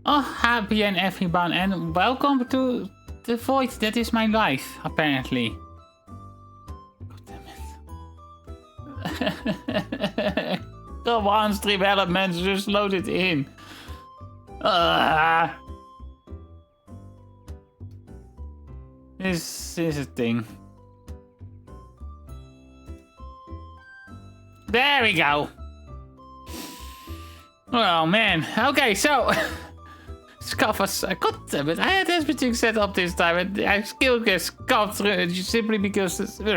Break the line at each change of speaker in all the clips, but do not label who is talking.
Oh, happy and everyone, and welcome to the void that is my life, apparently. God damn it. Come on, stream elements, just load it in. This is a thing. There we go. Oh man. Okay, so scuffers. God damn it! I had everything set up this time, and I still get scuffed simply because it's. God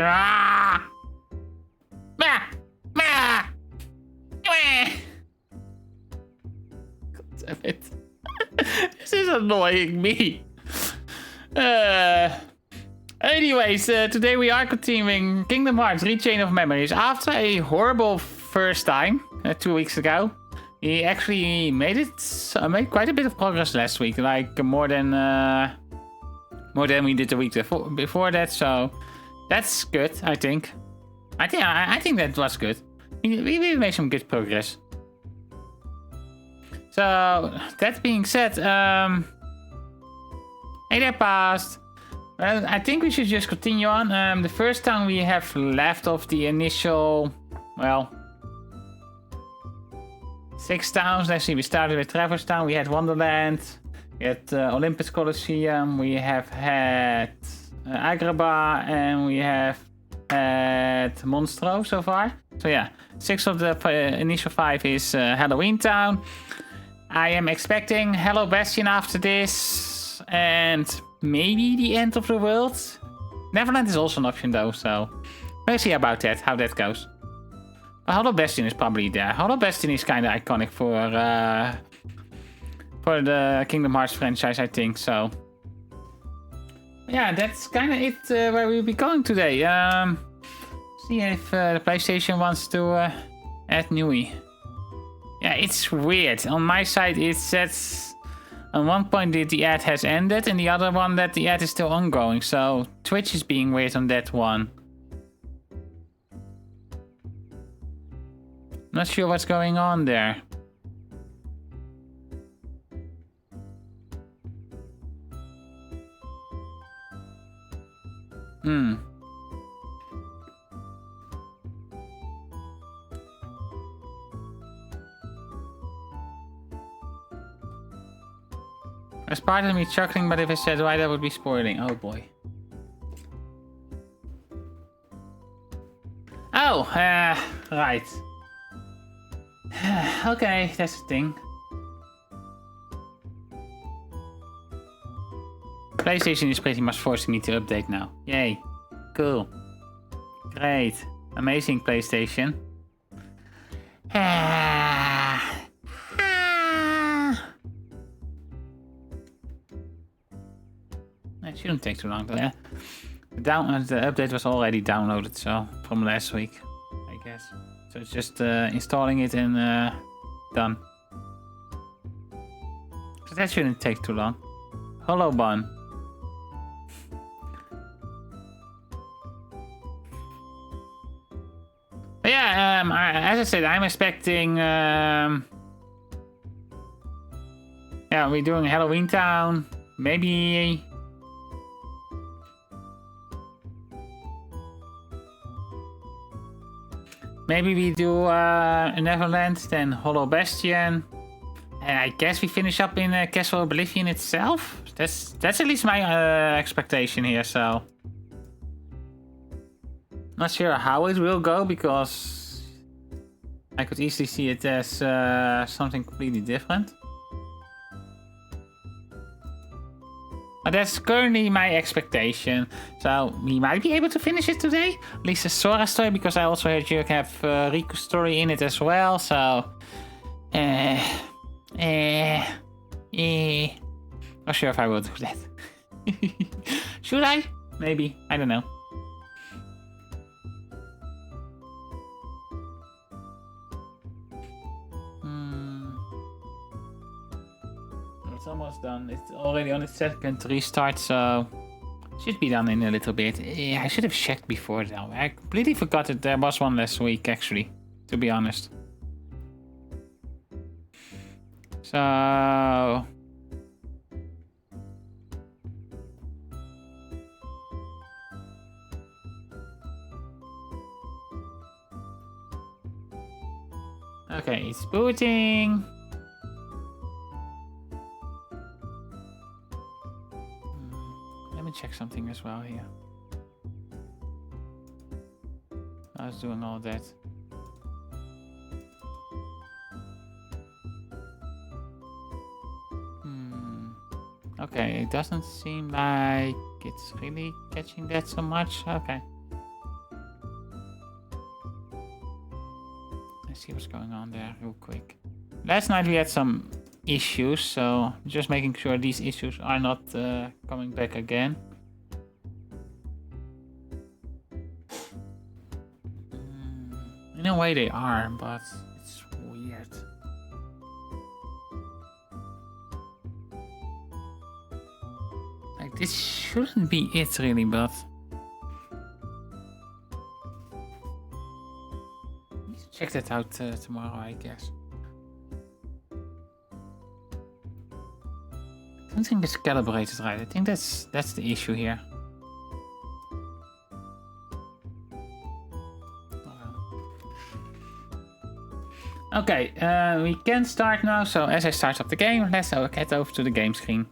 damn it! This is annoying me. Anyways, today we are continuing Kingdom Hearts Rechain of Memories. After a horrible first time, 2 weeks ago, we actually made quite a bit of progress last week, like more than we did the week before that. So that's good, I think. I think that was good. We made some good progress. So that being said, hey there, past. Well, I think we should just continue on. The first town we have left of the initial, well, 6 towns. Let's see, we started with Traverse Town, we had Wonderland, we had Olympus Coliseum, we have had Agrabah, and we have had Monstro so far. So yeah, 6 of the initial 5 is Halloween Town. I am expecting Hello Bastion after this, and maybe the end of the world. Neverland is also an option though, so we'll see about that, how that goes. Hollow Bastion is probably there. Hollow Bastion is kind of iconic for the Kingdom Hearts franchise, I think, so. Yeah, that's kind of it where we'll be going today. See if the PlayStation wants to add Nui. Yeah, it's weird. On my side it says on one point that the ad has ended, and the other one that the ad is still ongoing. So Twitch is being weird on that one. Not sure what's going on there. There's part of me chuckling, but if I said why, that would be spoiling. Oh boy. Oh, right. Okay, that's the thing. PlayStation is pretty much forcing me to update now. Yay. Cool. Great. Amazing, PlayStation. It shouldn't take too long though. Yeah. The update was already downloaded, so from last week, I guess. So it's just installing it and done. So that shouldn't take too long. Hello, Bun. But yeah, as I said, I'm expecting. Yeah, we're doing Halloween Town. Maybe. Maybe we do Neverland, then Hollow Bastion, and I guess we finish up in Castle Oblivion itself. That's at least my expectation here. So not sure how it will go, because I could easily see it as something completely different. But that's currently my expectation. So we might be able to finish it today. At least the Sora story, because I also heard you have Riku's story in it as well. So, not sure if I will do that. Should I? Maybe. I don't know. It's almost done. It's already on its second restart, so should be done in a little bit. Yeah, I should have checked before though. I completely forgot that there was one last week actually. to be honest. So... Okay, it's booting. Let me check something as well here. I was doing all that. Okay, it doesn't seem like it's really catching that so much. Okay. Let's see what's going on there real quick. Last night we had some issues, so just making sure these issues are not coming back again. In a way they are, but it's weird. Like, this shouldn't be it really, but... check that out tomorrow, I guess. I don't think it's calibrated right. I think that's the issue here. Okay, we can start now. So as I start up the game, let's head over to the game screen.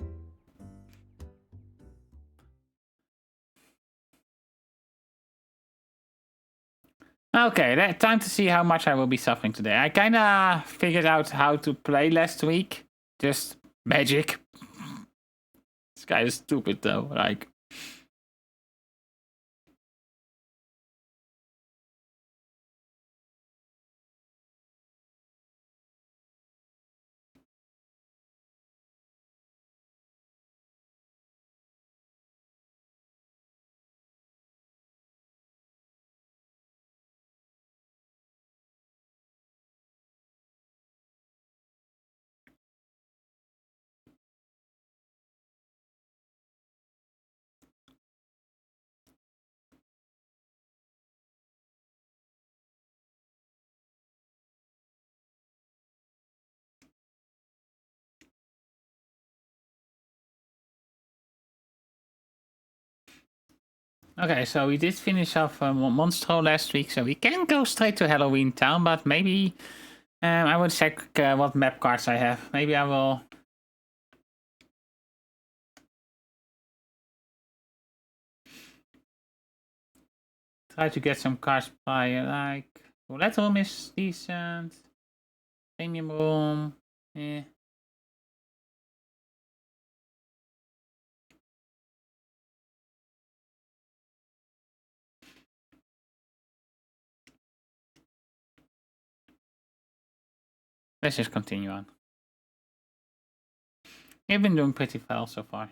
Okay, time to see how much I will be suffering today. I kinda figured out how to play last week. Just magic. This guy is stupid though, like... Okay, so we did finish off Monstro last week, so we can go straight to Halloween Town, but maybe I will check what map cards I have. Maybe I will... try to get some cards by, like... Roulette Room is decent. Premium Room, eh. Let's just continue on. We've been doing pretty well so far.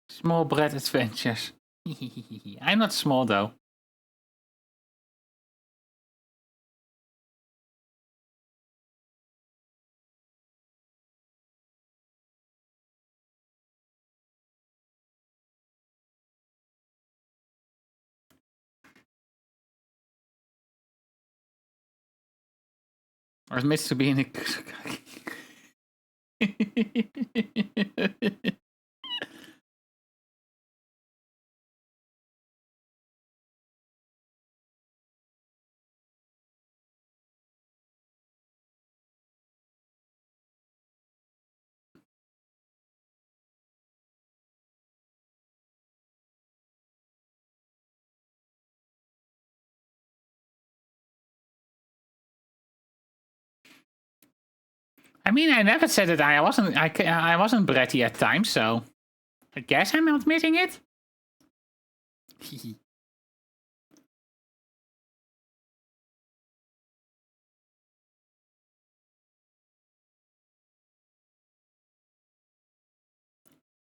Small bread adventures. I'm not small though. Or it's meant to be in a... I mean, I never said that I wasn't bratty at times, so I guess I'm admitting it.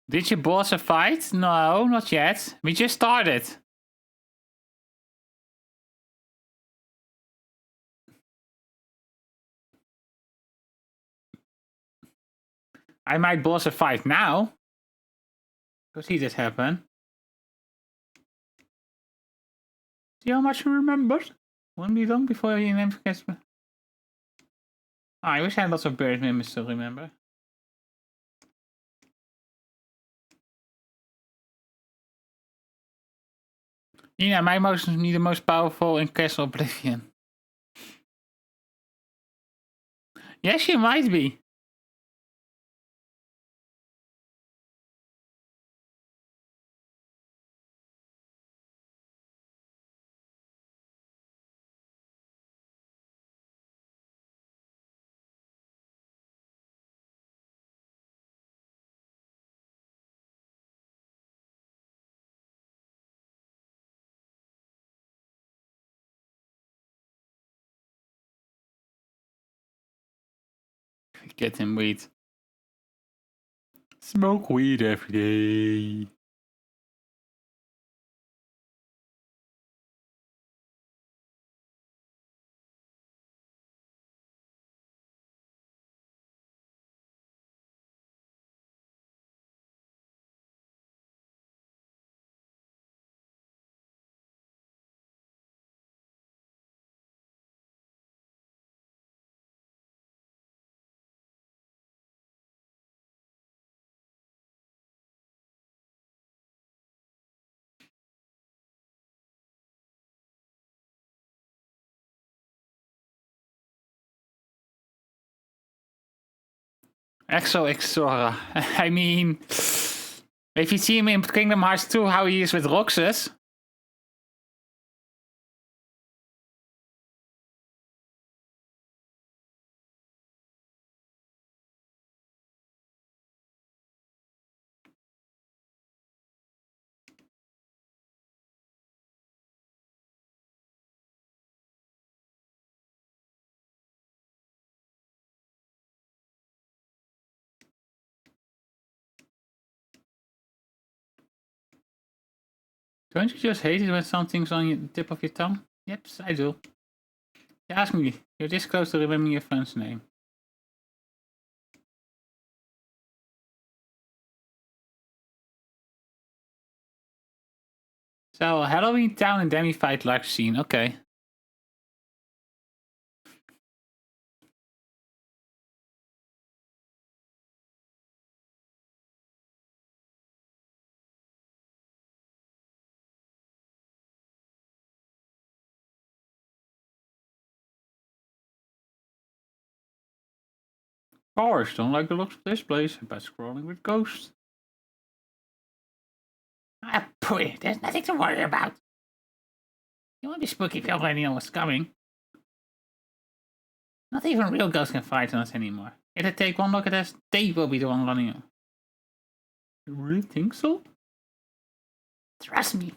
Did you boss a fight? No, not yet. We just started. I might boss a fight now. Go see this happen. See how much you remembered? Won't be long before your name forgets me. Oh, I wish I had lots of bird members to remember. Yeah, my emotions be the most powerful in Castle Oblivion. Yes, you might be. Get him weed. Smoke weed every day. Exo Exora. I mean, if you see him in Kingdom Hearts 2, how he is with Roxas. Don't you just hate it when something's on the tip of your tongue? Yep, I do. You ask me, you're this close to remembering your friend's name. So, Halloween Town and Demi fight large scene, okay. Cars don't like the looks of this place, but scrolling with ghosts. Ah, pooh, there's nothing to worry about. You won't be spooky if you already know what's coming. Not even real ghosts can frighten us anymore. If they take one look at us, they will be the one running you. You really think so? Trust me.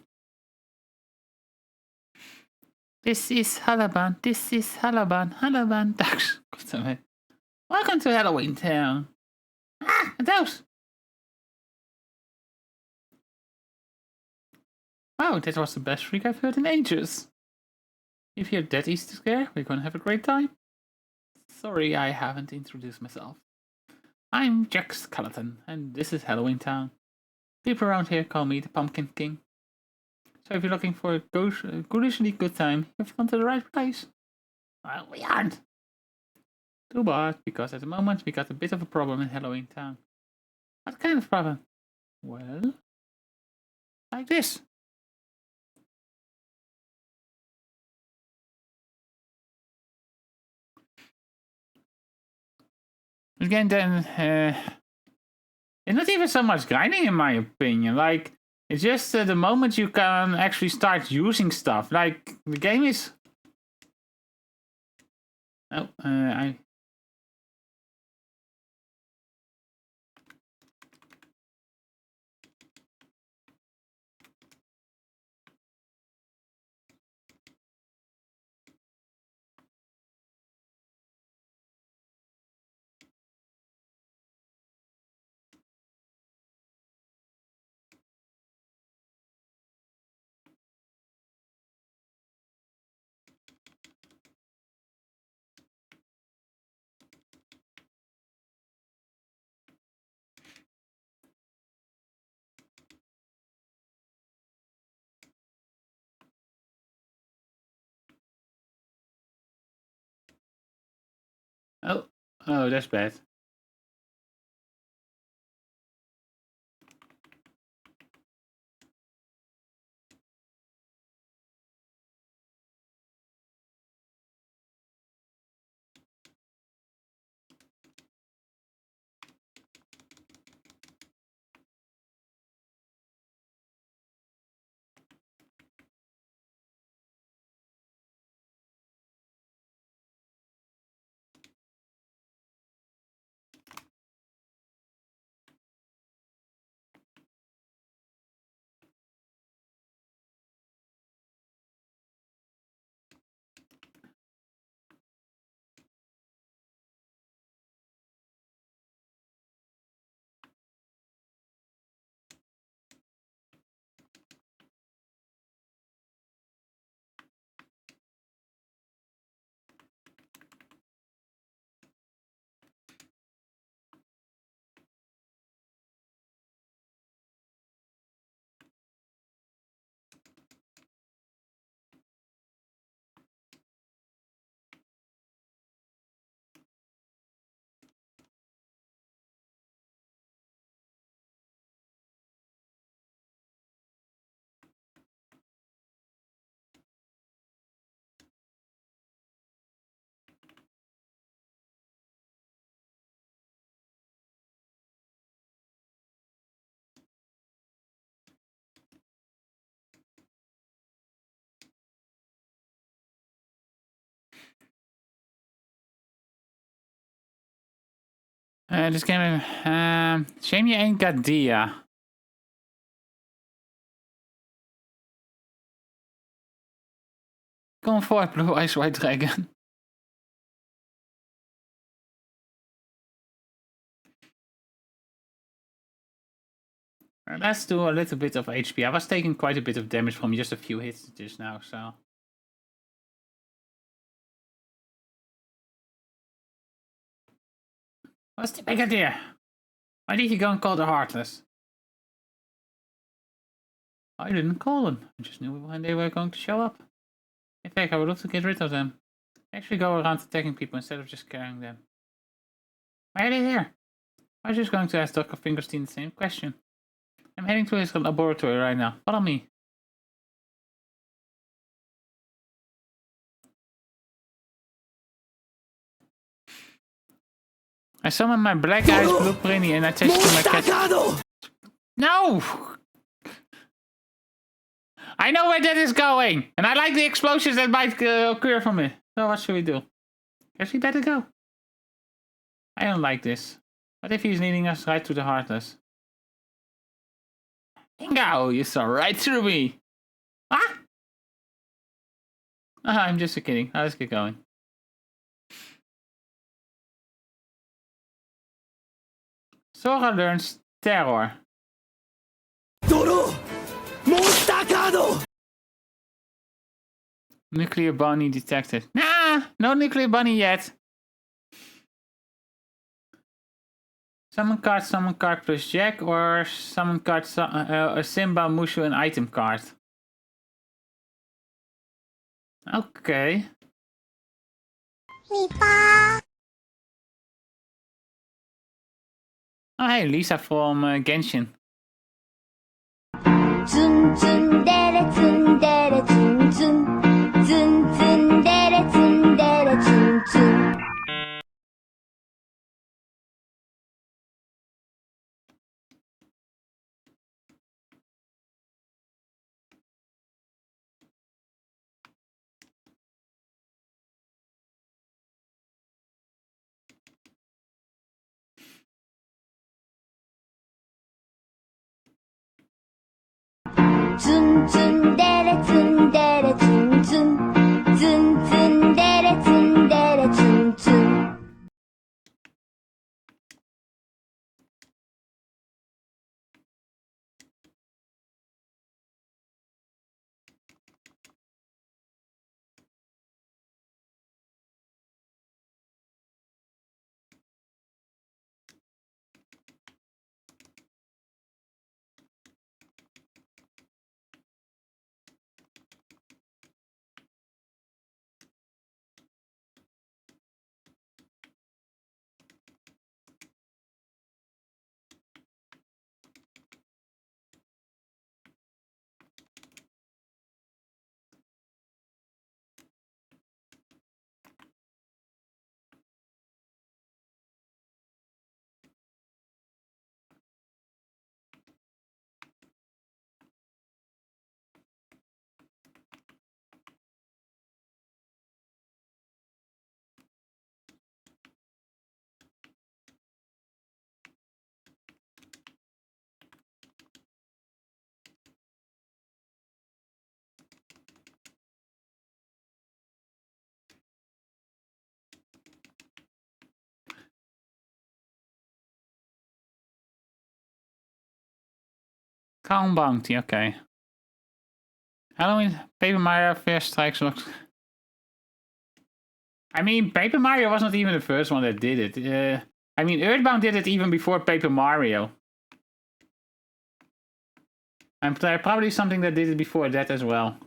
This is Halaban, this is Halaban, Halaban ducks. Welcome to Halloween Town. Ah, a dose. Wow, that was the best freak I've heard in ages. If you're that Easter scare, we're gonna have a great time. Sorry, I haven't introduced myself. I'm Jack Skeleton, and this is Halloween Town. People around here call me the Pumpkin King. So if you're looking for a ghoulishly good time, you've come to the right place. Well, we aren't. Goodbye, because at the moment we got a bit of a problem in Halloween Town. What kind of problem? Well, like this. Again, then, it's not even so much grinding in my opinion. Like, it's just the moment you can actually start using stuff. Like, the game is... Oh, oh, that's bad. This game, shame you ain't got Dia. Come forward, Blue Eyes White Dragon. Let's do a little bit of HP. I was taking quite a bit of damage from just a few hits just now, so... What's the big idea? Why did you go and call the Heartless? I didn't call them. I just knew when they were going to show up. In fact, I would love to get rid of them. Actually go around attacking people instead of just carrying them. Why are they here? I was just going to ask Dr. Fingerstein the same question. I'm heading to his laboratory right now. Follow me. I summoned my Black Eyes Blue Prinny and I attached to my cat. No! I know where that is going! And I like the explosions that might occur from it. So what should we do? Guess we better go. I don't like this. What if he's leading us right to the Heartless? Bingo! You saw right through me! Ah! I'm just kidding. Let's get going. Sora learns Terror. Nuclear bunny detected. Nah, no nuclear bunny yet. Summon card plus Jack, or summon card Simba, Mushu, and item card. Okay. Oh, hey, Lisa from Genshin.
쭌쭌데레 쭌데레 쭌쭌 쭌쭌데레 쭌데레 쭌쭌. 쭌쭌데레 쭌데레 쭌쭌 쭌쭌데레 쭌데레 쭌쭌.
Calm Bounty, okay. Halloween Paper Mario First Strikes looks... I mean, Paper Mario was not even the first one that did it. I mean, Earthbound did it even before Paper Mario. And probably something that did it before that as well.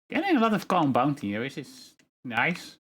Getting a lot of Calm Bounty here, which is nice.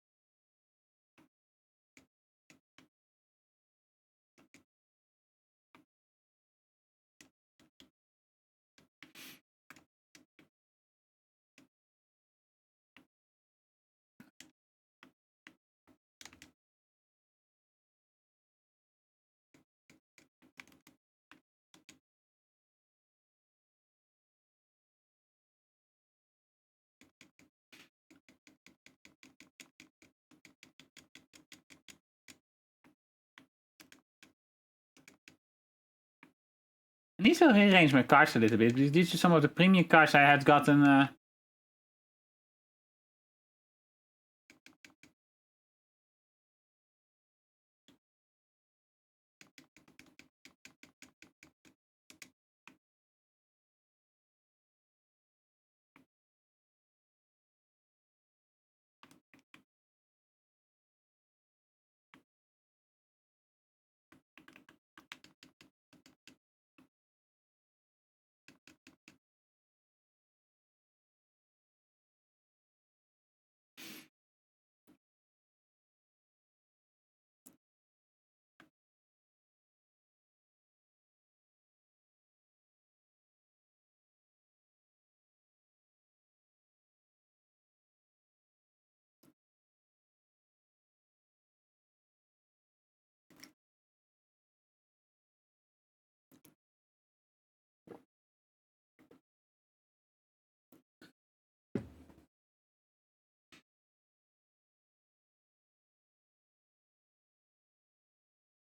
I need to rearrange my cards a little bit, because these are some of the premium cards I had gotten...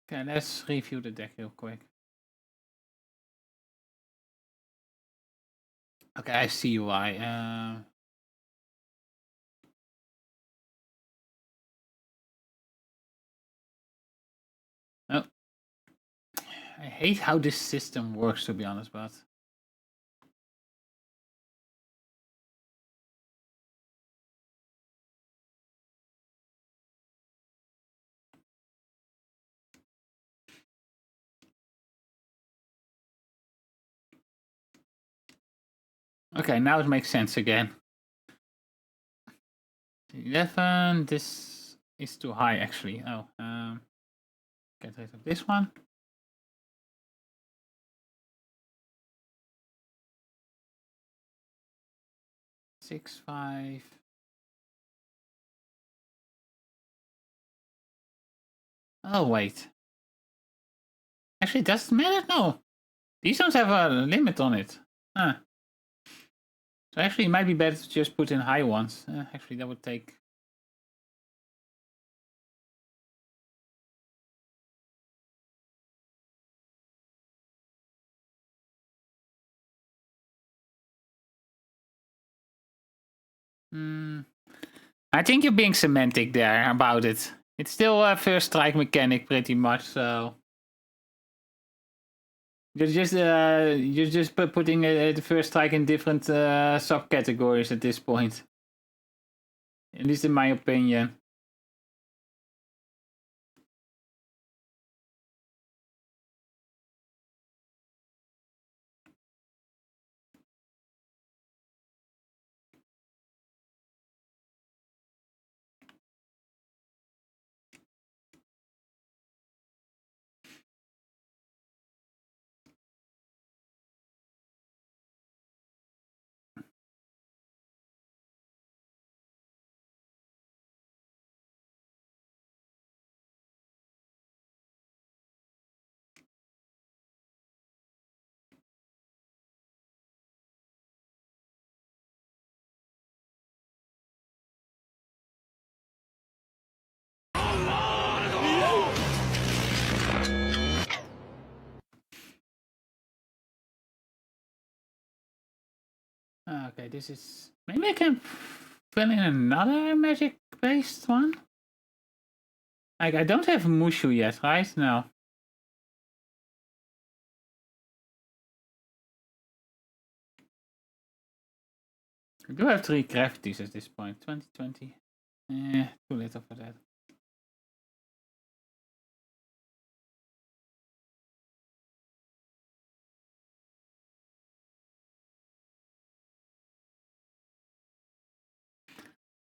Okay, let's review the deck real quick. Okay, I see why. Oh. I hate how this system works, to be honest, but... Okay, now it makes sense again. 11. This is too high actually. Oh, get rid of this one. 6, 5. Oh wait. Actually, does it matter? No. These don't have a limit on it. Huh. So actually, it might be better to just put in high ones. Actually, that would take. I think you're being semantic there about it. It's still a first strike mechanic, pretty much. So you're just putting the first strike in different subcategories at this point. At least in my opinion. Okay, this is... Maybe I can fill in another magic-based one? Like, I don't have Mushu yet, right? No. I do have 3 gravities at this point. 2020. Too little for that.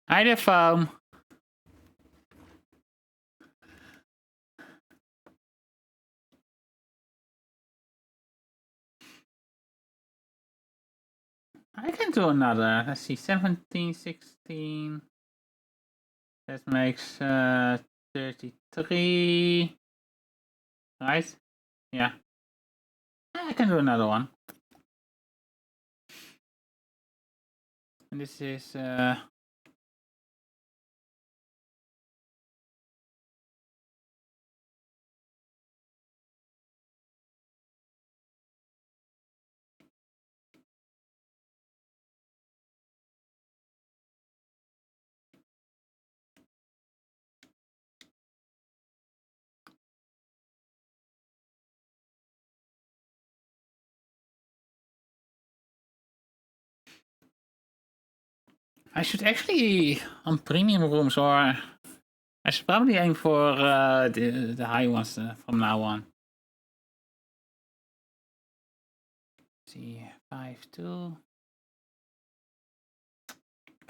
Hi there, foam. I can do another. Let's see, 17, 16. That makes 33. Right? Yeah. I can do another one. And this is I should actually on premium rooms, or I should probably aim for the high ones from now on. Let's see, 5, 2.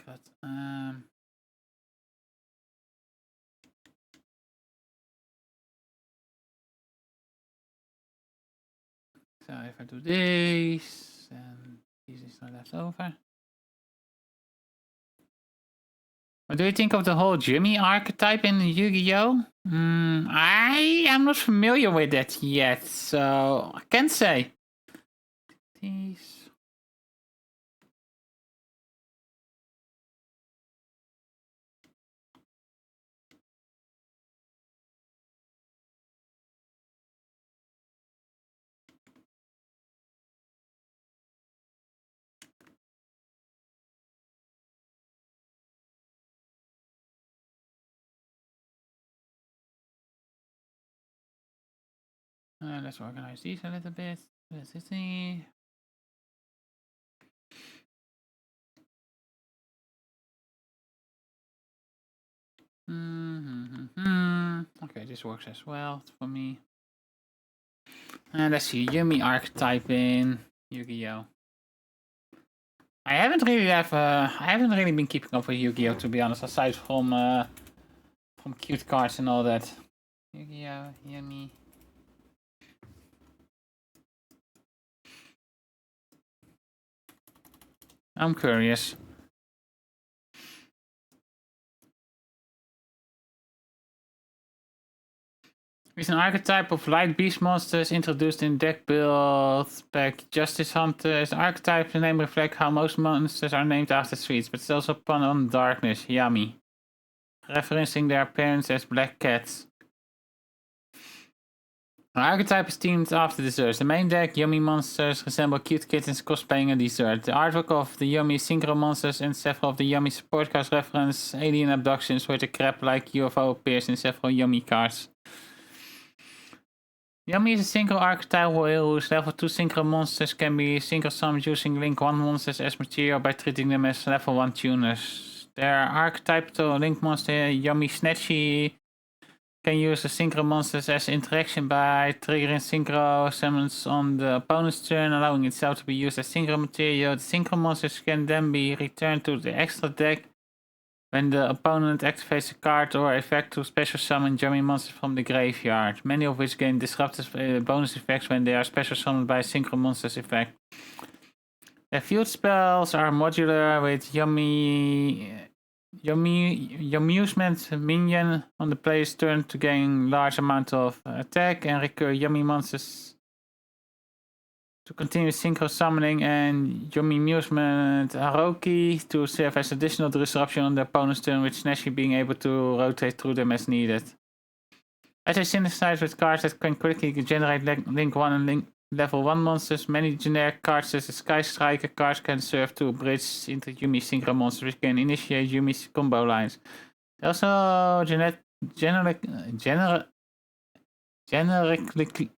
Cut. So if I do this, and this is not left over. What do you think of the whole Jimmy archetype in Yu-Gi-Oh? I am not familiar with that yet, so I can't say. These. Let's organize these a little bit. Let's see. Okay, this works as well for me. And let's see, Yumi archetype in Yu-Gi-Oh! I haven't really been keeping up with Yu-Gi-Oh, to be honest, aside from cute cards and all that. Yu-Gi-Oh, yummy. I'm curious. Is an archetype of light beast monsters introduced in deck build pack Justice Hunters. The archetype name reflects how most monsters are named after sweets, but it's also pun on darkness, yummy. Referencing their appearance as black cats. An archetype is themed after desserts. The main deck, yummy monsters, resemble cute kittens cosplaying a dessert. The artwork of the yummy synchro monsters and several of the yummy support cards reference alien abductions, where the crab-like UFO appears in several yummy cards. Yummy is a synchro archetype whose level 2 synchro monsters can be synchro summoned using link 1 monsters as material by treating them as level 1 tuners. Their archetype to link monster Yummy Snatchy can use the synchro monsters as interaction by triggering synchro summons on the opponent's turn, allowing itself to be used as synchro material. The synchro monsters can then be returned to the extra deck when the opponent activates a card or effect to special summon yummy monsters from the graveyard, many of which gain disruptive bonus effects when they are special summoned by a synchro monsters effect. Their field spells are modular with amusement minion on the player's turn to gain large amount of attack and recur yummy monsters to continue synchro summoning, and Yummy Amusement Haroki to serve as additional disruption on the opponent's turn, with Snatchy being able to rotate through them as needed. As they synthesize with cards that can quickly generate link 1 and link level 1 monsters, many generic cards such as Sky Striker cards can serve to bridge into Yumi synchro monsters, which can initiate Yumi's combo lines. Also, generically,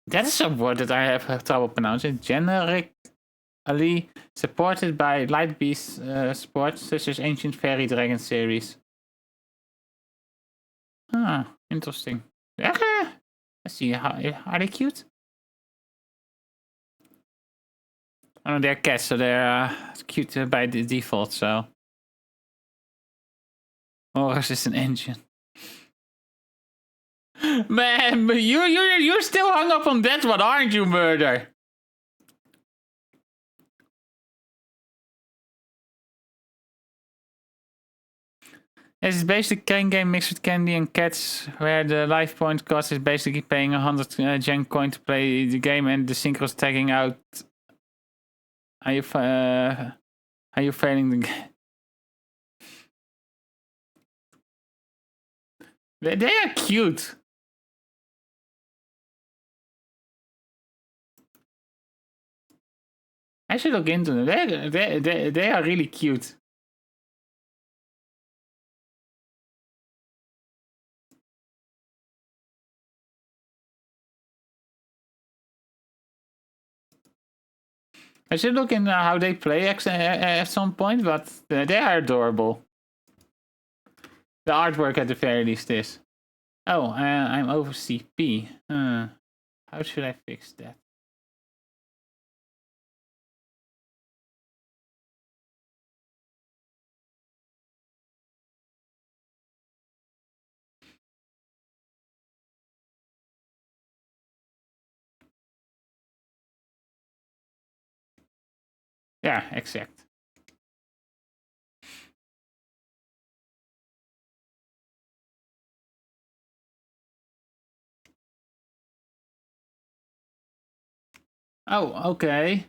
that is a word that I have trouble pronouncing. Generically supported by Light Beast sports such as Ancient Fairy Dragon series. Ah, interesting. Okay. Let's see, are they cute? Oh, they're cats, so they're cute by the default, so. Horus is an engine. Man, you're still hung up on that one, aren't you, Murder? It's basically crane game mixed with candy and cats, where the life point cost is basically paying 100 gen coin to play the game, and the synchro's tagging out. Are you failing the game? They are cute. I should look into them. They are really cute. I should look in how they play at some point, but they are adorable. The artwork at the very least is. Oh, I'm over CP. How should I fix that? Yeah, exact. Oh, okay.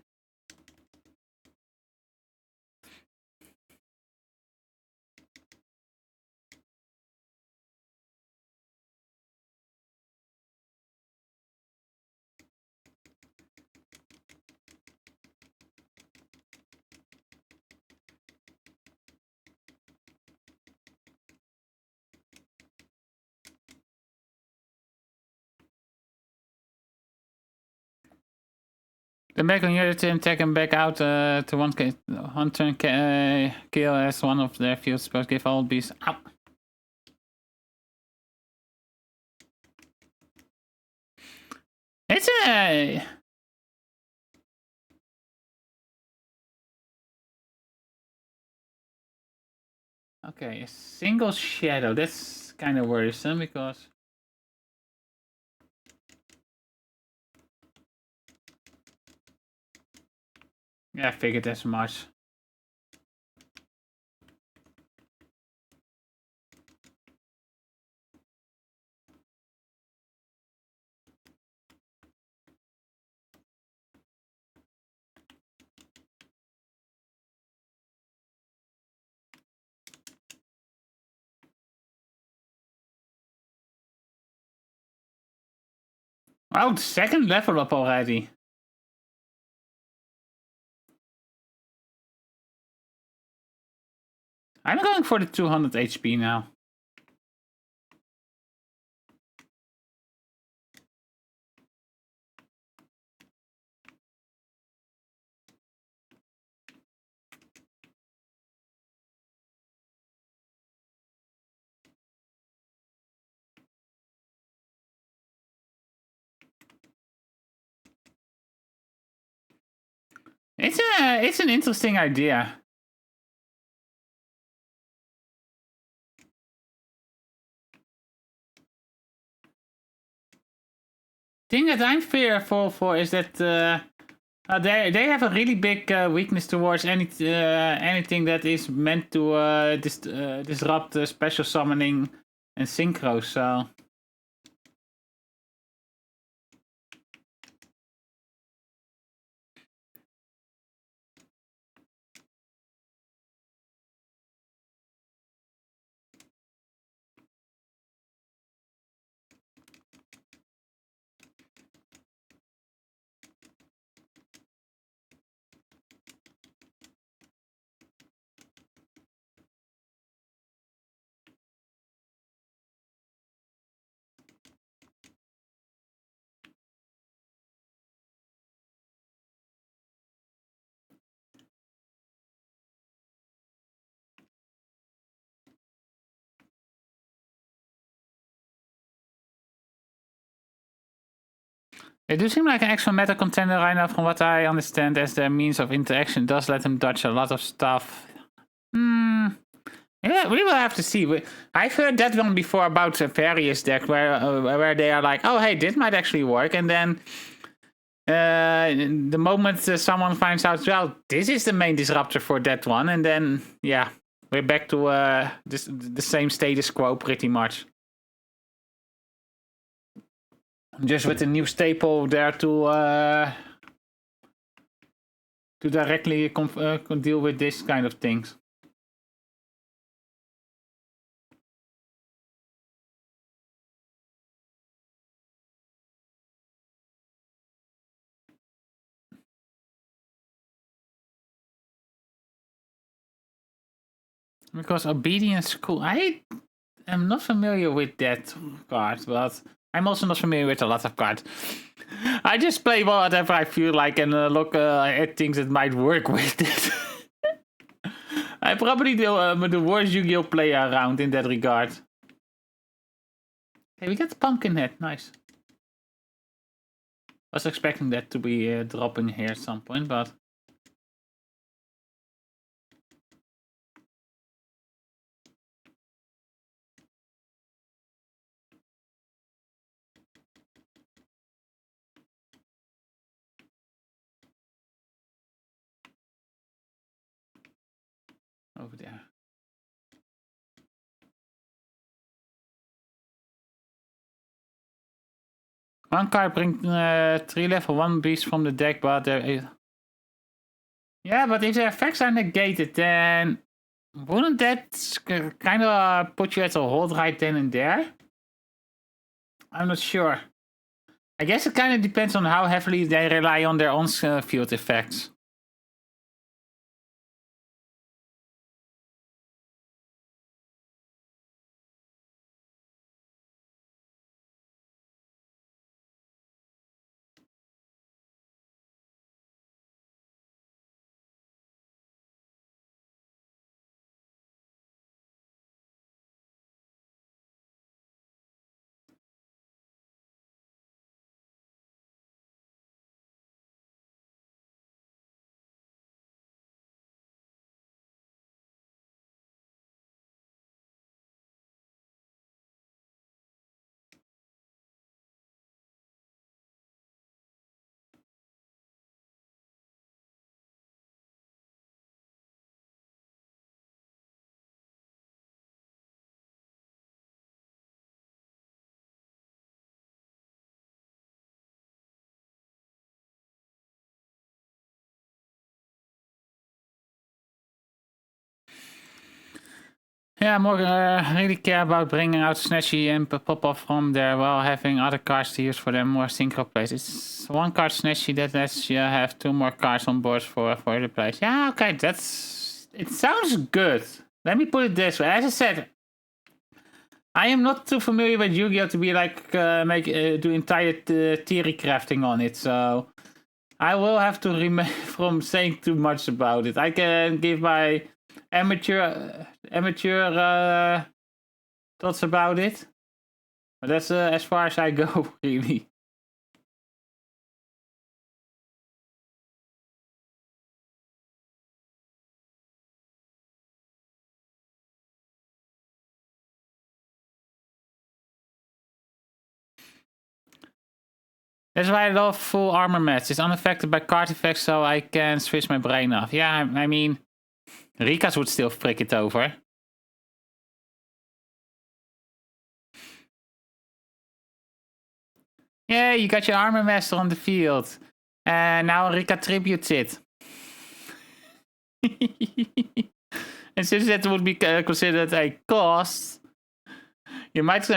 Then back on your turn, take him back out to one turn kill as one of their field spells. Give all beasts. Ow. It's a. Okay, a single shadow. That's kind of worrisome because... Yeah, I figured as much. Oh, the second level up already. I'm going for the 200 HP now. It's an interesting idea. Thing that I'm fearful for is that they have a really big weakness towards anything that is meant to disrupt special summoning and synchro. So they do seem like an actual meta contender right now, from what I understand, as their means of interaction does let them dodge a lot of stuff. Yeah, we will have to see. I've heard that one before about various decks where they are like, oh hey, this might actually work, and then the moment someone finds out, well, this is the main disruptor for that one, and then yeah, we're back to the same status quo pretty much. Just with a new staple there to directly deal with this kind of things. Because obedience cool. I am not familiar with that card, but I'm also not familiar with a lot of cards. I just play whatever I feel like and look at things that might work with it. I'm probably the worst Yu-Gi-Oh player around in that regard. Hey, we got the Pumpkinhead. Nice. Was expecting that to be dropping here at some point, but... over there. One card brings 3 level 1 beasts from the deck, but there is... Yeah, but if their effects are negated, then wouldn't that kind of put you at a hold right then and there? I'm not sure. I guess it kind of depends on how heavily they rely on their own field effects. Yeah, more really care about bringing out Snatchy and pop-off from there while having other cards to use for them more synchro plays. It's one card Snatchy that lets you have 2 more cards on board for the plays. Yeah, okay, it sounds good. Let me put it this way. As I said, I am not too familiar with Yu-Gi-Oh! To be like do entire theory crafting on it, so I will have to remain from saying too much about it. I can give my amateur thoughts about it, but that's as far as I go, really. That's why I love full armor mats. It's unaffected by card effects, so I can switch my brain off. Yeah, I mean, Rika's would still frick it over. Yeah, you got your armor master on the field. And now Rika tributes it. And since that would be considered a cost, you might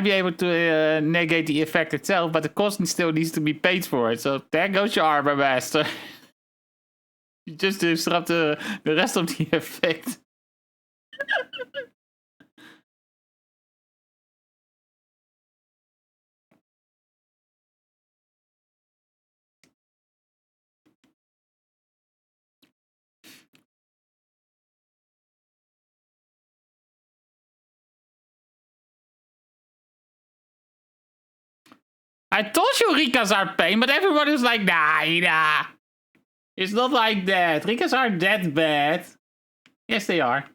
be able to negate the effect itself, but the cost still needs to be paid for it. So there goes your armor master. You just disrupt the rest of the effect. I told you Rikas are pain, but everybody's like, nah. It's not like that. Rikas aren't that bad. Yes, they are.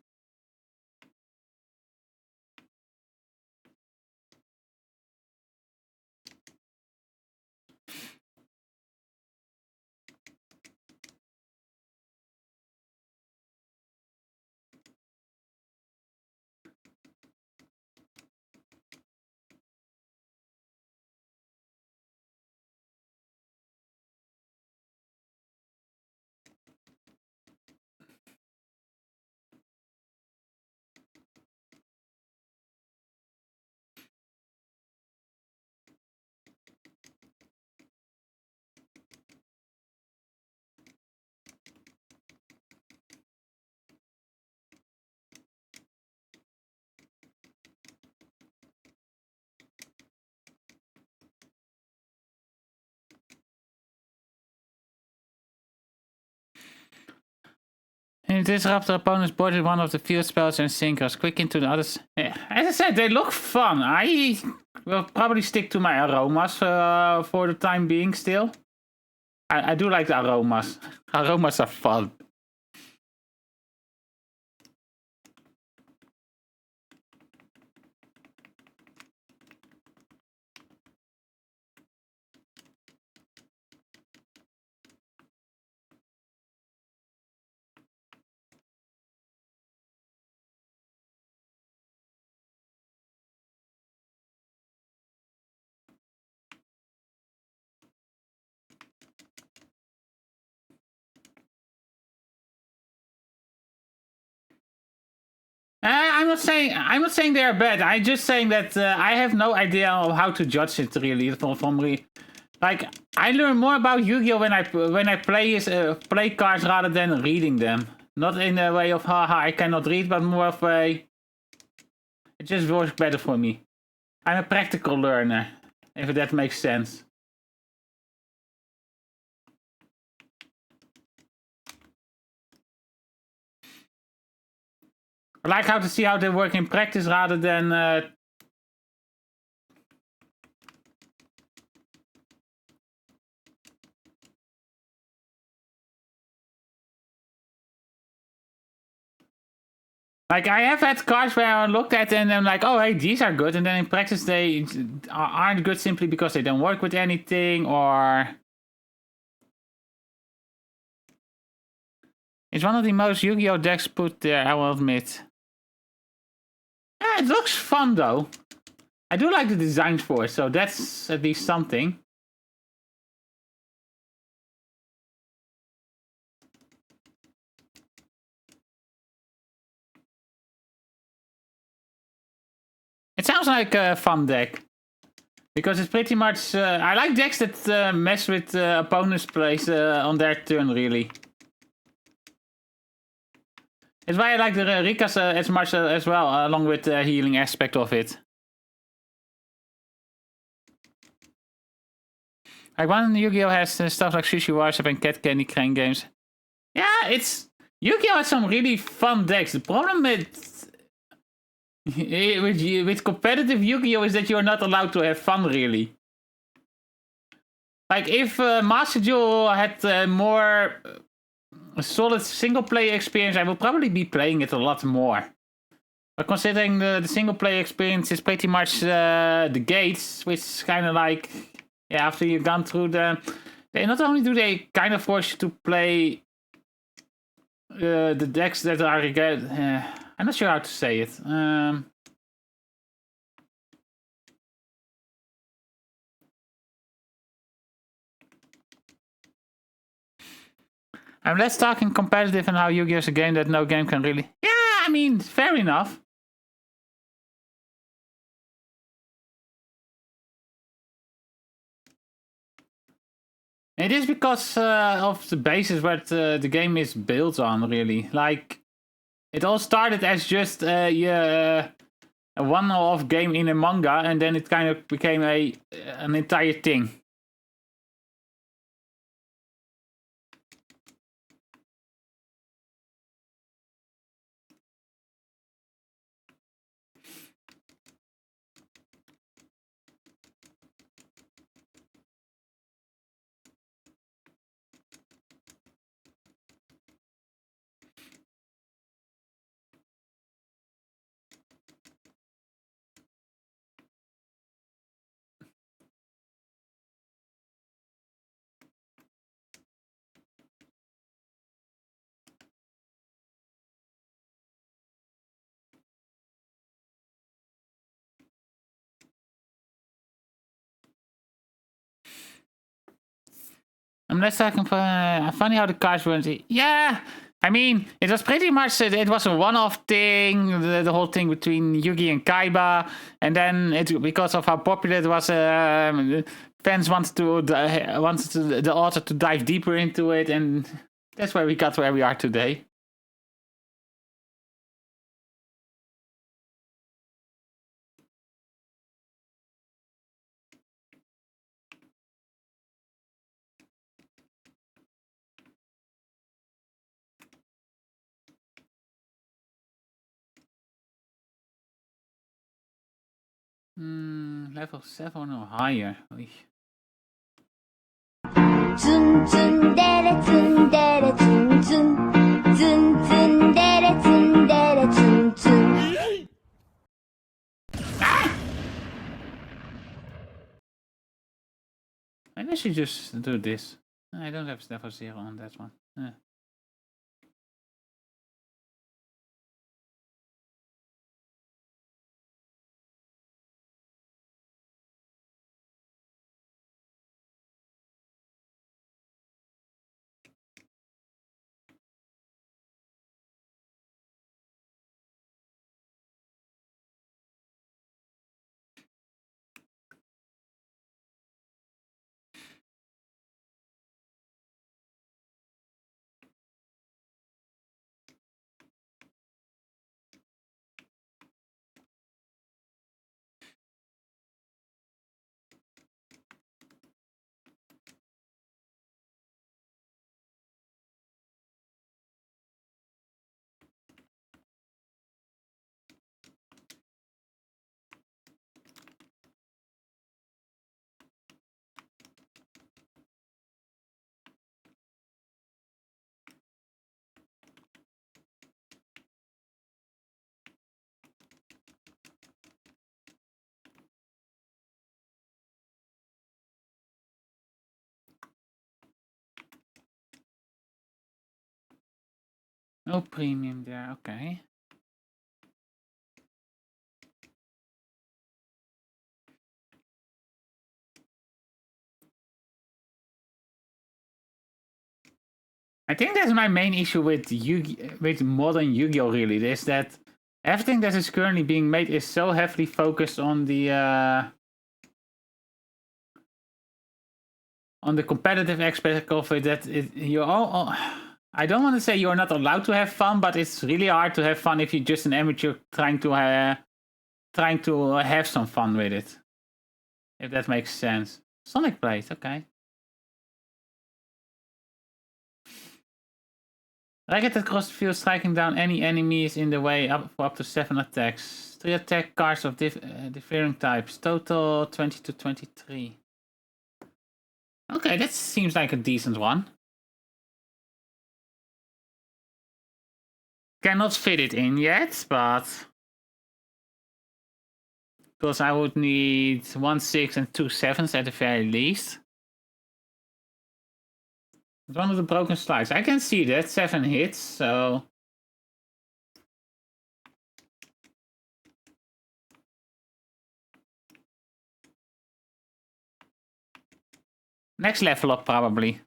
And disrupt the opponent's board with one of the field spells and synchros. Quick into the others. Yeah. As I said, they look fun. I will probably stick to my aromas for the time being still. I do like the aromas. Aromas are fun. I'm not saying they are bad. I'm just saying that I have no idea of how to judge it really. Like I learn more about Yu-Gi-Oh when I play cards rather than reading them. Not in a way of haha I cannot read, but more of a it just works better for me. I'm a practical learner, if that makes sense. I like how to see how they work in practice rather than like I have had cards where I looked at and I'm like, oh hey, these are good, and then in practice they aren't good simply because they don't work with anything, or it's one of the most Yu-Gi-Oh decks put there, I will admit. Yeah, it looks fun though. I do like the designs for it, so that's at least something. It sounds like a fun deck. Because it's pretty much... I like decks that mess with opponents' plays on their turn, really. It's why I like the Rikas as much as well, along with the healing aspect of it. Like one Yu-Gi-Oh has stuff like Sushi Wars and Cat Candy Crane games. Yeah, it's... Yu-Gi-Oh has some really fun decks. The problem with competitive Yu-Gi-Oh is that you're not allowed to have fun, really. Like, if Master Duel had more solid single-player experience, I will probably be playing it a lot more. But considering the single-player experience is pretty much the gates, which is kind of like... Yeah, after you've gone through the... They not only do they kind of force you to play the decks that are... I'm not sure how to say it. I'm less talking competitive and how Yu-Gi-Oh is a game that no game can really... Yeah, I mean, fair enough. It is because of the basis where the game is built on, really. Like, it all started as just a one-off game in a manga, and then it kind of became an entire thing. I'm less talking for... funny how the cards weren't... Yeah! I mean, it was pretty much... It was a one-off thing, the whole thing between Yugi and Kaiba. And then, because of how popular it was, fans wanted the author to dive deeper into it. And that's where we got where we are today. Level 7 or higher. Oei.
Zun zun dere zun dere zun zun. Zun zun dere zun dere zun zun.
Maybe I should just do this. I don't have level 0 on that one. No premium there, okay. I think that's my main issue with modern Yu-Gi-Oh! Really, is that Everything that is currently being made is so heavily focused on the competitive aspect of it that you're all. I don't want to say you're not allowed to have fun, but it's really hard to have fun if you're just an amateur trying to have some fun with it. If that makes sense. Sonic Blade, okay. Racket across the field, striking down any enemies in the way for up to 7 attacks. 3 attack cards of differing types. Total 20 to 23. Okay, that seems like a decent one. Cannot fit it in yet, but because I would need 1 6 and 2 7s at the very least. It's one of the broken slides. I can see that 7 hits, so next level up probably.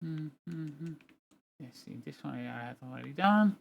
Let's see, this one I had already done.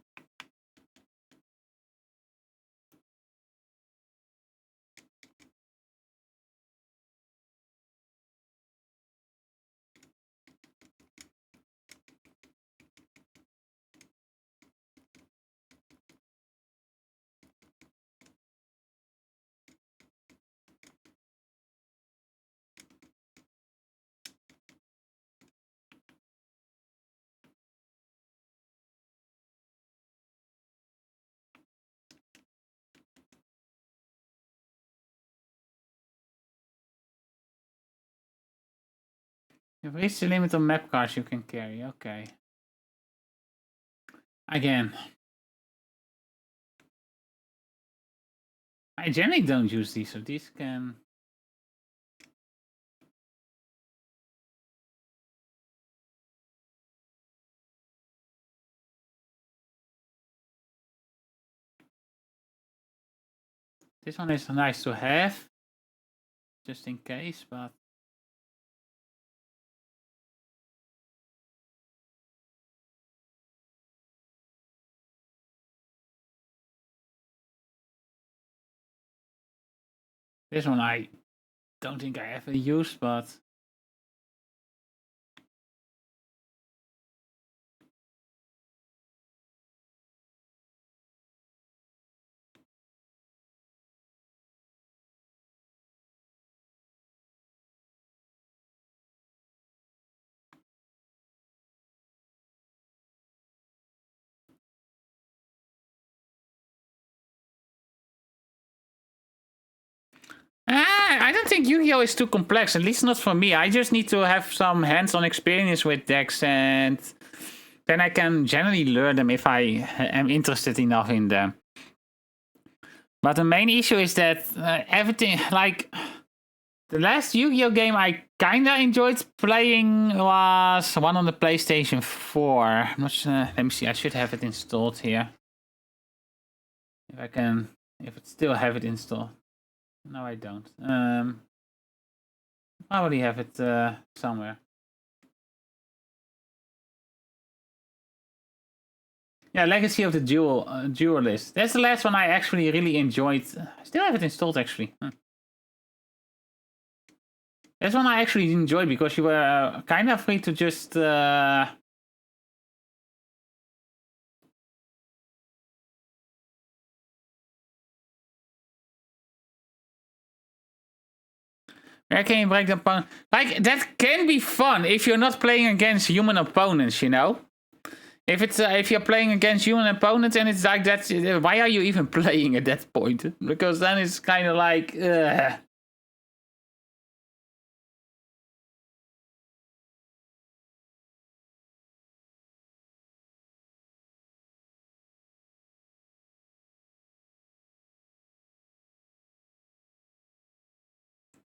You've reached the limit of map cards you can carry. Okay. Again, I generally don't use these, so these can. This one is nice to have, just in case, but. This one I don't think I ever used, but. I don't think Yu-Gi-Oh is too complex, at least not for me. I just need to have some hands-on experience with decks, and then I can generally learn them if I am interested enough in them. But the main issue is that everything, like, the last Yu-Gi-Oh game I kinda enjoyed playing was one on the PlayStation 4. I'm not sure, let me see, I should have it installed here. If I can, if it still have it installed. No, I don't. Probably have it somewhere. Yeah, Legacy of the Duelist. That's the last one I actually really enjoyed. I still have it installed, actually. That's one I actually enjoyed because you were kind of free to just Where can you break the opponent? Like, that can be fun if you're not playing against human opponents, you know? If you're playing against human opponents and it's like that, why are you even playing at that point? Because then it's kind of like,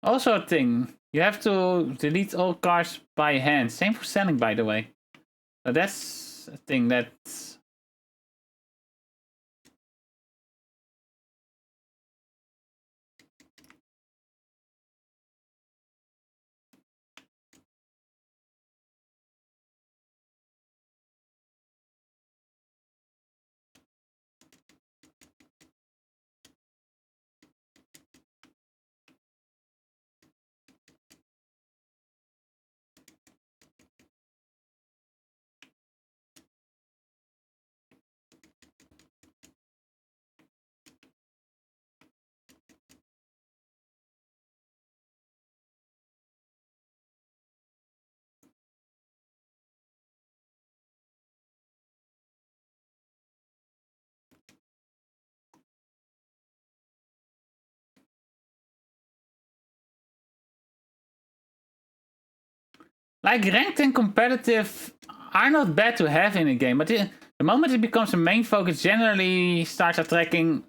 Also a thing, you have to delete all cards by hand. Same for selling, by the way. So that's a thing that's... Like, ranked and competitive are not bad to have in a game, but the moment it becomes a main focus, generally starts attracting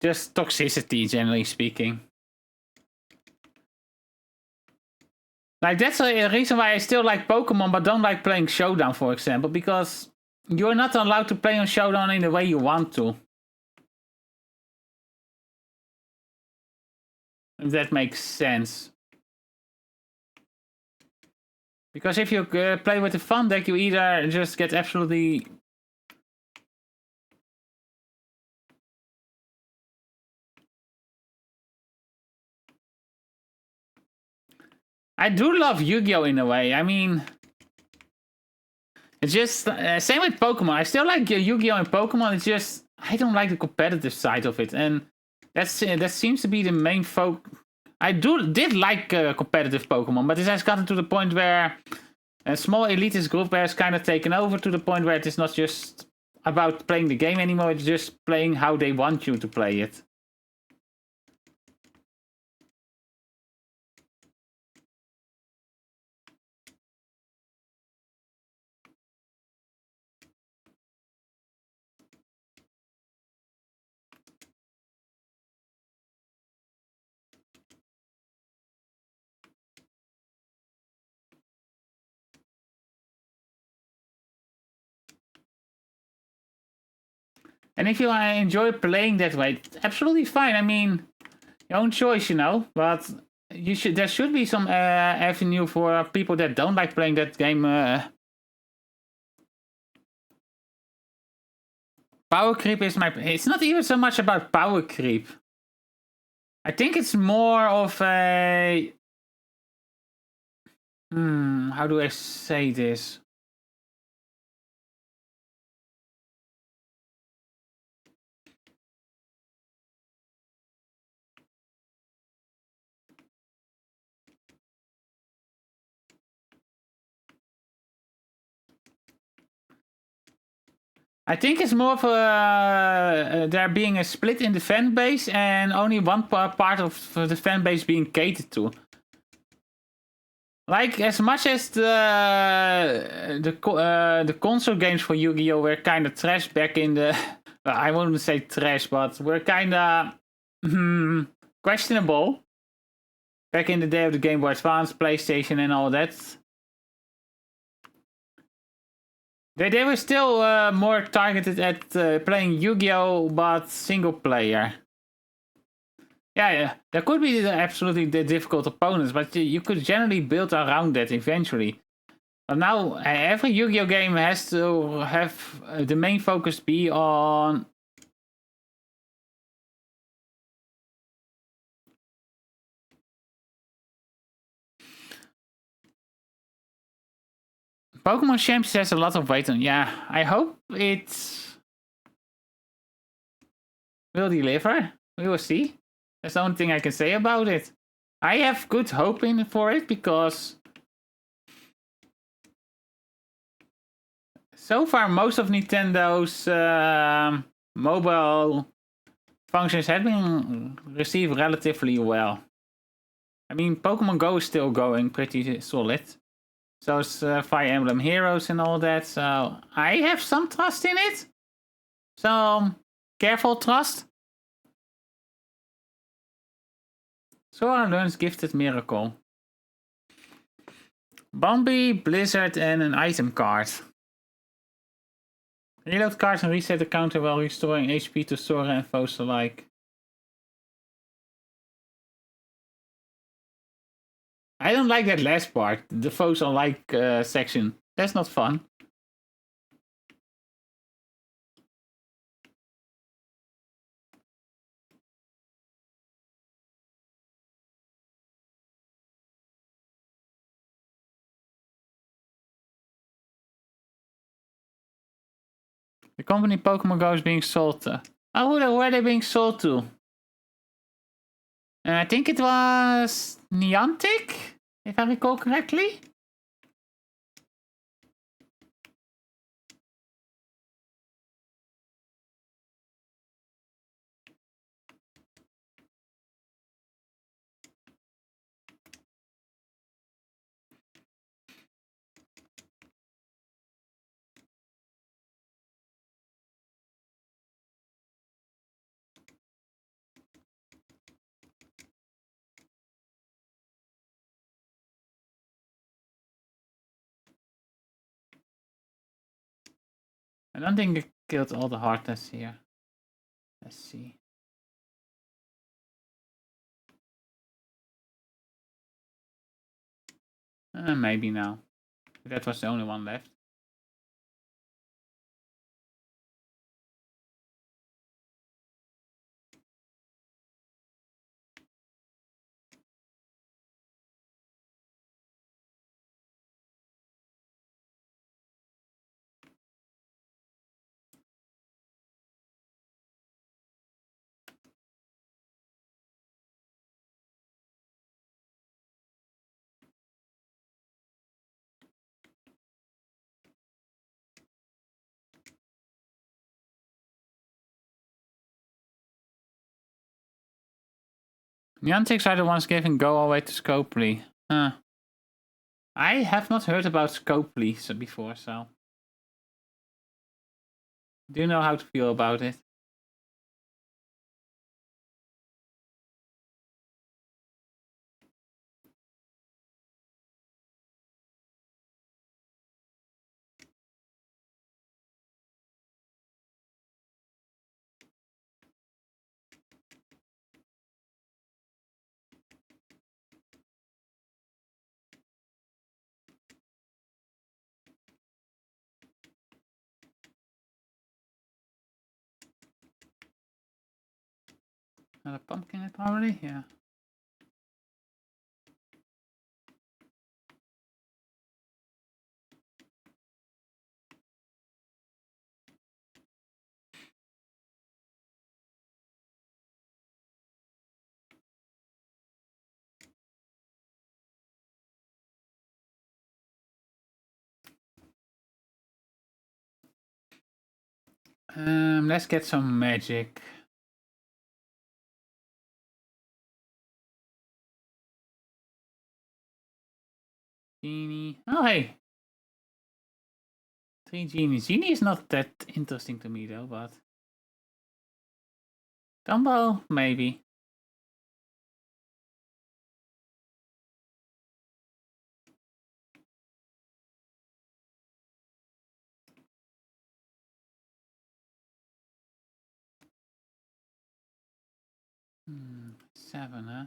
just toxicity, generally speaking. Like, that's a reason why I still like Pokemon, but don't like playing Showdown, for example, because you're not allowed to play on Showdown in the way you want to. If that makes sense. Because if you play with the fun deck, you either just get absolutely... I do love Yu-Gi-Oh! In a way. I mean... It's just... same with Pokemon. I still like Yu-Gi-Oh! And Pokemon. It's just... I don't like the competitive side of it. And that seems to be the main focus. I did like competitive Pokemon, but it has gotten to the point where a small elitist group has kind of taken over to the point where it is not just about playing the game anymore, it's just playing how they want you to play it. And if you enjoy playing that way, it's absolutely fine. I mean, your own choice, you know. But there should be some avenue for people that don't like playing that game. Power creep is my... It's not even so much about power creep. I think it's more of a... how do I say this? I think it's more of there being a split in the fan base and only one part of the fan base being catered to. Like, as much as the console games for Yu-Gi-Oh! Were kind of trash back in the... I wouldn't say trash, but were kind of questionable. Back in the day of the Game Boy Advance, PlayStation and all that. They were still more targeted at playing Yu-Gi-Oh! But single player. Yeah, there could be absolutely difficult opponents, but you could generally build around that eventually. But now, every Yu-Gi-Oh! Game has to have the main focus be on... Pokemon Champions has a lot of weight on. Yeah, I hope it will deliver. We will see. That's the only thing I can say about it. I have good hope for it because so far most of Nintendo's mobile functions have been received relatively well. I mean, Pokemon Go is still going pretty solid. So it's Fire Emblem Heroes and all that. So I have some trust in it. So careful trust. Sora learns Gifted Miracle. Bambi, Blizzard and an item card. Reload cards and reset the counter while restoring HP to Sora and foes alike. I don't like that last part, the foes alike section. That's not fun. The company Pokemon Go is being sold to. Oh, who are they being sold to? I think it was Niantic, if I recall correctly. I don't think it killed all the hardness here. Let's see. Maybe now. That was the only one left. Niantics are the ones giving Go away to Scopely. Huh. I have not heard about Scopely before, so... Do you know how to feel about it? Another pumpkin probably? Yeah. Let's get some magic. Genie. Oh, hey. 3 Genie. Genie is not that interesting to me though, but... Dumbo? Maybe. Hmm, 7, huh?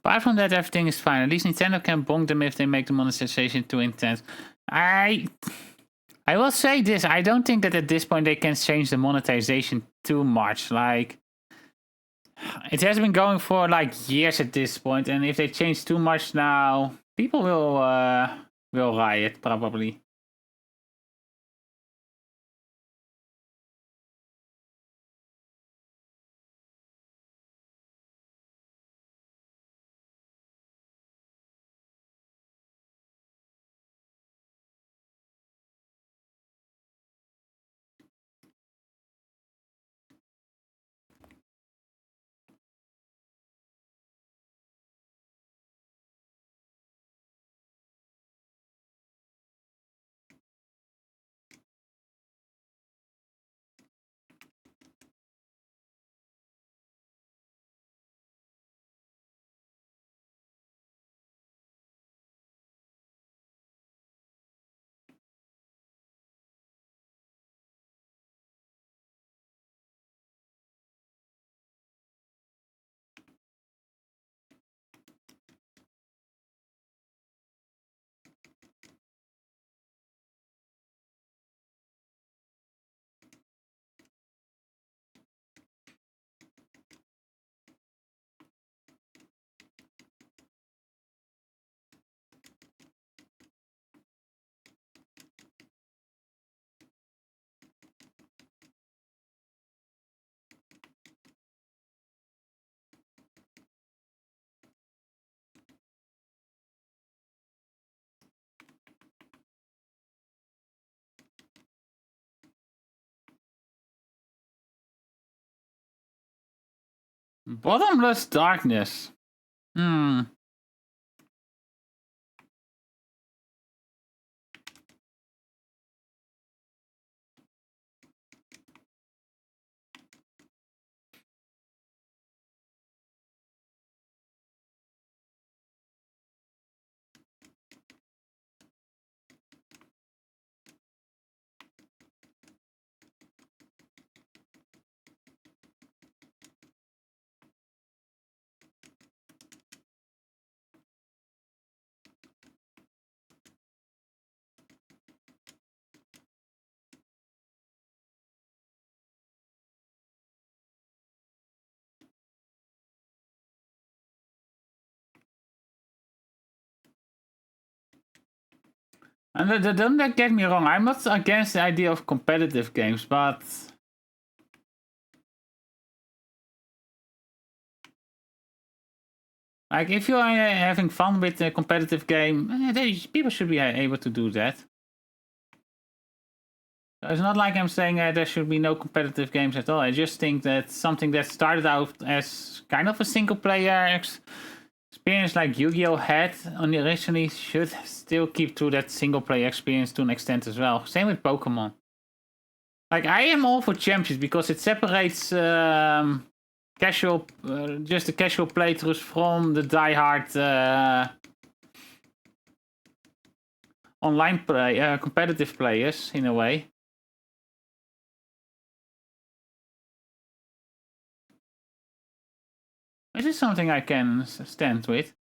Apart from that, everything is fine. At least Nintendo can bonk them if they make the monetization too intense. I will say this. I don't think that at this point they can change the monetization too much. Like, it has been going for like years at this point, and if they change too much now, people will riot probably. Bottomless darkness. And don't get me wrong, I'm not against the idea of competitive games, but like if you are having fun with a competitive game, people should be able to do that. It's not like I'm saying there should be no competitive games at all. I just think that something that started out as kind of a single player experience like Yu-Gi-Oh had originally should still keep to that single player experience to an extent as well. Same with Pokemon. Like, I am all for Champions because it separates casual, just the casual playthroughs from the diehard online competitive players in a way. This is something I can stand with.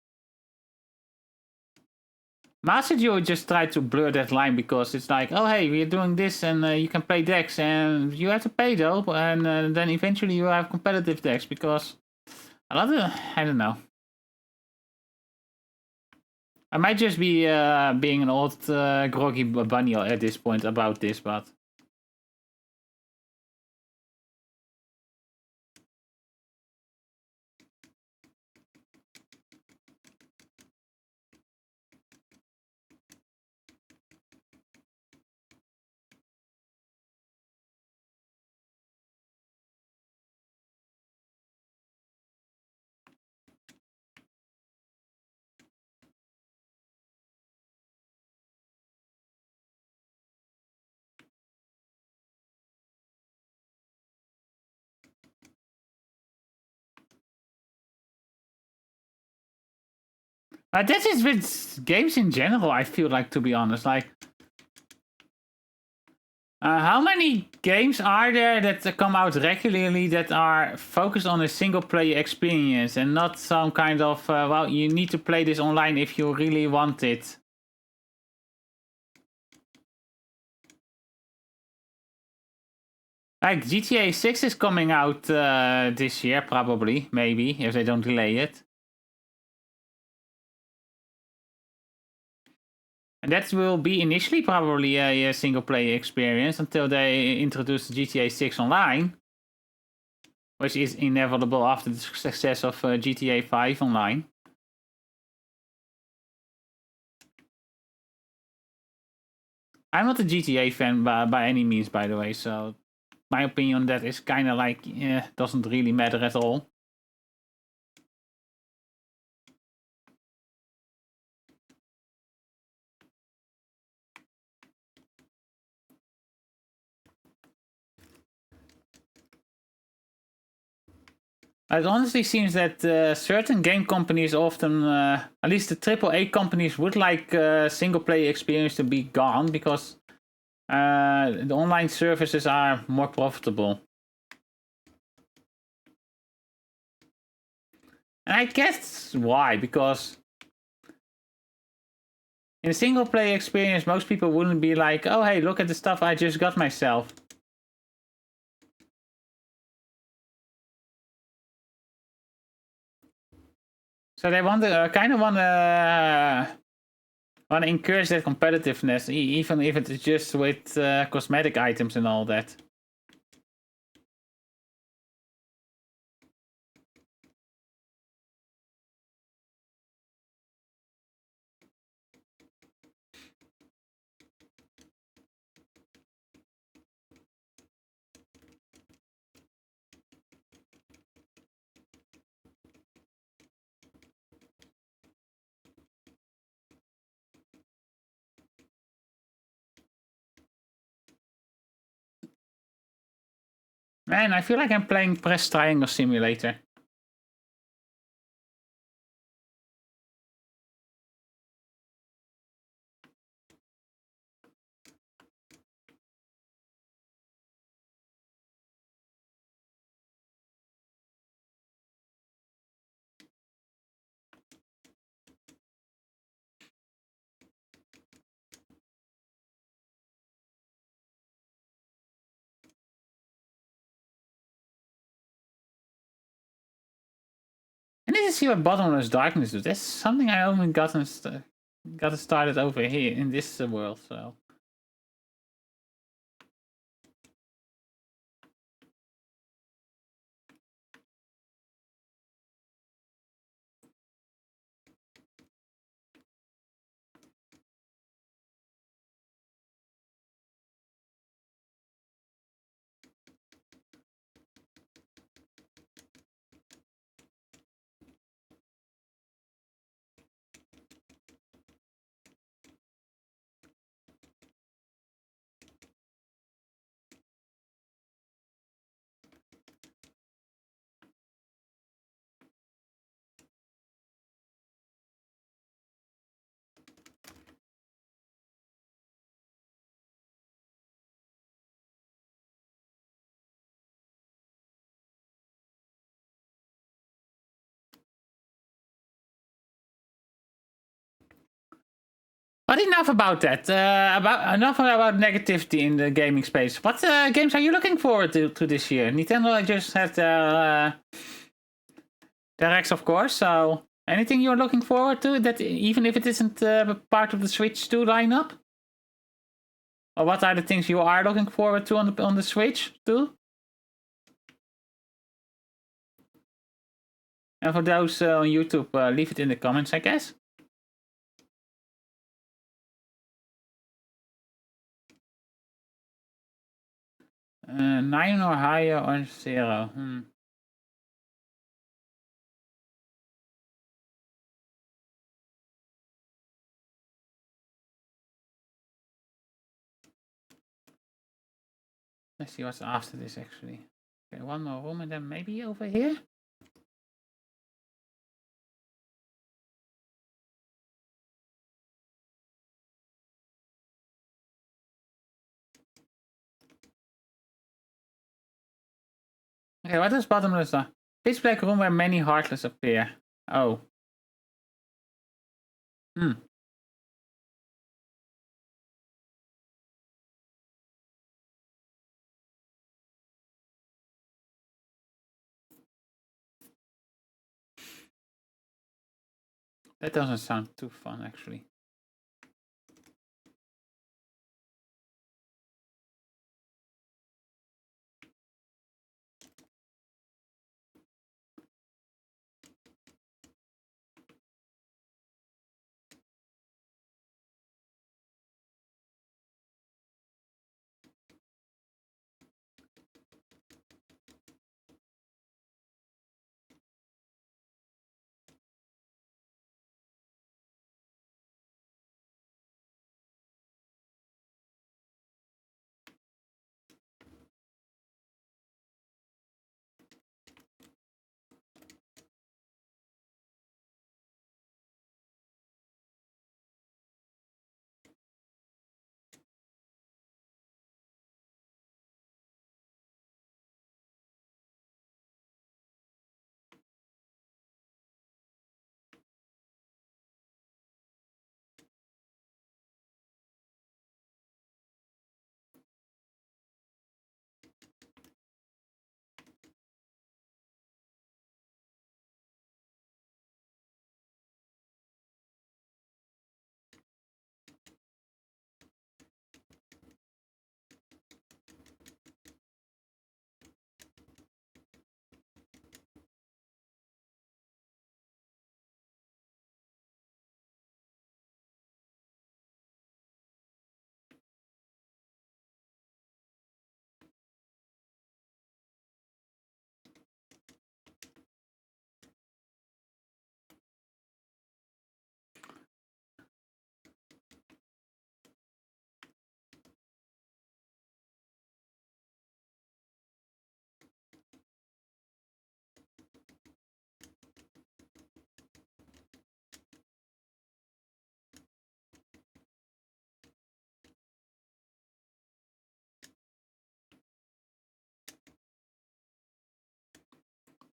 Master Duo just tried to blur that line because it's like, oh hey, we're doing this and you can play decks and you have to pay though, and then eventually you have competitive decks because a lot of, I don't know. I might just be being an old groggy bunny at this point about this, but this is with games in general, I feel like, to be honest. Like, How many games are there that come out regularly that are focused on a single player experience and not some kind of, well, you need to play this online if you really want it? Like GTA 6 is coming out this year, probably, maybe, if they don't delay it. And that will be initially probably a single player experience until they introduce GTA 6 online, which is inevitable after the success of GTA 5 online. I'm not a GTA fan by any means, by the way, so my opinion on that is kind of like, doesn't really matter at all. It honestly seems that certain game companies often, at least the AAA companies, would like single player experience to be gone because the online services are more profitable. And I guess why, because in a single player experience, most people wouldn't be like, oh hey, look at the stuff I just got myself. So they want to kind of want to encourage that competitiveness, even if it's just with cosmetic items and all that. Man, I feel like I'm playing Press Triangle Simulator. I need to see what Bottomless Darkness does. That's something I only gotten started over here in this world, so. But enough about that. Enough about negativity in the gaming space. What games are you looking forward to this year? Nintendo just had their X, of course. So anything you're looking forward to that, even if it isn't part of the Switch 2 lineup? Or what are the things you are looking forward to on the Switch 2? And for those on YouTube, leave it in the comments, I guess. 9 or higher or 0? Let's see what's after this, actually. Okay, one more room and then maybe over here? Okay, what is bottomless? Pitch black room where many heartless appear. Oh. That doesn't sound too fun, actually.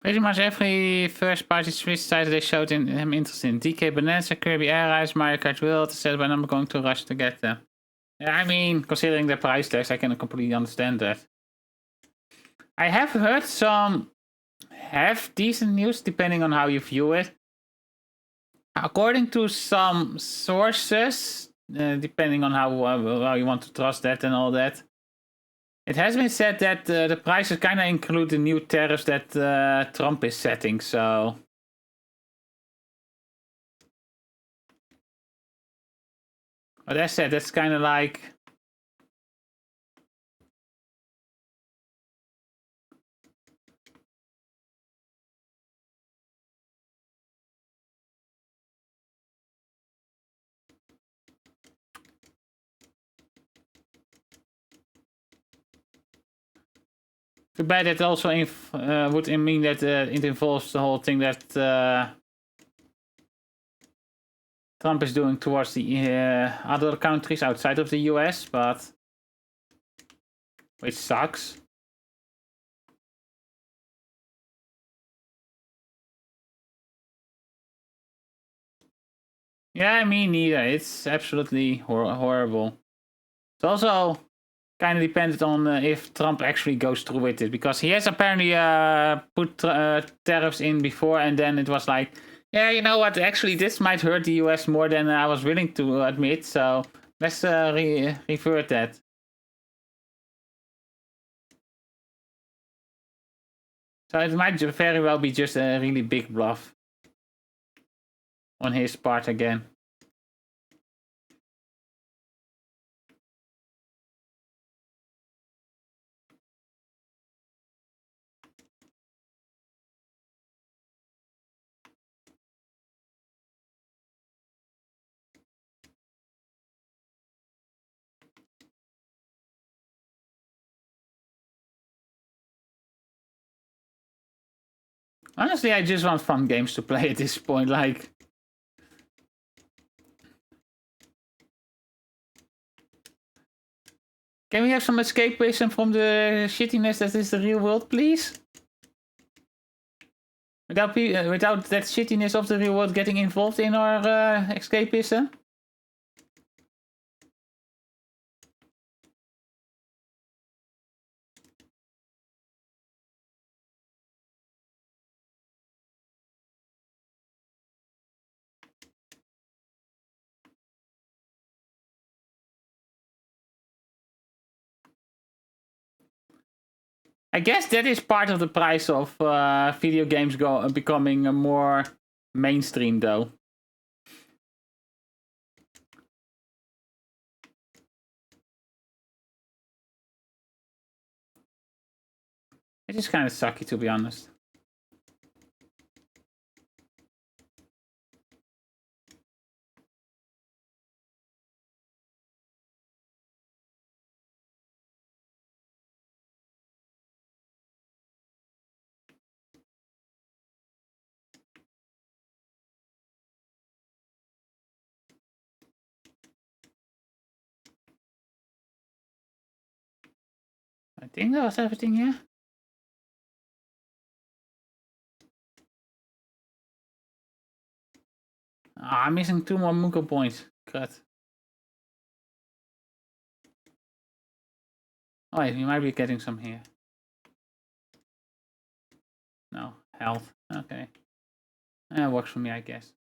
Pretty much every first party Swiss title they showed him interest in. DK Bonanza, Kirby Air Ice, Mario Kart World, etc. But I'm going to rush to get them. Yeah, I mean, considering the price tags, I can completely understand that. I have heard some half decent news depending on how you view it. According to some sources, depending on how you want to trust that and all that, it has been said that the prices kind of include the new tariffs that Trump is setting, so... But as I said, that's kind of like... Too bad that also would mean that it involves the whole thing that Trump is doing towards the other countries outside of the US, but which sucks. Yeah, me neither. It's absolutely horrible. It's also kind of dependent on if Trump actually goes through with it, because he has apparently put tariffs in before, and then it was like, yeah, you know what, actually this might hurt the US more than I was willing to admit, so let's revert that. So it might very well be just a really big bluff on his part again. Honestly, I just want fun games to play at this point, like... Can we have some escapism from the shittiness that is the real world, please? Without that shittiness of the real world getting involved in our escapism. I guess that is part of the price of video games becoming more mainstream, though. It is kind of sucky, to be honest. I think that was everything here. I'm missing 2 more Muko points. Crud. Oh wait, we might be getting some here. No, health. Okay. That works for me, I guess.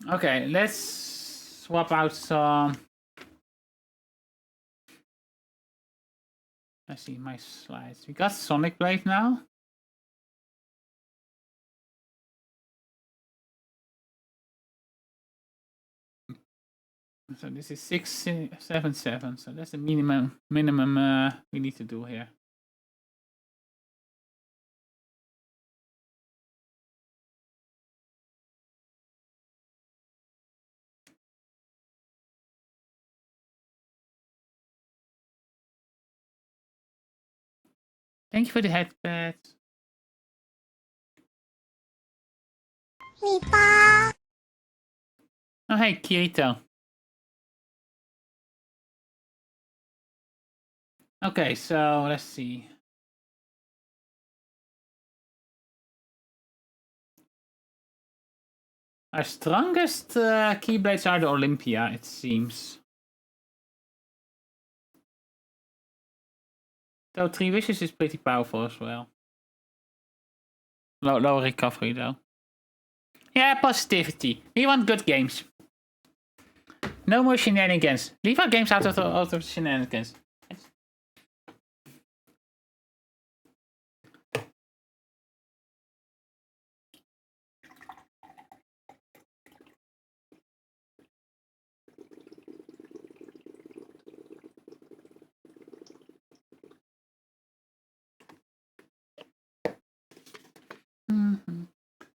Okay, let's swap out some... Let's see, my slides. We got Sonic Blade now. So this is 677. So that's the minimum we need to do here. Thank you for the headpad.
Meepa.
Oh hey, Kirito. Okay, so let's see. Our strongest keyblades are the Olympia, it seems. Though 3 Wishes is pretty powerful as well. Low recovery though. Yeah, positivity. We want good games. No more shenanigans. Leave our games out of shenanigans.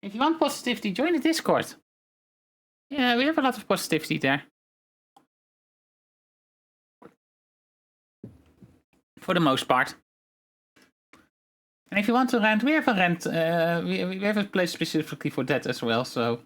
If you want positivity, join the Discord. Yeah, we have a lot of positivity there. For the most part. And if you want to rent, we have a rent. We have a place specifically for that as well, so...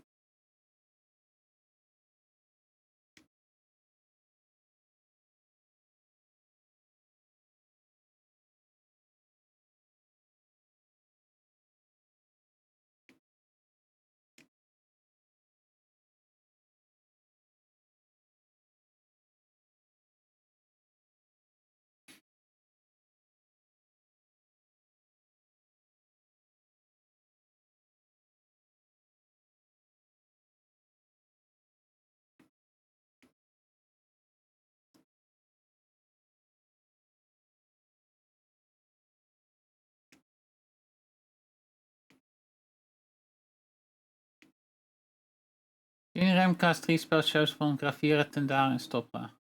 In Remcast 3 spelshows van graveren, tendaren en stoppen.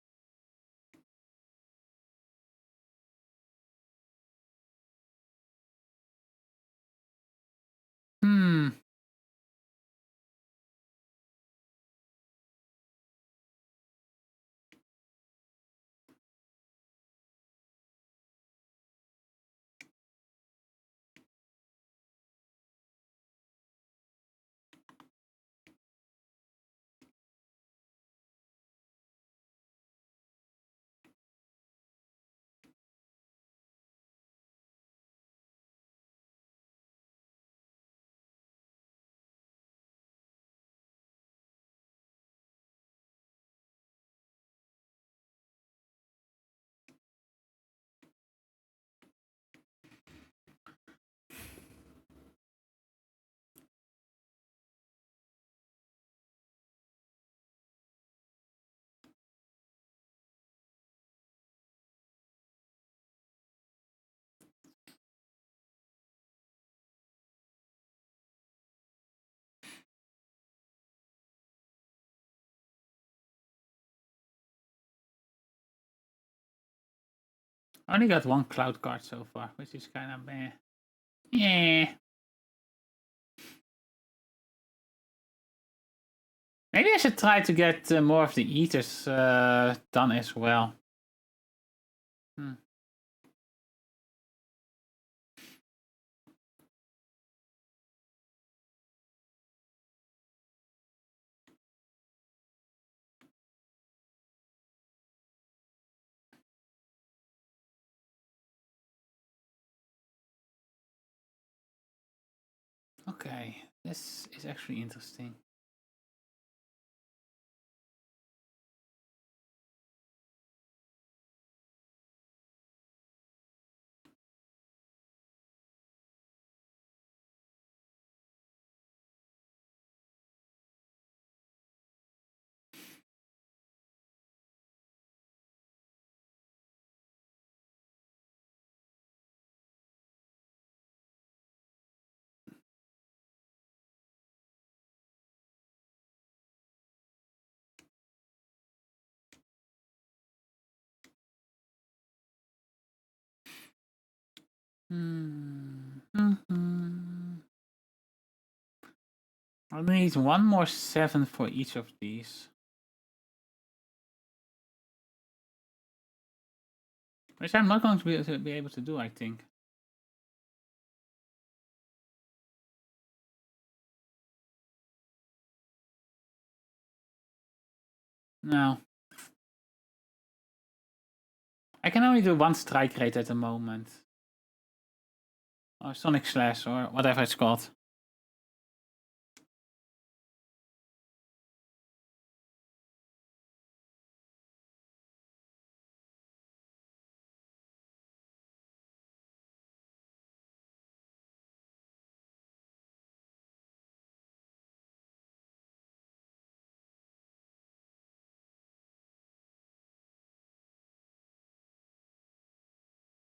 I only got one cloud card so far, which is kind of meh. Yeah. Maybe I should try to get more of the eaters done as well. Okay, this is actually interesting. I'll need one more 7 for each of these. Which I'm not going to be able to do, I think. No. I can only do one strike rate at the moment. Or Sonic Slash, or whatever it's called.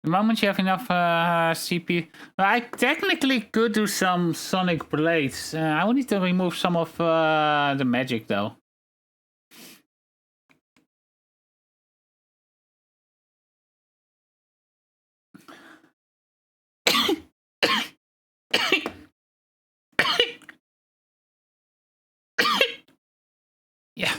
The moment you have enough CP, well, I technically could do some Sonic Blades. I would need to remove some of the magic though. Yeah.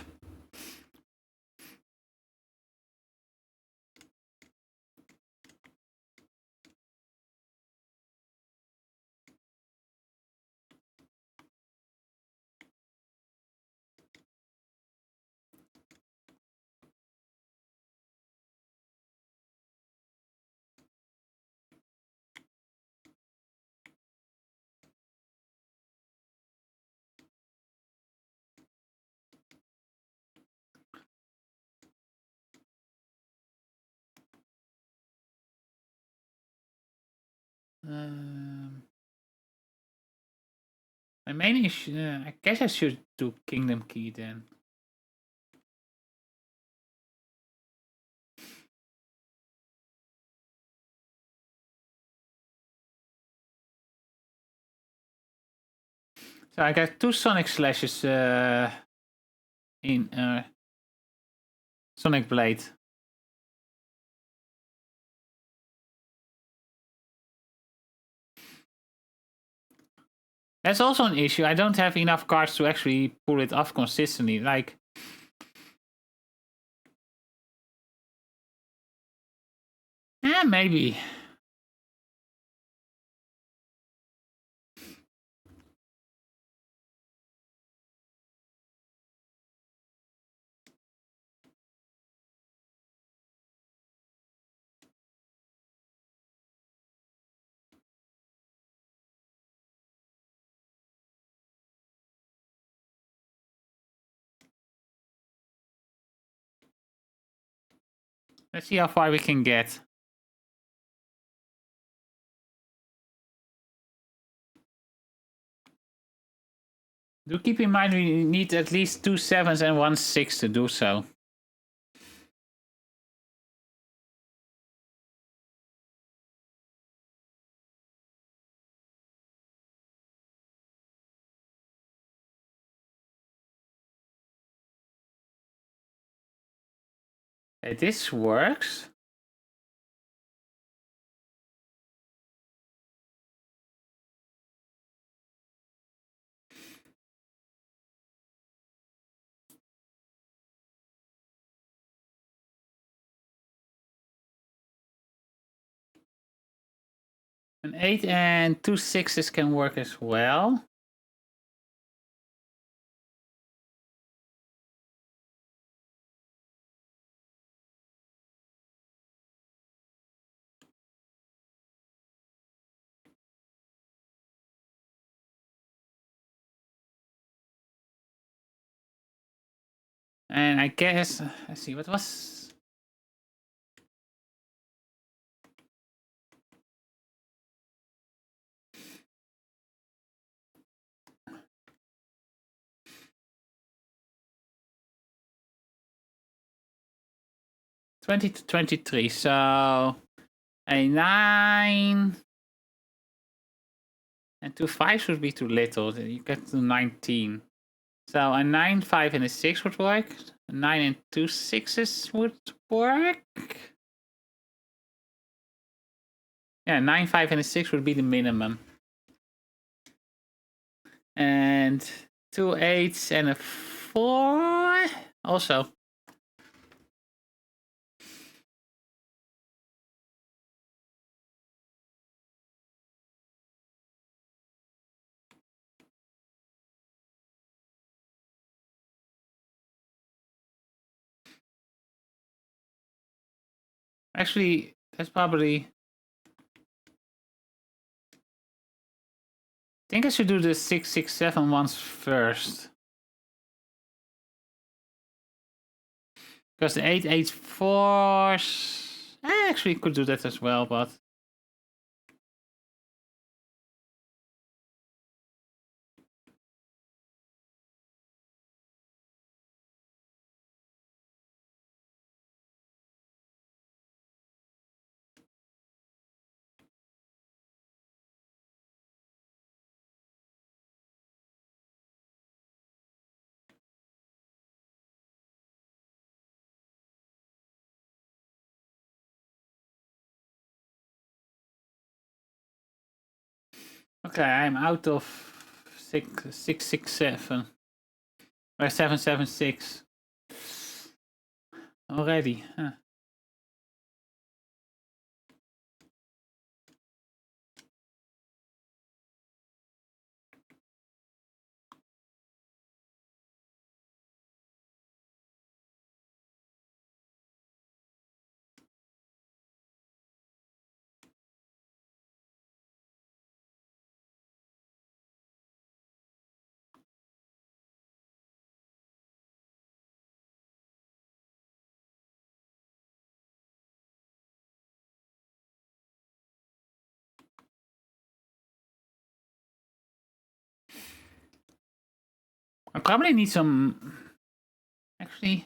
My main issue, I guess I should do Kingdom Key then. So I got 2 Sonic Slashes in Sonic Blade. That's also an issue. I don't have enough cards to actually pull it off consistently. Like, maybe. Let's see how far we can get. Do keep in mind we need at least 2 7s and 1 6 to do so. This works. An 8 and 2 6s can work as well. And I guess, let's see, what was... $20 to 23, so a 9 and 2 5s would be too little. You get to 19. So a 9, 5 and a 6 would work. A 9 and 2 6s would work. Yeah, 9, 5 and a 6 would be the minimum. And 2 8s and a 4 also. Actually, that's probably... I think I should do the 6 6 7 ones first. Because the 8 8 4s... I actually could do that as well, but... Okay, I'm out of 6 6 6 7. Or 7 7 6. Already. Huh. I probably need some... Actually...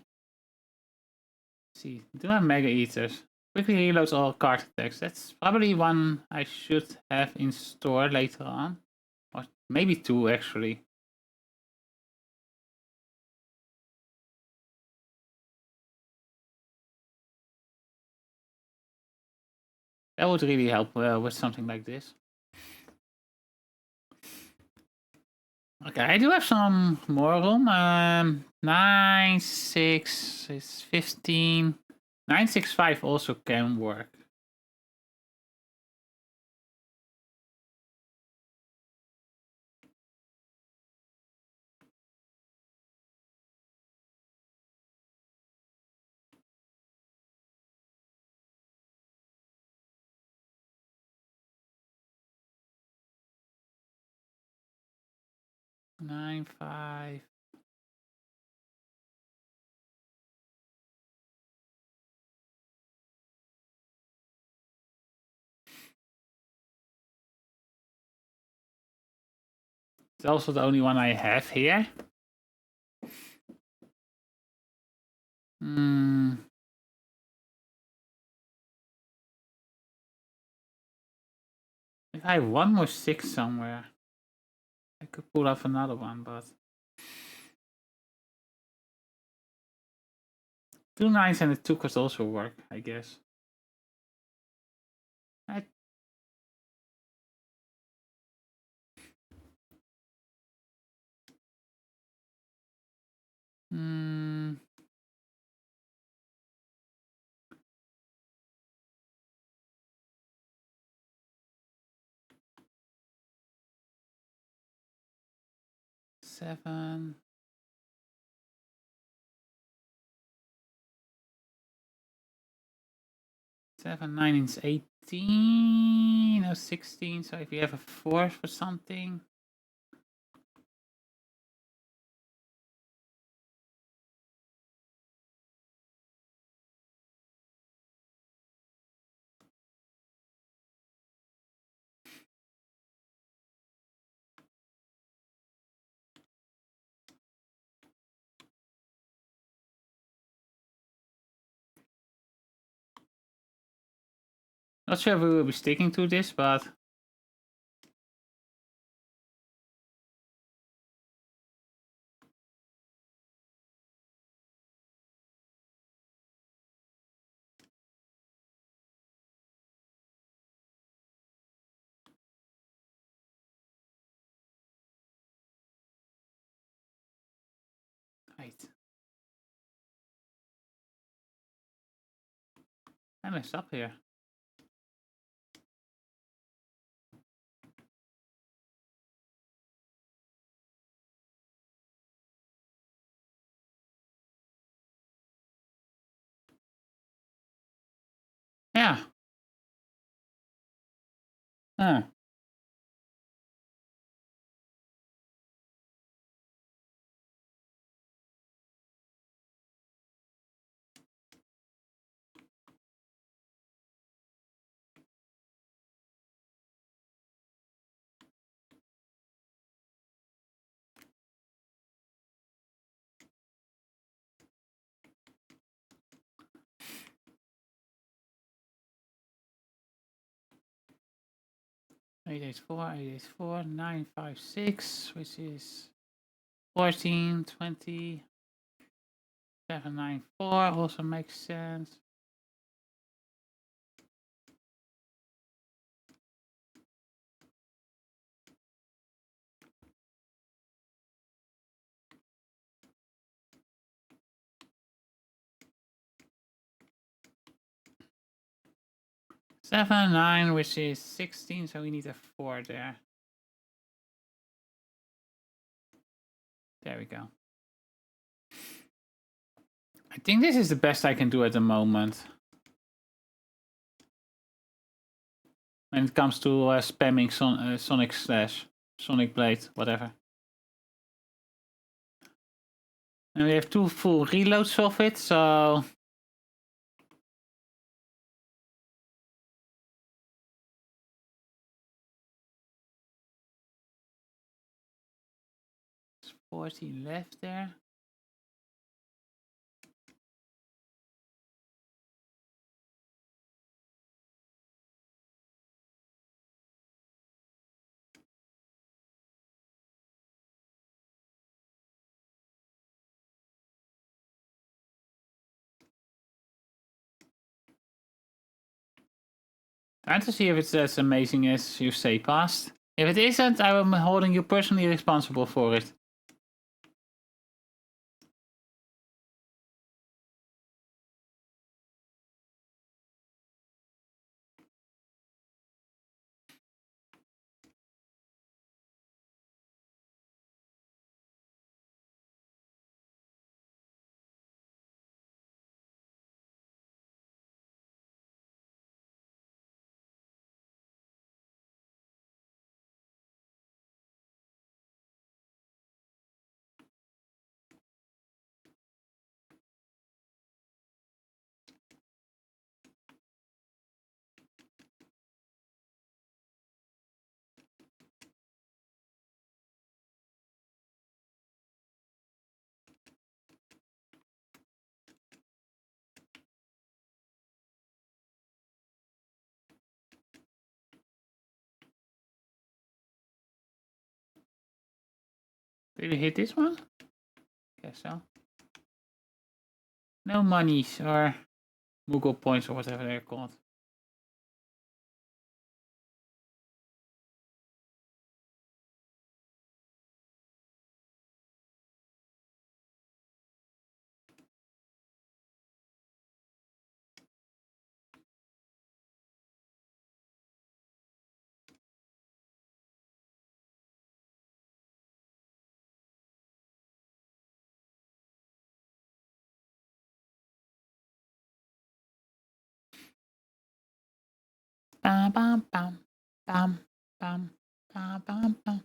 Let's see, do I have Mega Eaters? Quickly reloads all card attacks. That's probably one I should have in store later on. Or maybe 2 actually. That would really help with something like this. Okay, I do have some more room. 9 6 is 15. 9 6 5 also can work. Nine 5. It's also the only one I have here. If I have one more 6 somewhere, I could pull off another one, but... 2 9s and a 2 could also work, I guess. 7. Seven, 9 is 18. No, 16. So if you have a 4 for something. Not sure if we will be sticking to this, but right. I messed up here. Yeah. Huh. Eight is 4, 8 is 4, 9, 5, 6, which is 14, 20, 7, 9, 4 also makes sense. Seven, 9, which is 16, so we need a 4 there. There we go. I think this is the best I can do at the moment. When it comes to spamming Sonic Slash, Sonic Blade, whatever. And we have 2 full reloads of it, so... There's 40 left there. Time to see if it's as amazing as you say past. If it isn't, I am holding you personally responsible for it. Did we hit this one? Guess so. No monies or Moogle points or whatever they're called. Bam, bam, bam, bam, bam, bam, bam, bam.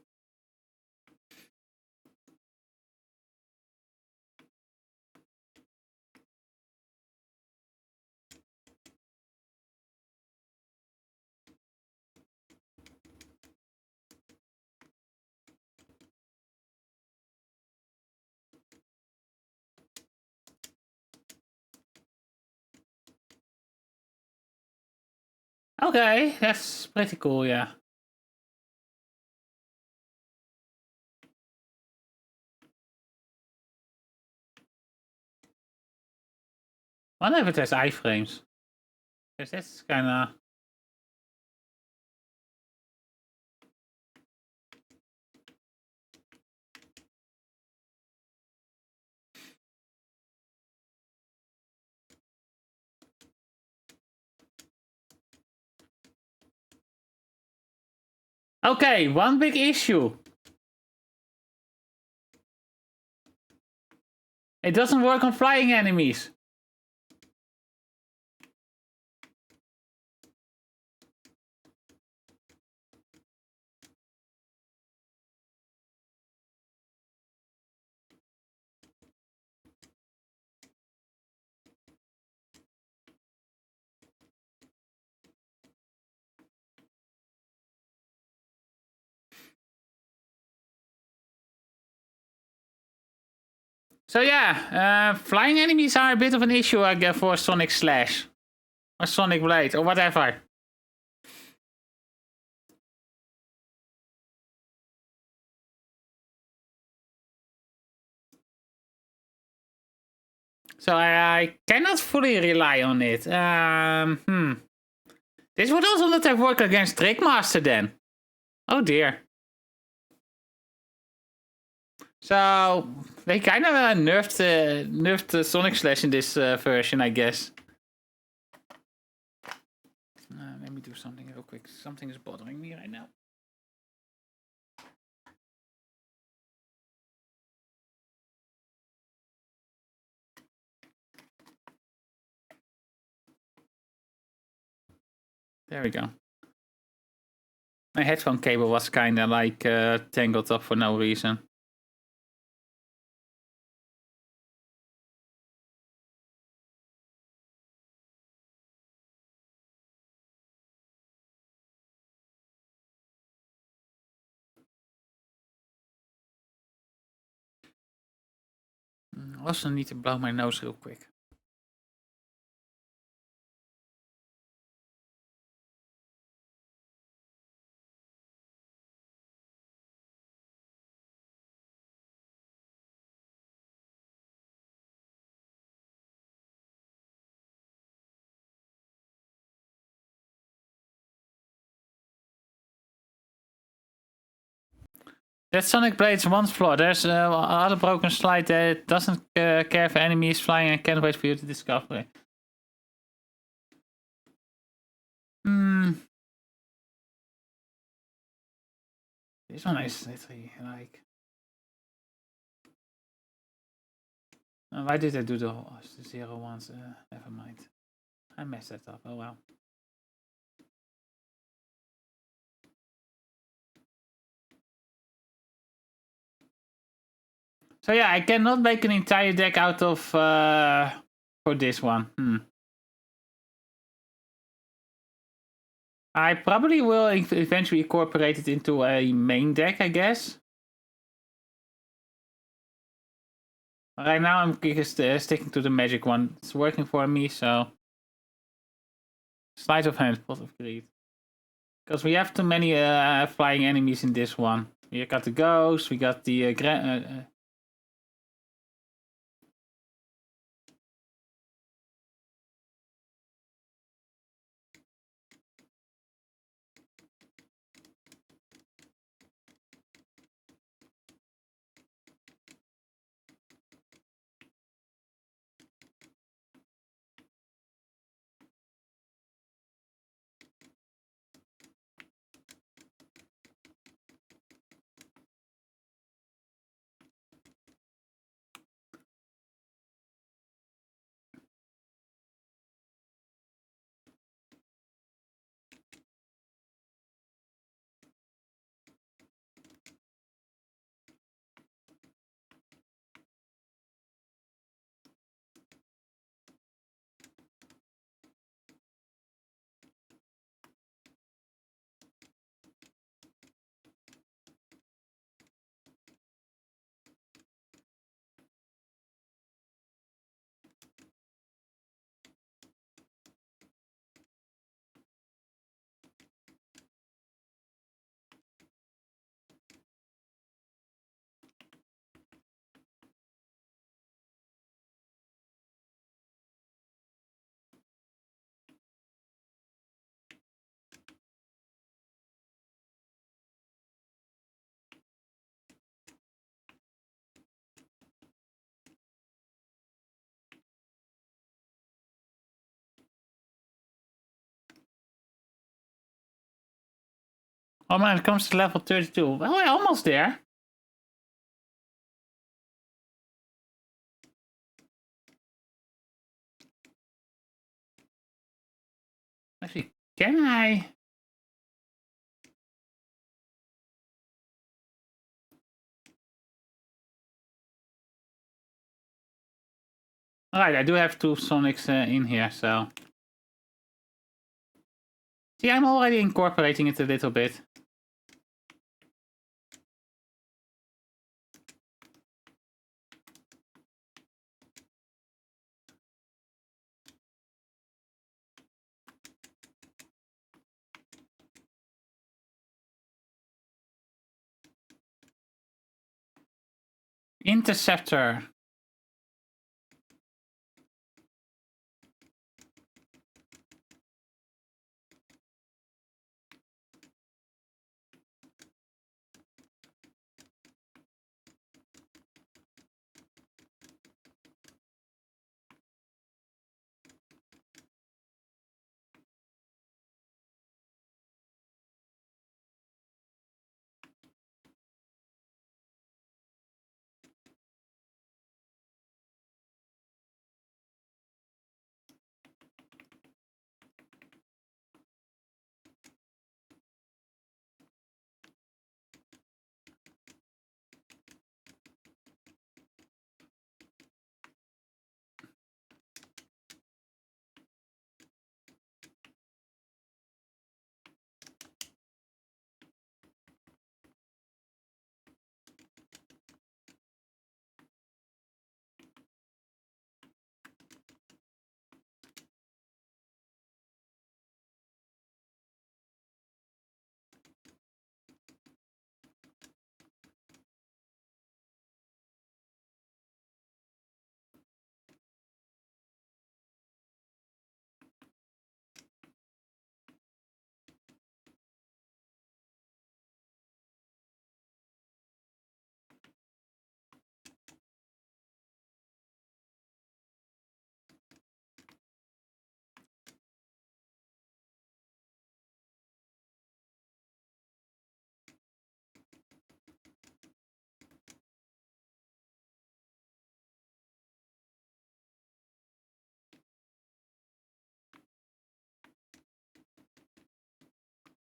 Okay, that's pretty cool, yeah. Wonder if it has iframes. Because that's kinda... Okay, one big issue. It doesn't work on flying enemies. So yeah, flying enemies are a bit of an issue, I guess, for Sonic Slash. Or Sonic Blade, or whatever. So I cannot fully rely on it. This would also not have worked against Trickmaster then. Oh dear. So they kind of nerfed Sonic Slash in this version, I guess. Let me do something real quick. Something is bothering me right now. There we go. My headphone cable was kind of like tangled up for no reason. I also need to blow my nose real quick. That Sonic Blade's one flaw. There's another broken slide that doesn't care for enemies flying and can't wait for you to discover it. This one is literally like... why did I do the 0 ones? Never mind. I messed that up. Oh well. So yeah, I cannot make an entire deck out of for this one. I probably will eventually incorporate it into a main deck, I guess. Right now I'm just sticking to the magic one. It's working for me, so... Sleight of hand, pot of greed. Because we have too many flying enemies in this one. We got the ghost, we got the... Oh man, it comes to level 32. Well, we're almost there. Actually, can I? Alright, I do have 2 Sonics in here, so... See, I'm already incorporating it a little bit. Interceptor.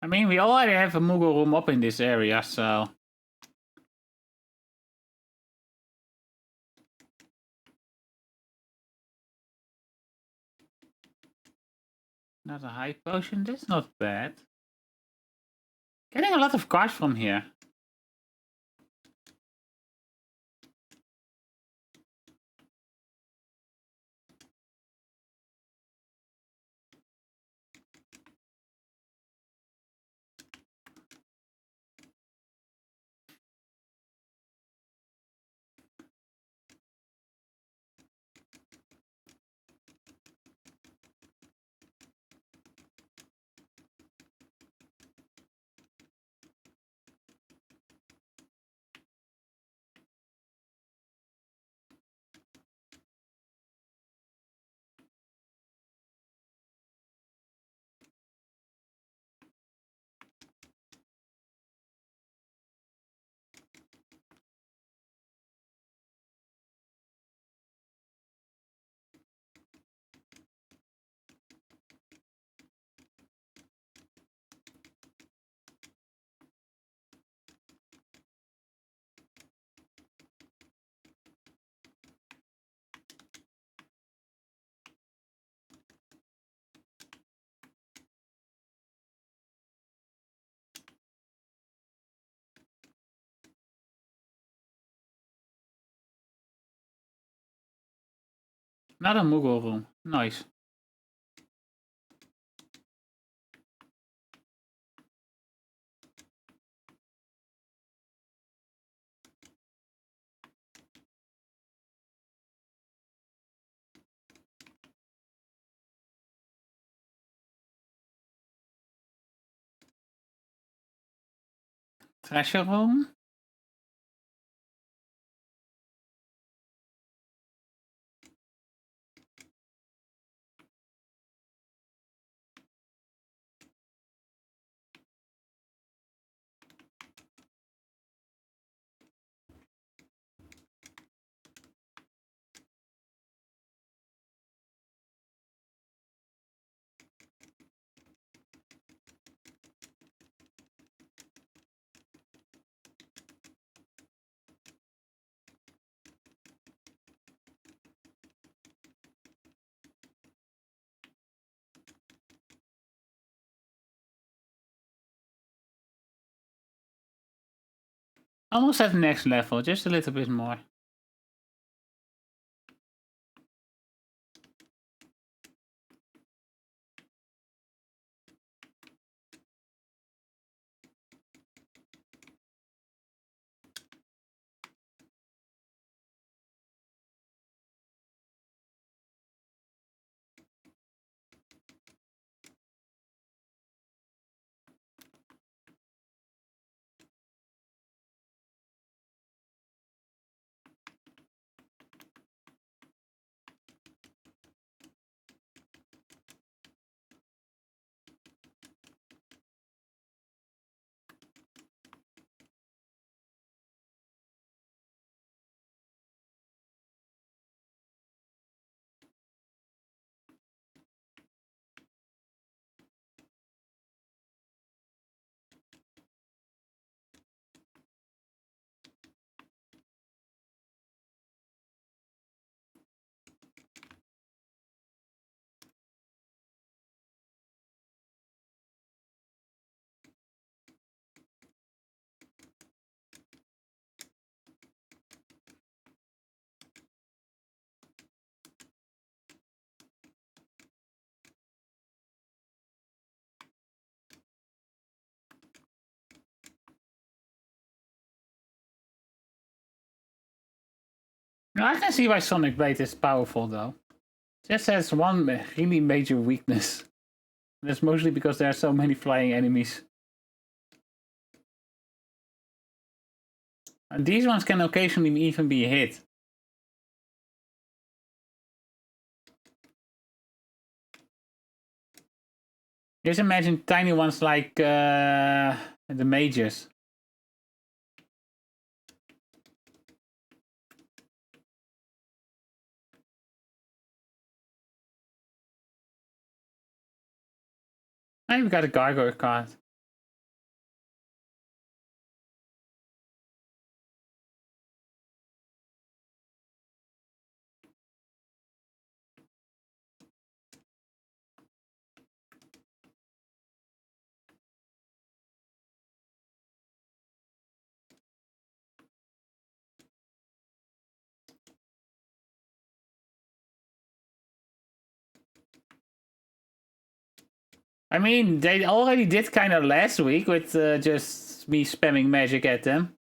I mean, we already have a Moogle room up in this area, so... Another high potion, that's not bad. Getting a lot of cards from here. Another Moogle room, nice. Treasure room? Almost at the next level, just a little bit more. Now I can see why Sonic Blade is powerful though. Just has one really major weakness. That's mostly because there are so many flying enemies. And these ones can occasionally even be hit. Just imagine tiny ones like the mages. And we got a gargoyle card. I mean, they already did kind of last week with just me spamming magic at them.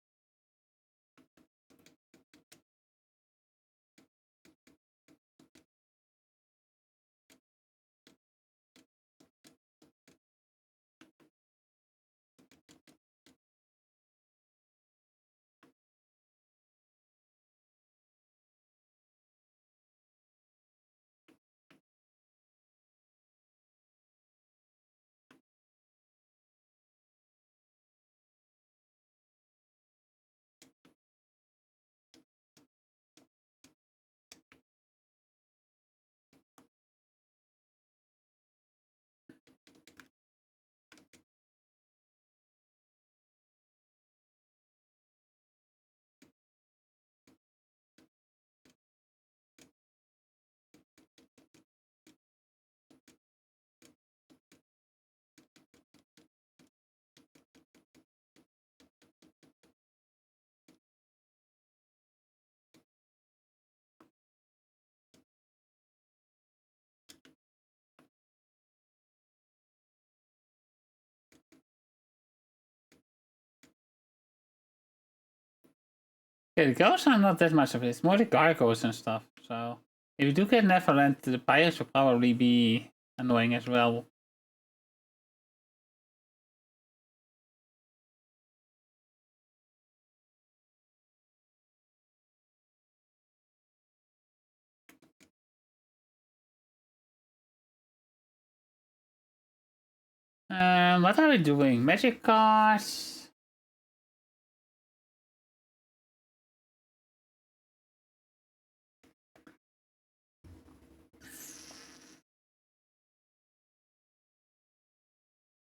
Yeah, the ghosts are not that much of it. It's more the gargoyles and stuff. So if you do get Neverland, the pirates will probably be annoying as well. What are we doing? Magic cards?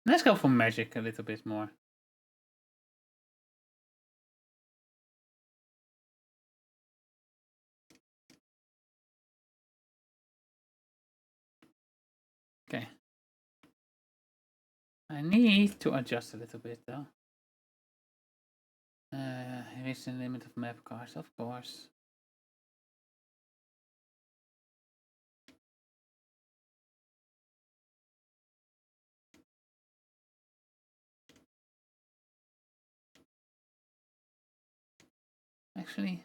Let's go for magic a little bit more. Okay. I need to adjust a little bit though. There is a limit of map cards, of course. Actually,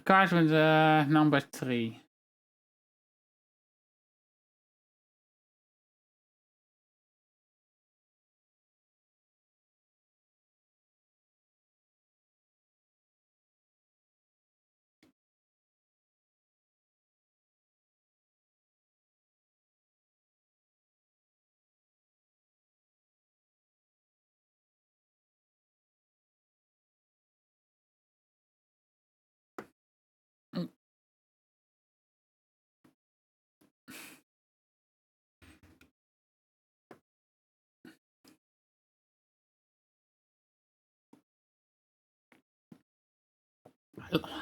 card with number 3.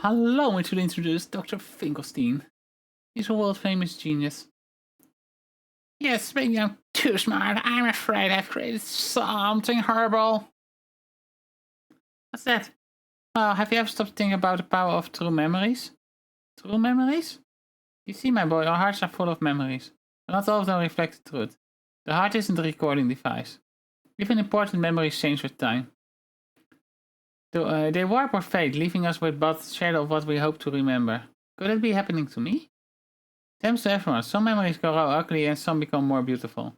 Allow me to introduce Dr. Finkelstein. He's a world-famous genius. Yes, maybe I'm too smart. I'm afraid I've created something horrible. What's that? Oh, have you ever stopped thinking about the power of true memories? True memories? You see, my boy, our hearts are full of memories. But not all of them reflect the truth. The heart isn't a recording device. Even important memories change with time. They warp or fade, leaving us with but shadow of what we hope to remember. Could it be happening to me? It happens to everyone. Some memories grow ugly and some become more beautiful.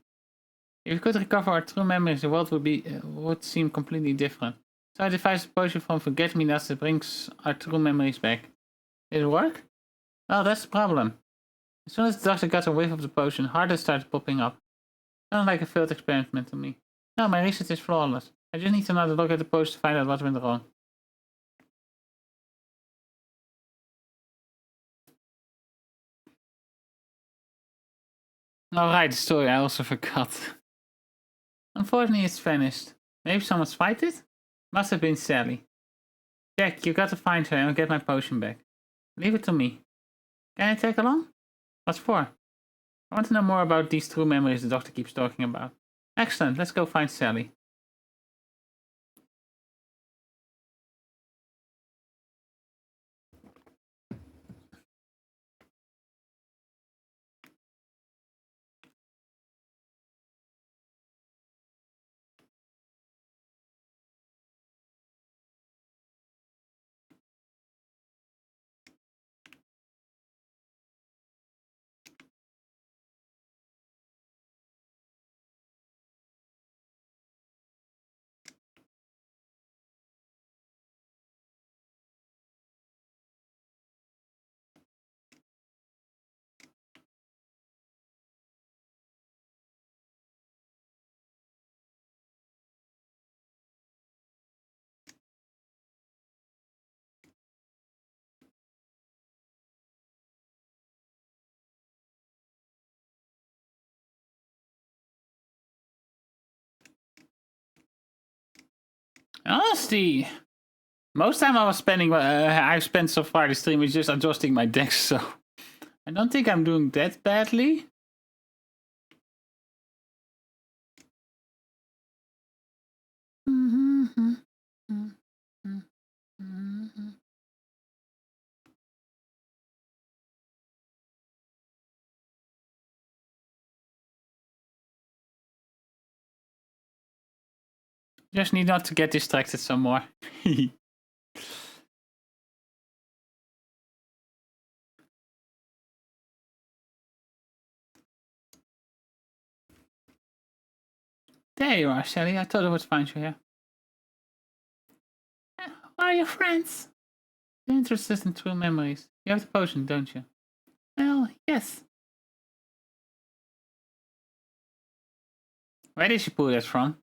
If we could recover our true memories, the world would seem completely different. So I devised a potion from forget-me-nots that brings our true memories back. Did it work? Well, that's the problem. As soon as the doctor got a whiff of the potion, hearts started popping up. Sounds like a failed experiment to me. No, my research is flawless. I just need another look at the potion to find out what went wrong. Alright, the story I also forgot. Unfortunately, it's vanished. Maybe someone swiped it? Must have been Sally. Jack, you got to find her and get my potion back. Leave it to me. Can I take along? What for? I want to know more about these true memories the doctor keeps talking about. Excellent, let's go find Sally. Honestly, most time I've spent so far this stream is just adjusting my deck, so I don't think I'm doing that badly. Just need not to get distracted some more. There you are, Sally. I thought I would find you here. Are your friends? You're interested in true memories. You have the potion, don't you? Well, yes. Where did she pull that from?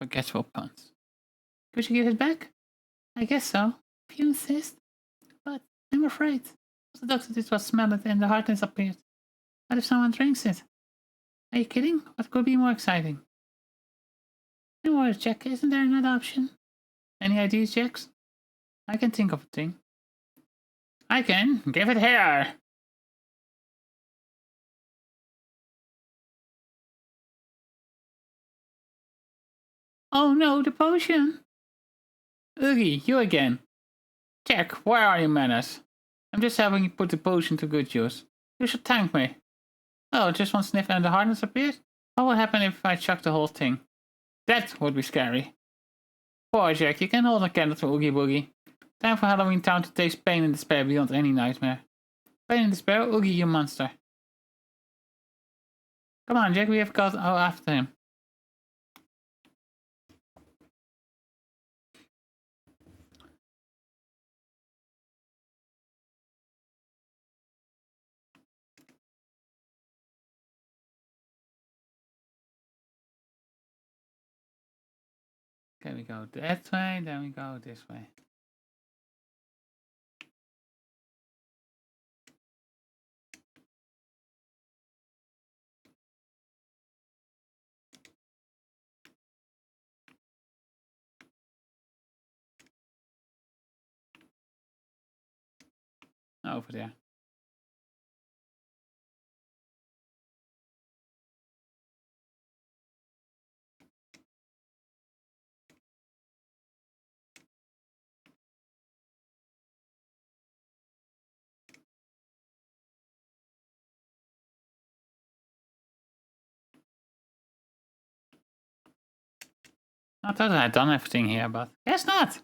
Forgetful puns. Could you give it back? I guess so, if you insist. But I'm afraid. The doctor did was smell it and the hardness appeared. What if someone drinks it? Are you kidding? What could be more exciting? No worries, Jack. Isn't there another option? Any ideas, Jax? I can think of a thing. I can. Give it here. Oh no, the potion. Oogie, you again. Jack, where are you, manners? I'm just helping you put the potion to good use. You should thank me. Oh, just one sniff and the hardness appeared? What would happen if I chucked the whole thing? That would be scary. Poor Jack, you can hold a candle to Oogie Boogie. Time for Halloween Town to taste pain and despair beyond any nightmare. Pain and despair, Oogie, you monster. Come on, Jack, we have got after him. Okay, we go that way, then we go this way. Over there. I thought I had done everything here, but guess not.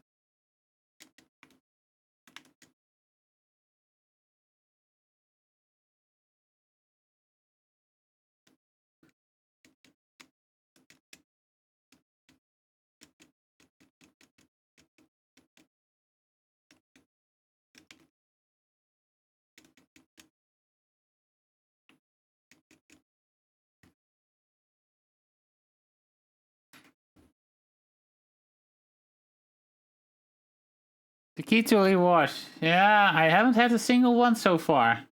The key to reward. Yeah, I haven't had a single one so far.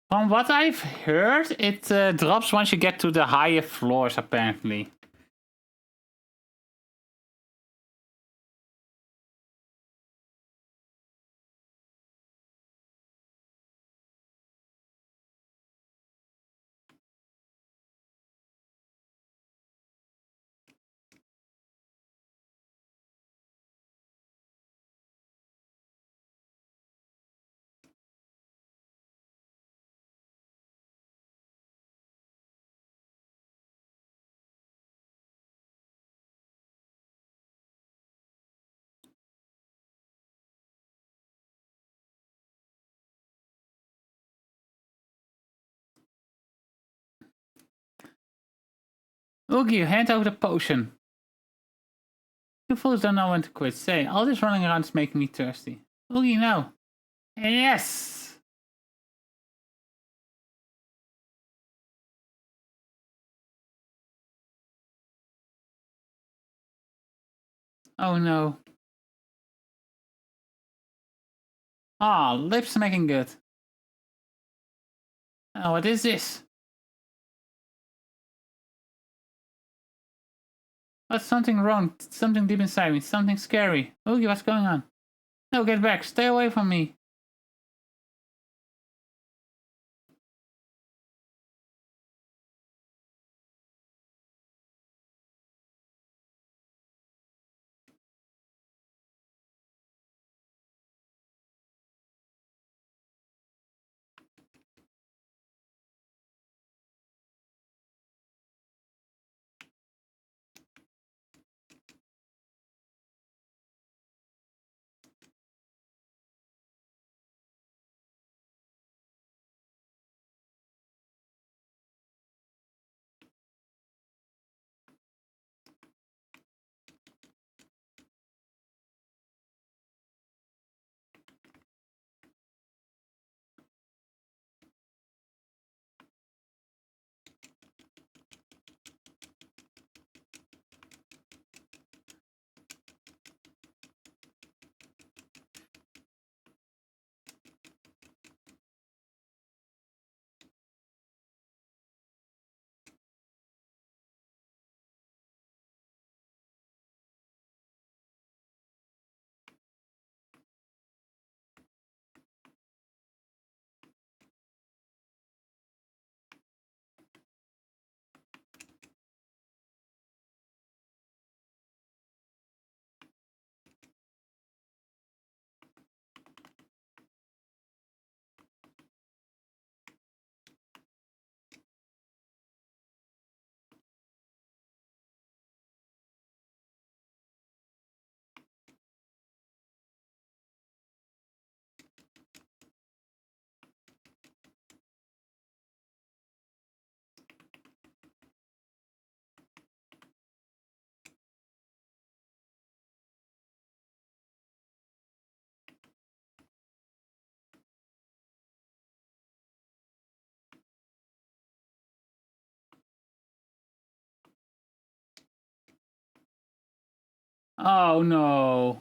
From what I've heard, it drops once you get to the higher floors, apparently. Oogie, you hand over the potion. You fools don't know when to quit. Say, all this running around is making me thirsty. Oogie, no. Yes! Oh no. Ah, lips making good. Oh, what is this? What's something wrong? Something deep inside me. Something scary. Oogie, what's going on? No, get back. Stay away from me. Oh no.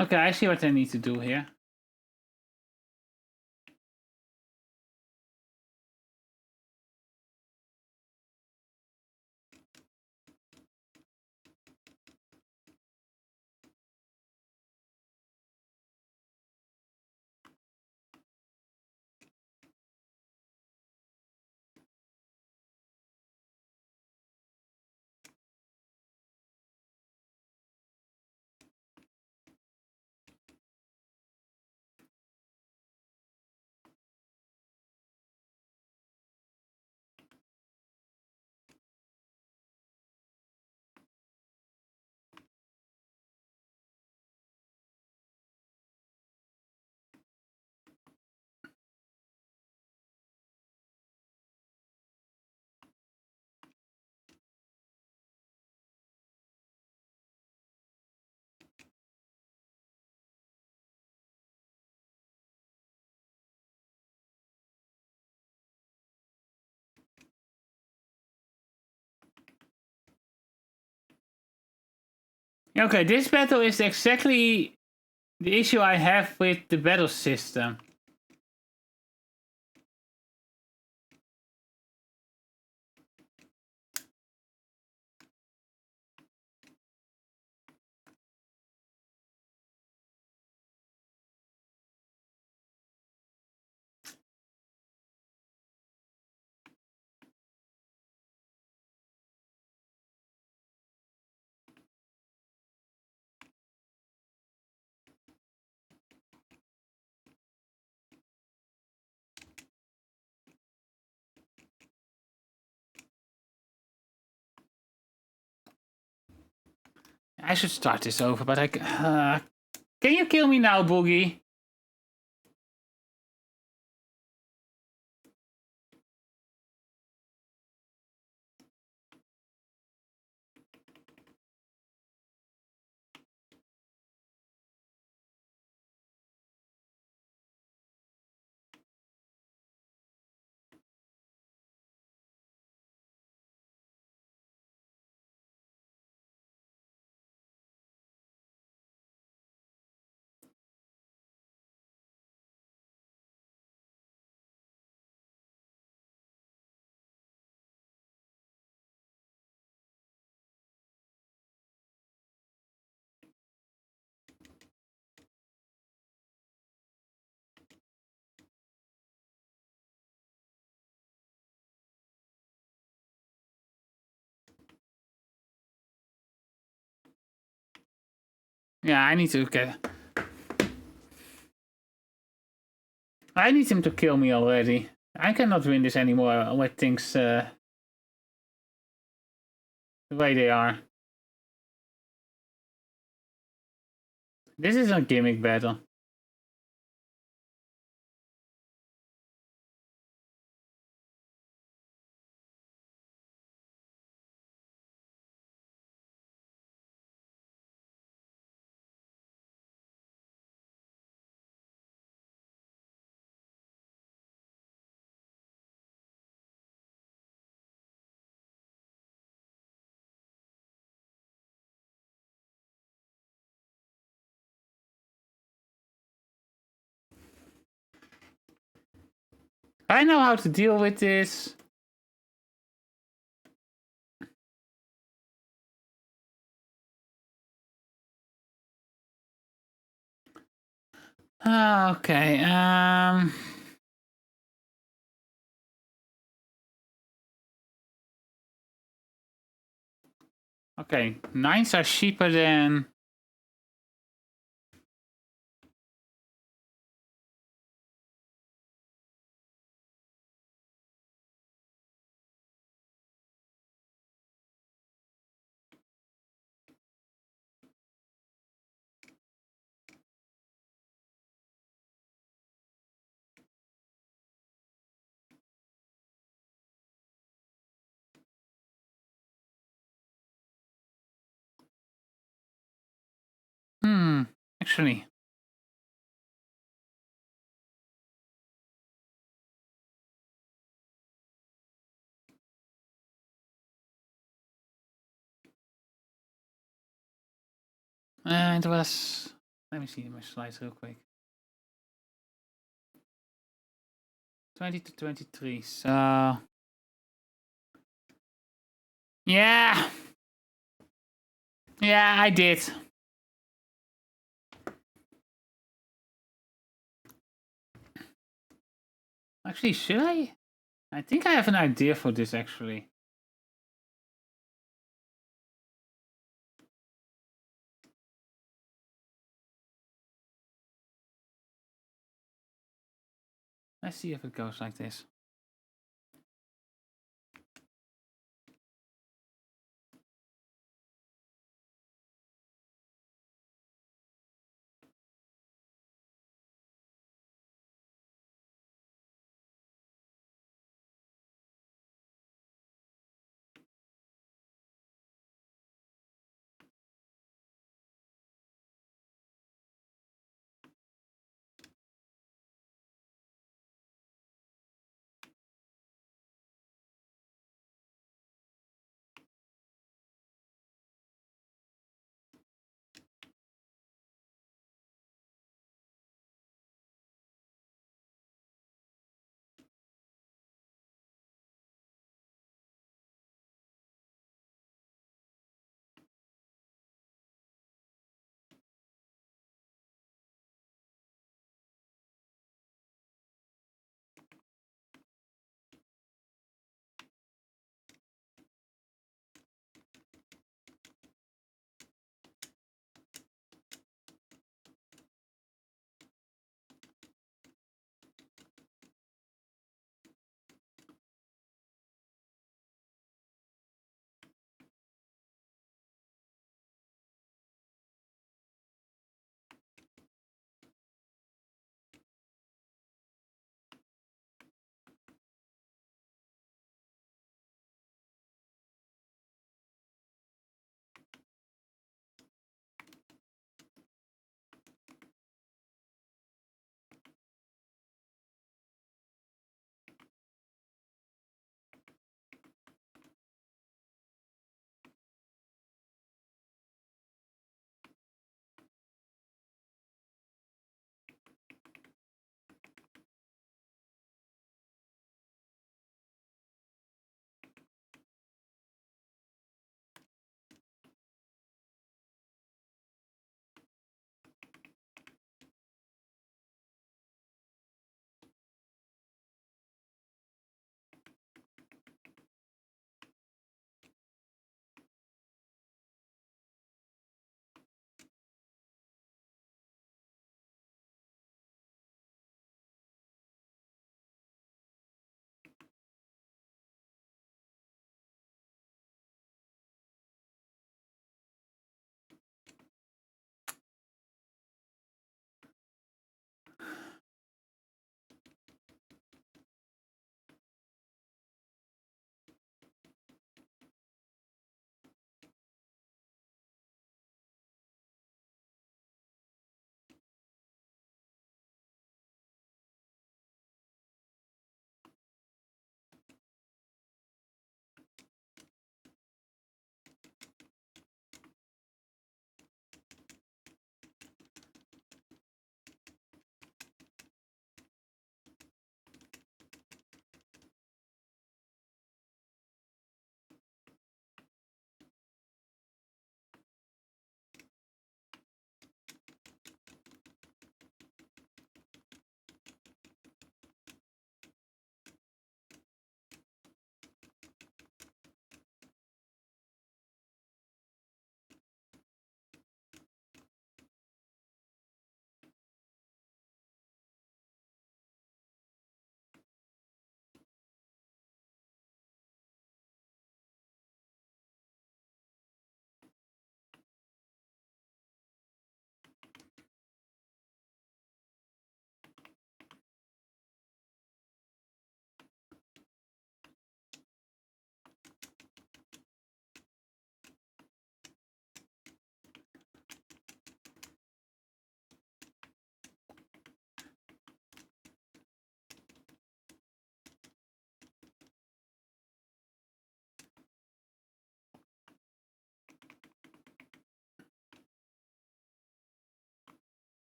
Okay, I see what I need to do here. Okay, this battle is exactly the issue I have with the battle system. I should start this over, but can you kill me now, Boogie? Yeah, I need to get... I need him to kill me already. I cannot win this anymore with things the way they are. This is a gimmick battle. I know how to deal with this. Okay, Okay, 9s are cheaper than... Actually. It was... Let me see my slides real quick. 20 to 23, so... Yeah! Yeah, I did. Actually, should I? I think I have an idea for this, actually. Let's see if it goes like this.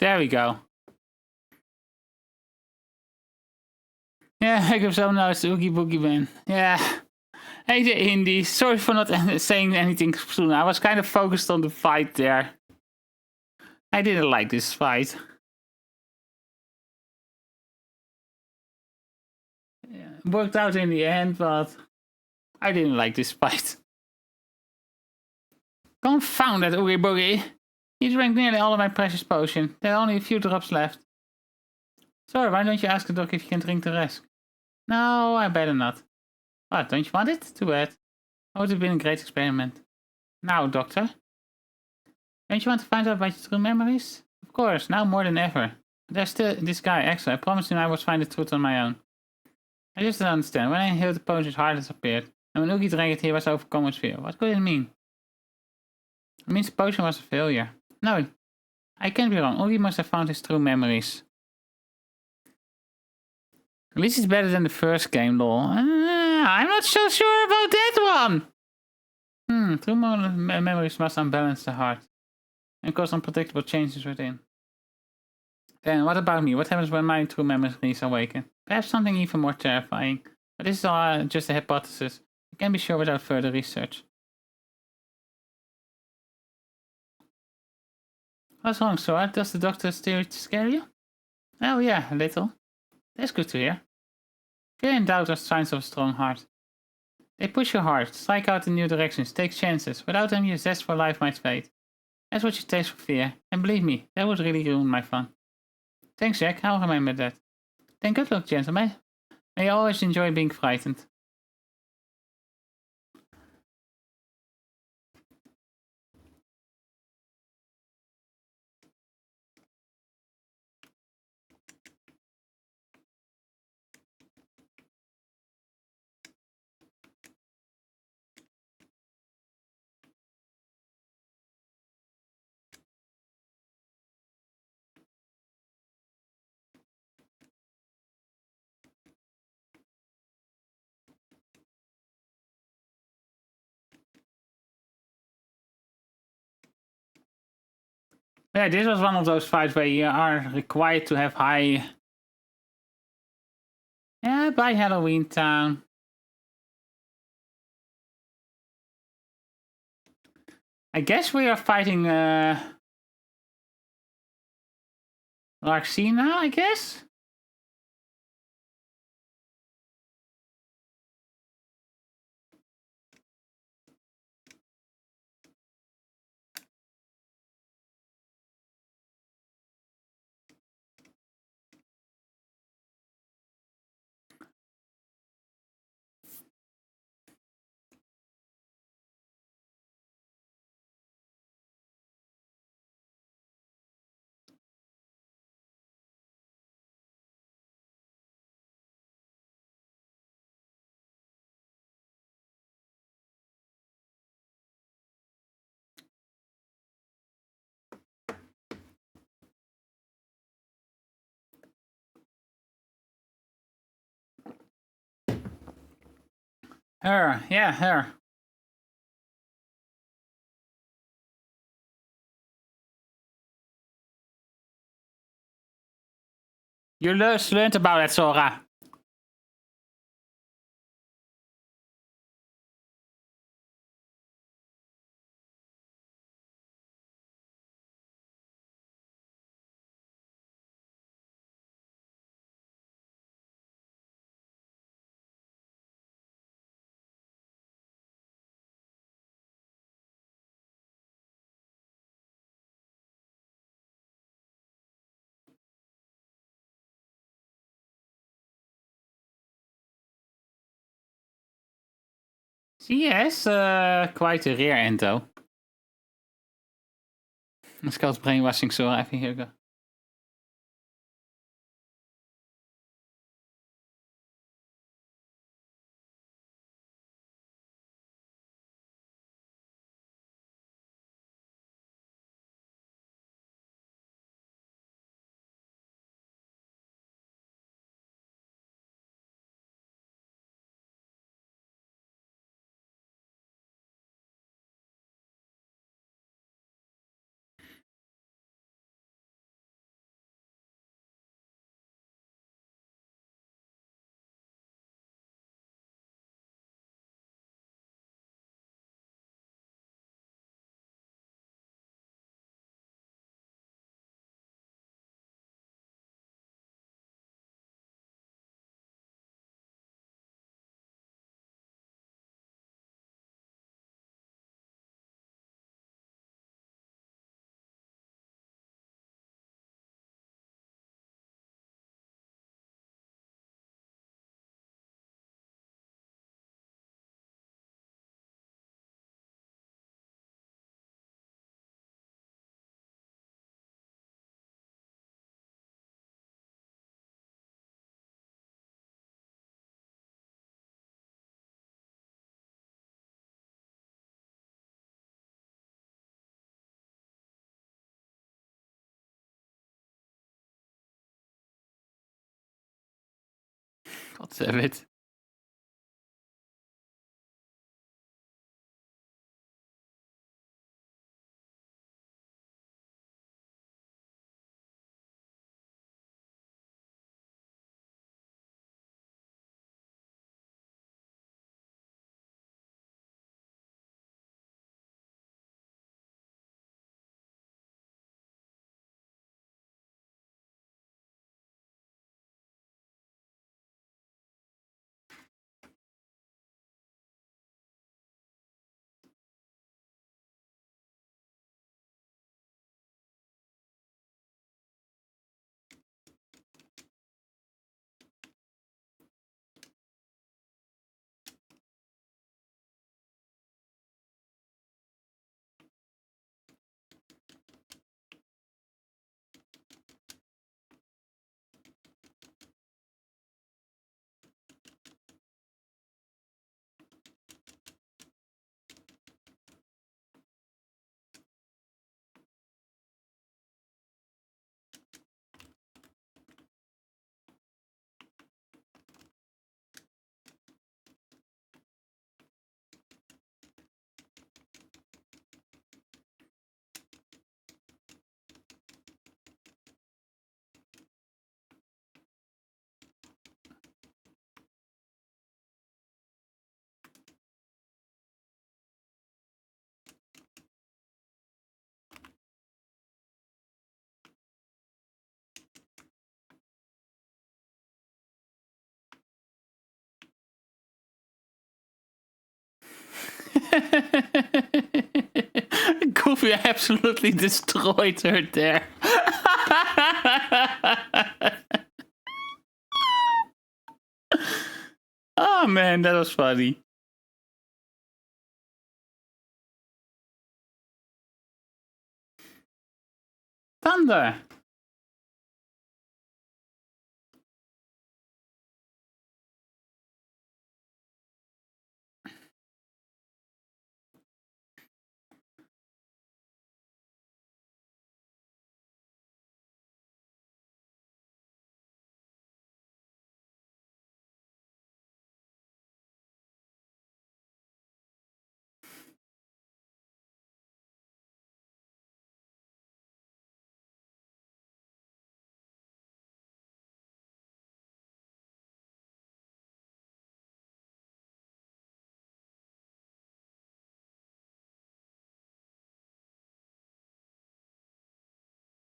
There we go. Yeah, ik heb zo nou eens Oogie Boogie Ben. Yeah. Hey, the Indie. Sorry for not saying anything soon. I was kind of focused on the fight there. I didn't like this fight. Yeah, it worked out in the end, but I didn't like this fight. Confound that Oogie Boogie. He drank nearly all of my precious potion. There are only a few drops left. Sorry, why don't you ask the dog if you can drink the rest? No, I better not. What, don't you want it? Too bad. Oh, it would have been a great experiment. Now, doctor. Don't you want to find out about your true memories? Of course, now more than ever. There's still this guy, Axel. I promised him I would find the truth on my own. I just don't understand. When I inhaled the potion, his heart disappeared. And when Oogie drank it, he was overcome with fear. What could it mean? It means the potion was a failure. No, I can't be wrong. Oogie must have found his true memories. At least it's better than the first game, lol. I'm not so sure about that one. True memories must unbalance the heart and cause unpredictable changes within. Then, what about me? What happens when my true memories awaken? Perhaps something even more terrifying. But this is all just a hypothesis. I can't be sure without further research. What's wrong, Sora? Does the doctor's theory scare you? Oh yeah, a little. That's good to hear. Fear and doubt are signs of a strong heart. They push you hard, strike out in new directions, take chances. Without them, your zest for life might fade. That's what you taste for fear. And believe me, that would really ruin my fun. Thanks, Jack. I'll remember that. Then good luck, gentlemen. May you always enjoy being frightened. Yeah, this was one of those fights where you are required to have high... Yeah, by Halloween Town. I guess we are fighting Larxene now, I guess? Her, yeah, her. You learned about it, Sora. She has quite a rare end, though. It's called brainwashing, Sora. I think here we go. God damn it. Goofy absolutely destroyed her there. Oh man, that was funny. Thunder.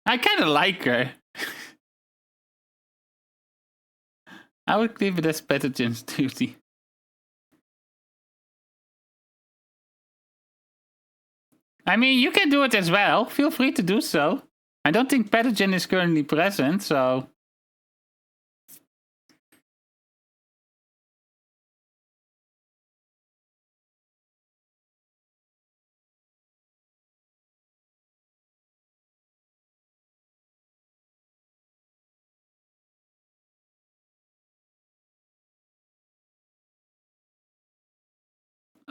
I kind of like her. I would leave it as Pathogen's duty. I mean, you can do it as well. Feel free to do so. I don't think Pathogen is currently present, so...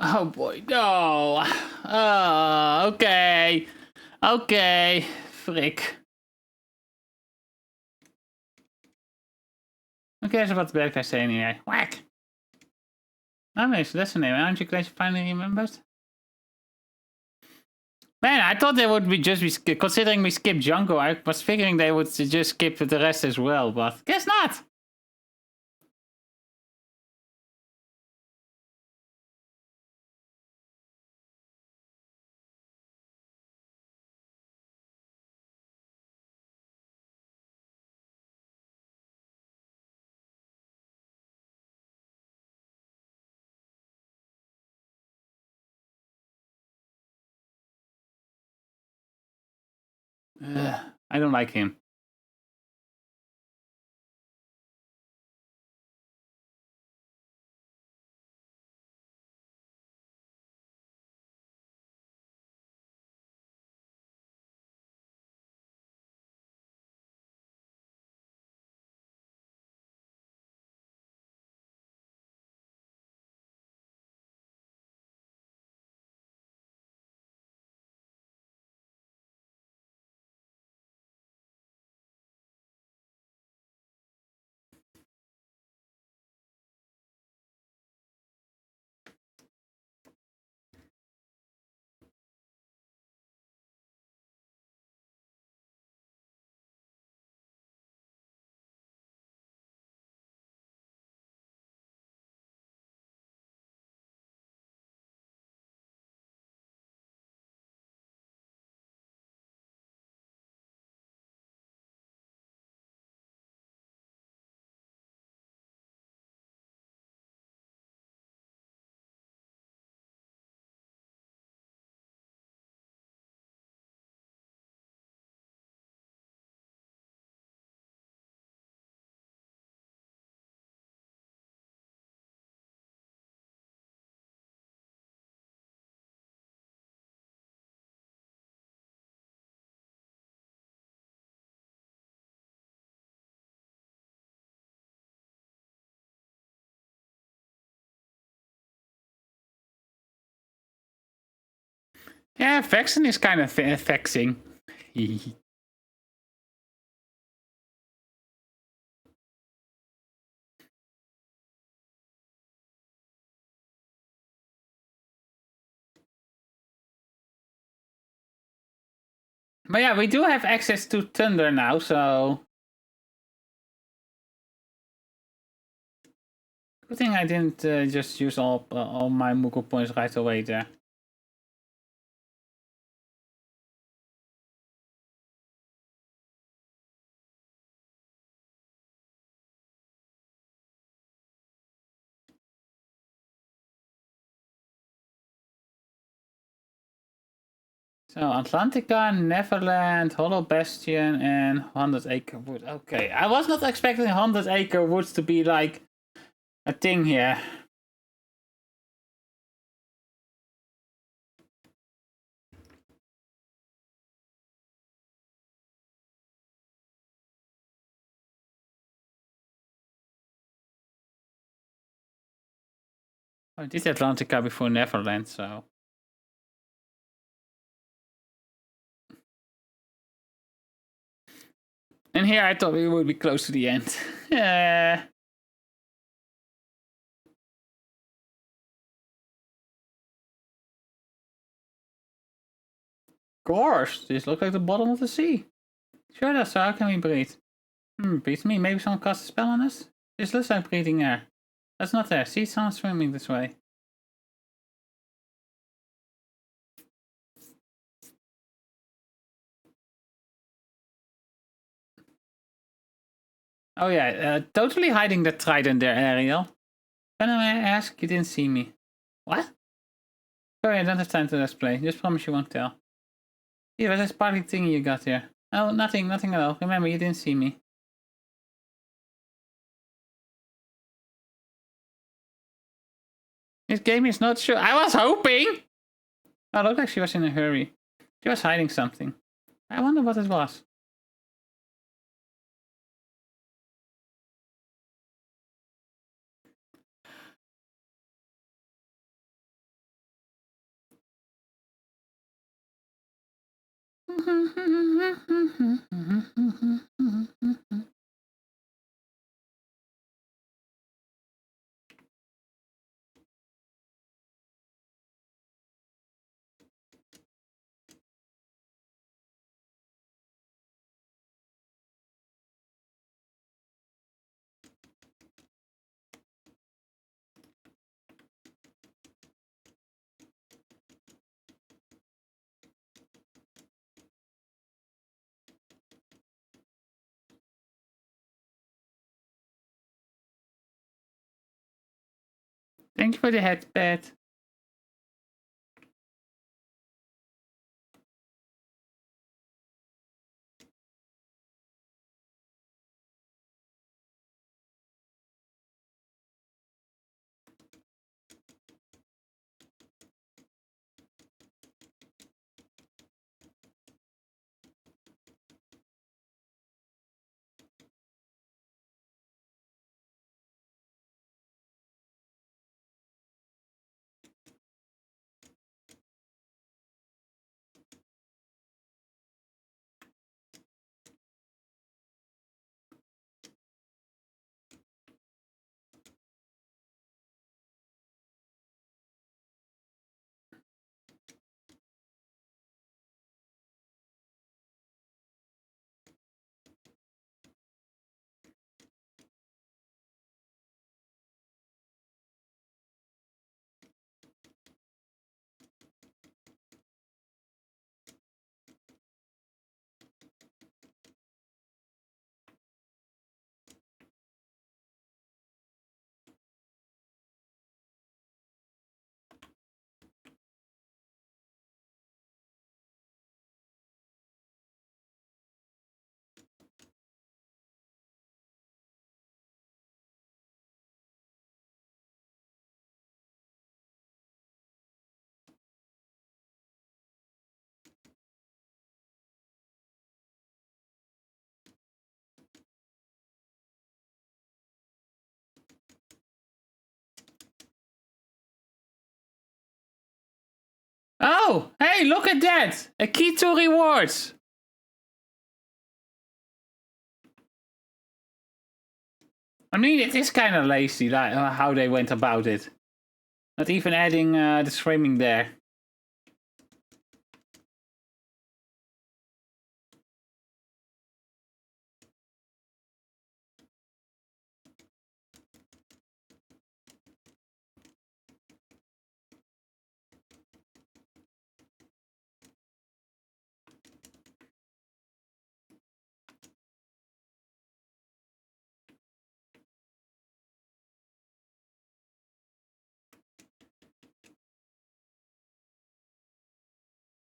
Oh boy, no. Oh, okay. Okay. Frick. Who cares what the bad guys say anyway? Whack! Oh, no, so that's the name. Aren't you glad you finally remembered? Man, I thought they would be considering we skipped Jungle, I was figuring they would just skip the rest as well, but guess not! I don't like him. Yeah, vexing is kind of vexing. But yeah, we do have access to Thunder now, so... Good thing I didn't just use all my Moogle points right away there. So, Atlantica, Neverland, Hollow Bastion, and 100 Acre Wood. Okay, I was not expecting 100 Acre Woods to be like a thing here. I did Atlantica before Neverland, so... And here I thought we would be close to the end. Course, this looks like the bottom of the sea. Sure does, so how can we breathe? Beats me. Maybe someone cast a spell on us? This looks like breathing air. That's not there. See someone swimming this way. Oh yeah, totally hiding the trident there, Ariel. Can I ask? You didn't see me. What? Sorry, I don't have time to let's play. Just promise you won't tell. Yeah, what's that sparkly thing you got here? Oh, nothing at all. Remember, you didn't see me. This game is not sure. I was hoping! Oh, looked like she was in a hurry. She was hiding something. I wonder what it was. Thank you for the headbed. Oh, hey, look at that! A key to rewards! I mean, it is kind of lazy like, how they went about it. Not even adding the streaming there.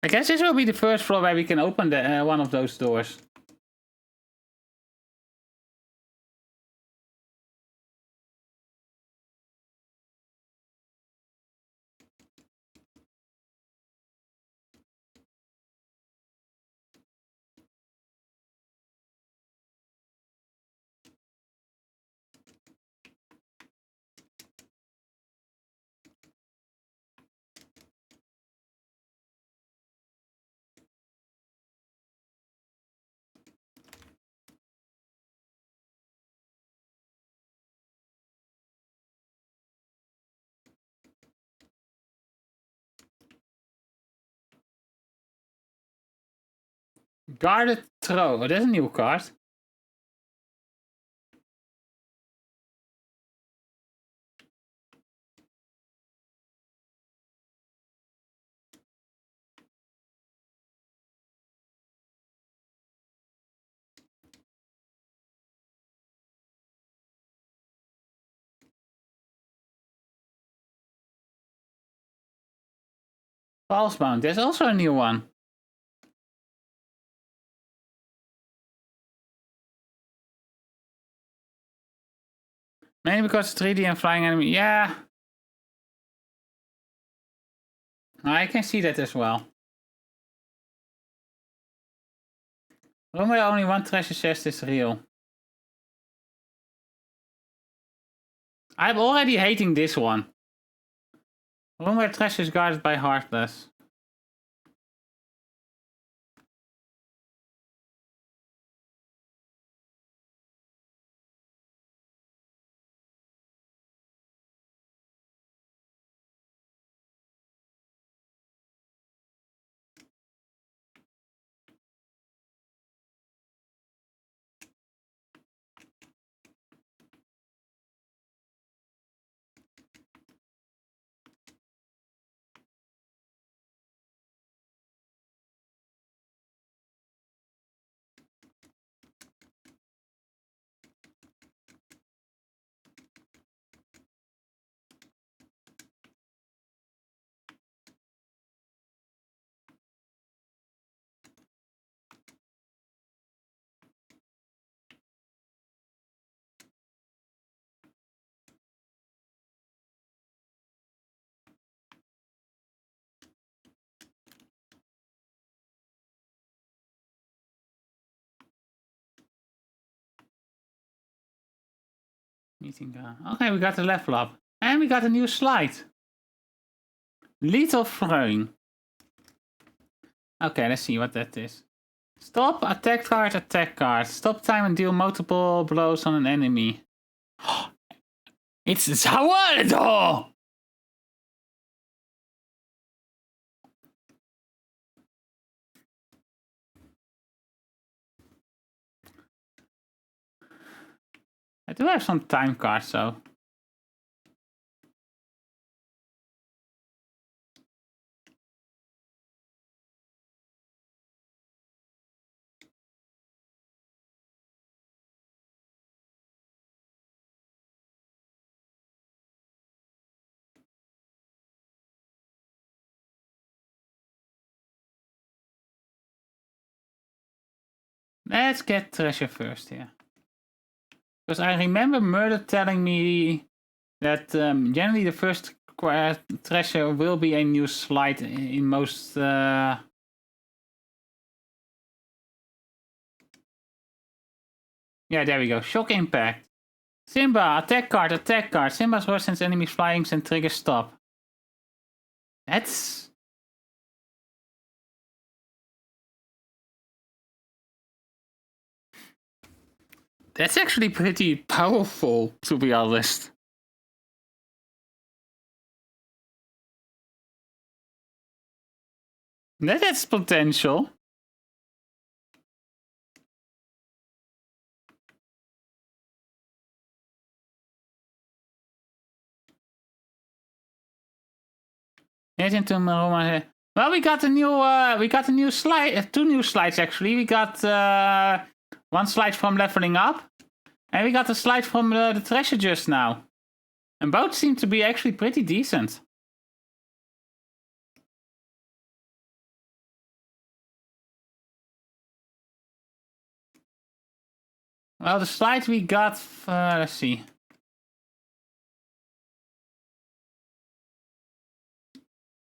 I guess this will be the first floor where we can open the, one of those doors. Guarded throw. Oh, that's a new card. False bound. There's also a new one. Maybe because it's 3D and flying enemy. Yeah. I can see that as well. Room where only one treasure chest is real. I'm already hating this one. Room where treasure is guarded by Heartless. Meeting okay, we got a level up. And we got a new slide. Lethal Throwing. Okay, let's see what that is. Stop, attack card, attack card. Stop time and deal multiple blows on an enemy. It's Zawaldo! I do have some time cards, so. Let's get treasure first here. Because I remember Murder telling me that generally the first treasure will be a new slide in most... Yeah, there we go. Shock Impact. Simba, attack card, attack card. Simba's horse sends enemies flying and trigger stop. That's... That's actually pretty powerful, to be honest. That has potential. Here's into Maroma. Well, we got a new slide, 2 new slides actually. We got 1 slide from leveling up, and we got a slide from the treasure just now. And both seem to be actually pretty decent. Well, the slide we got, let's see.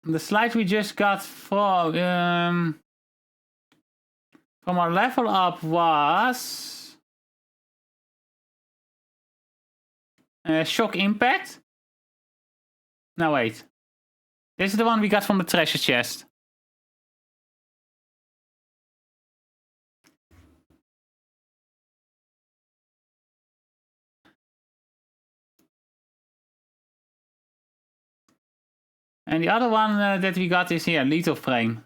The slide we just got from our level up was shock impact. No, wait. This is the one we got from the treasure chest. And the other one that we got is here, lethal frame.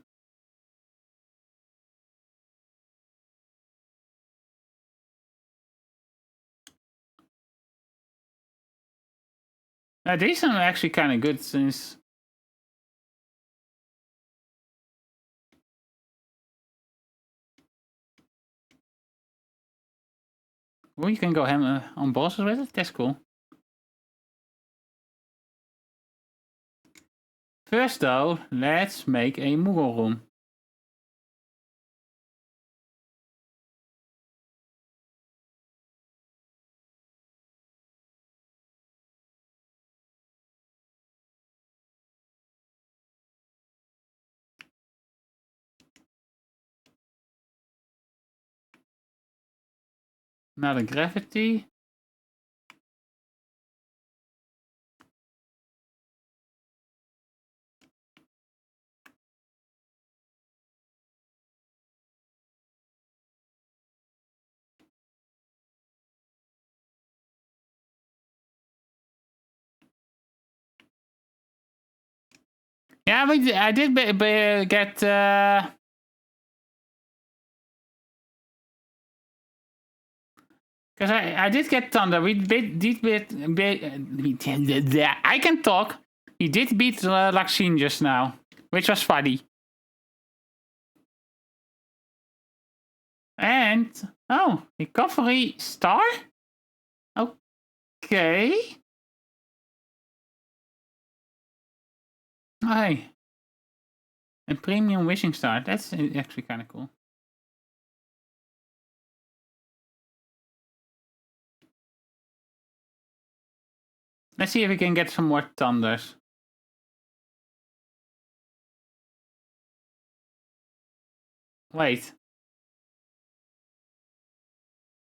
These are actually kind of good since... Well, you can go ham on bosses with it, that's cool. First though, let's make a Moogle room. Now the gravity. Yeah, I did get because I did get thunder. We did I can talk. He did beat Laxine just now, which was funny. And oh, recovery star. Okay. Oh, hey. A premium wishing star. That's actually kind of cool. Let's see if we can get some more thunders. Wait.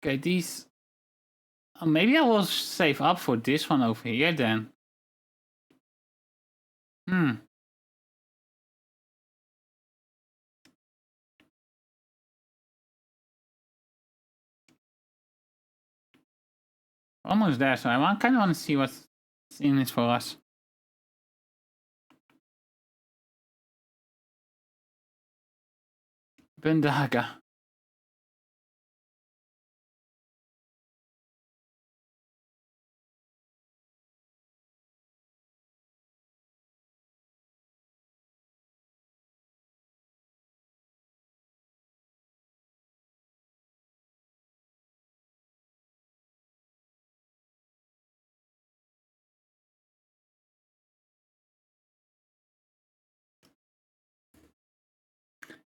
Okay, these... Oh, maybe I will save up for this one over here then. Almost there, so I kind of want to see what's in it for us. Bundaga.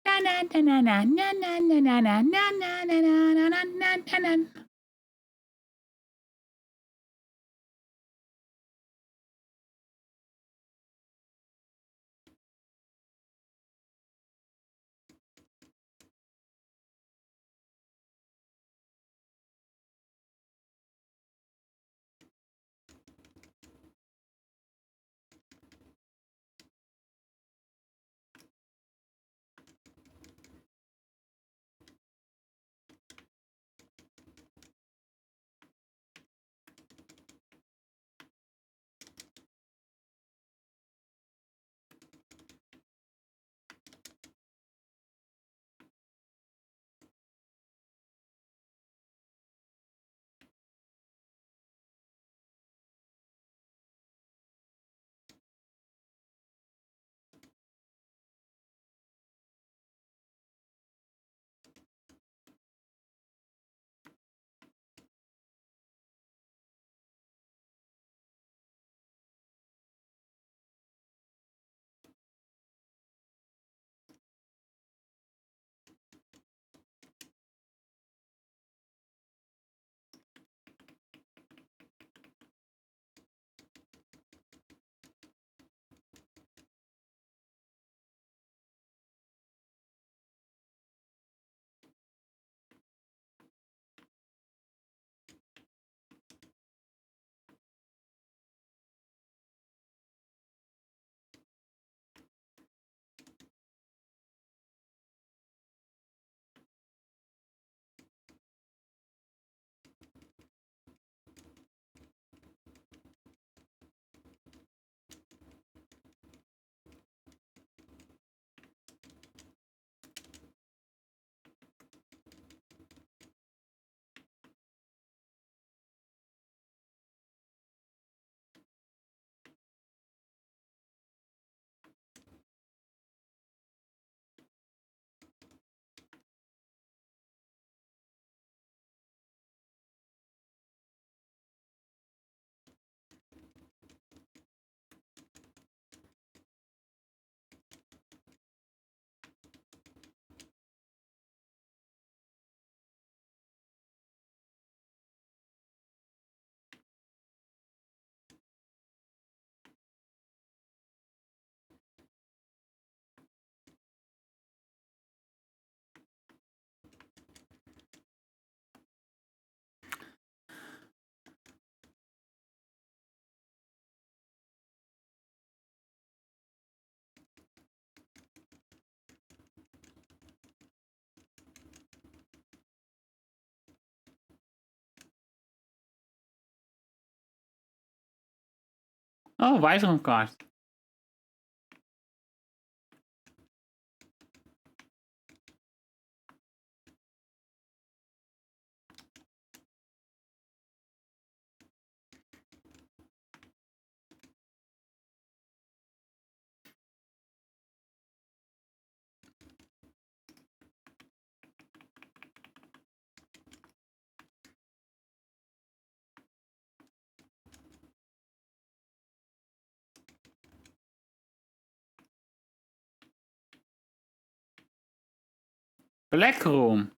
Na na na na na na na na na na na na na na na na. Oh, wijzerung kaart. Black room.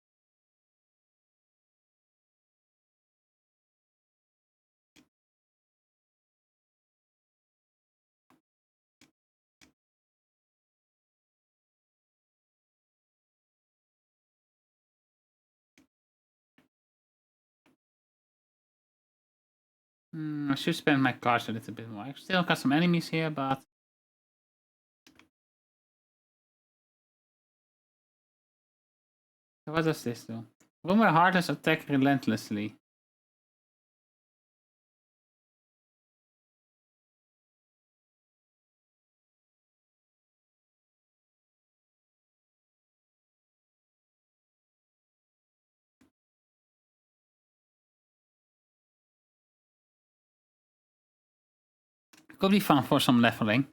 I should spend my cards a little bit more. I still got some enemies here, but... What does this do? Will my hardness attack relentlessly? Could be fun for some leveling.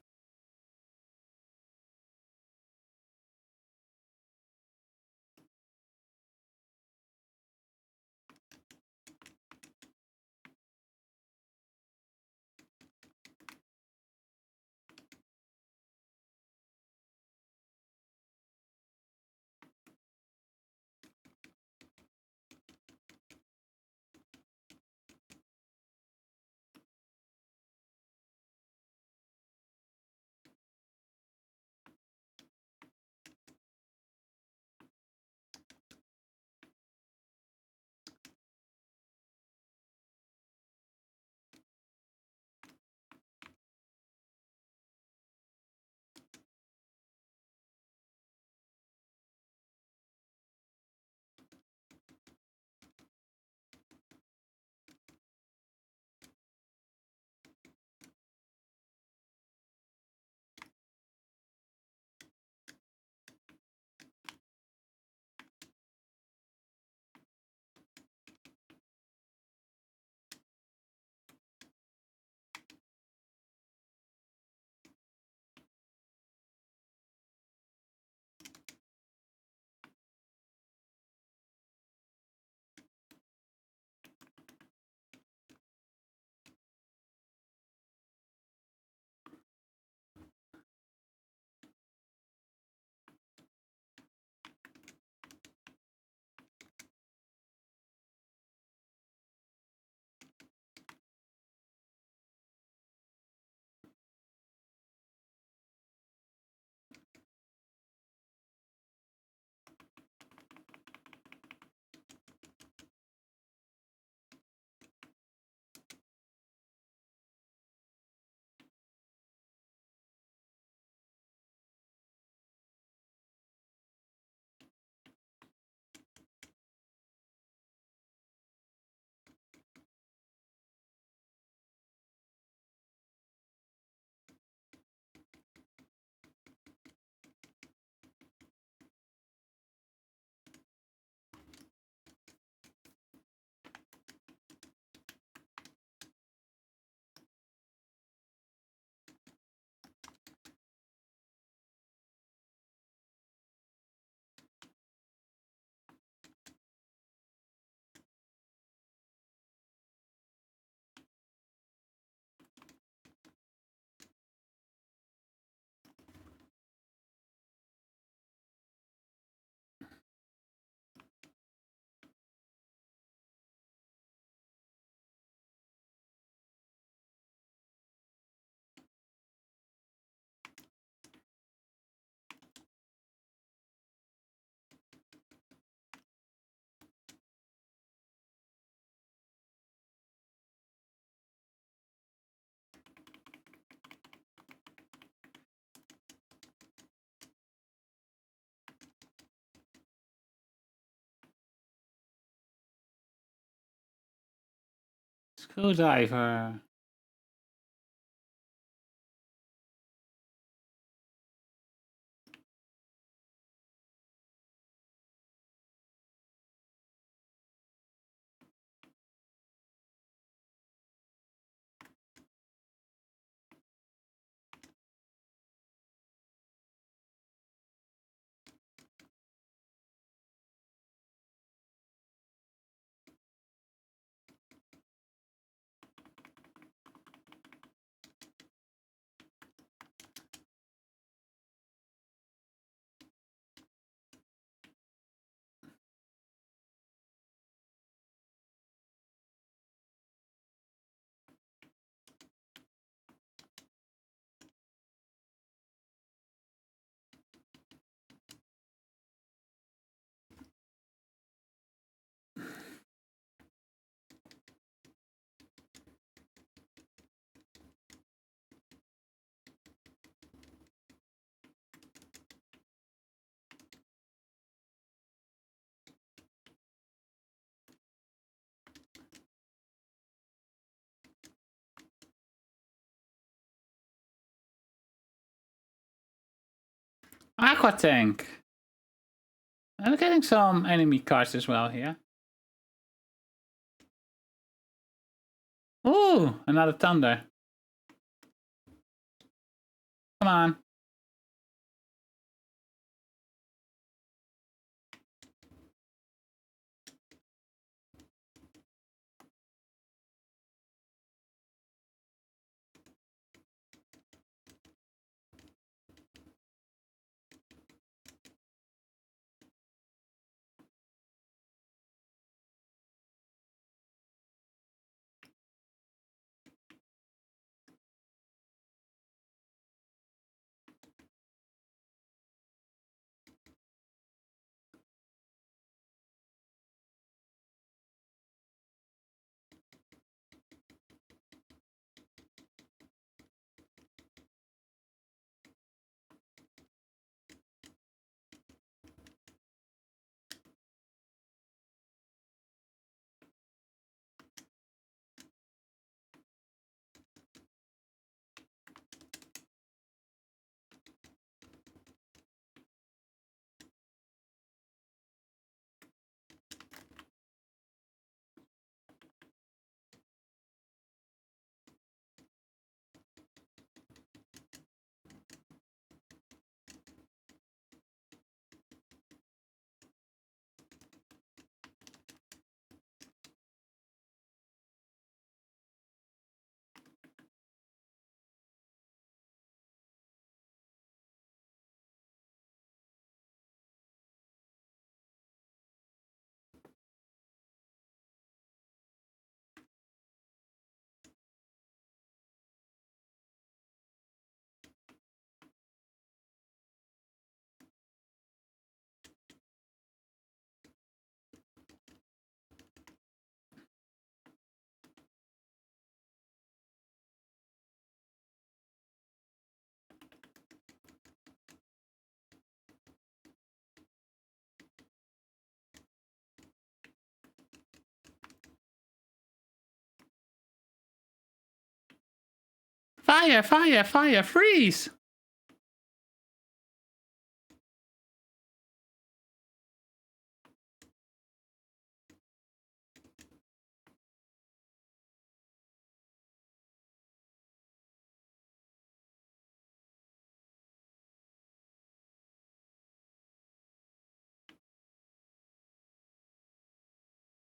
Screwdriver. Aqua tank. I'm getting some enemy cards as well here. Ooh, another thunder. Come on. Fire, fire, fire, freeze!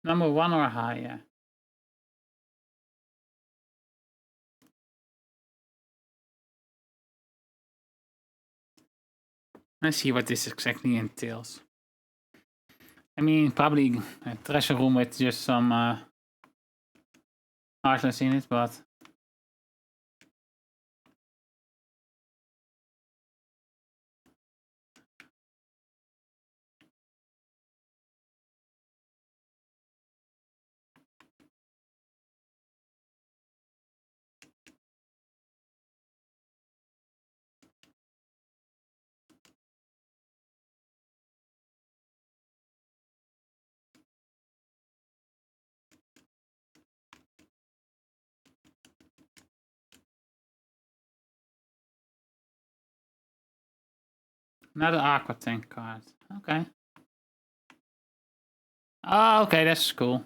Number 1 or higher. Let's see what this exactly entails. I mean, probably a treasure room with just some heartless in it, but... Another aqua tank card. Okay. Oh, okay, that's cool.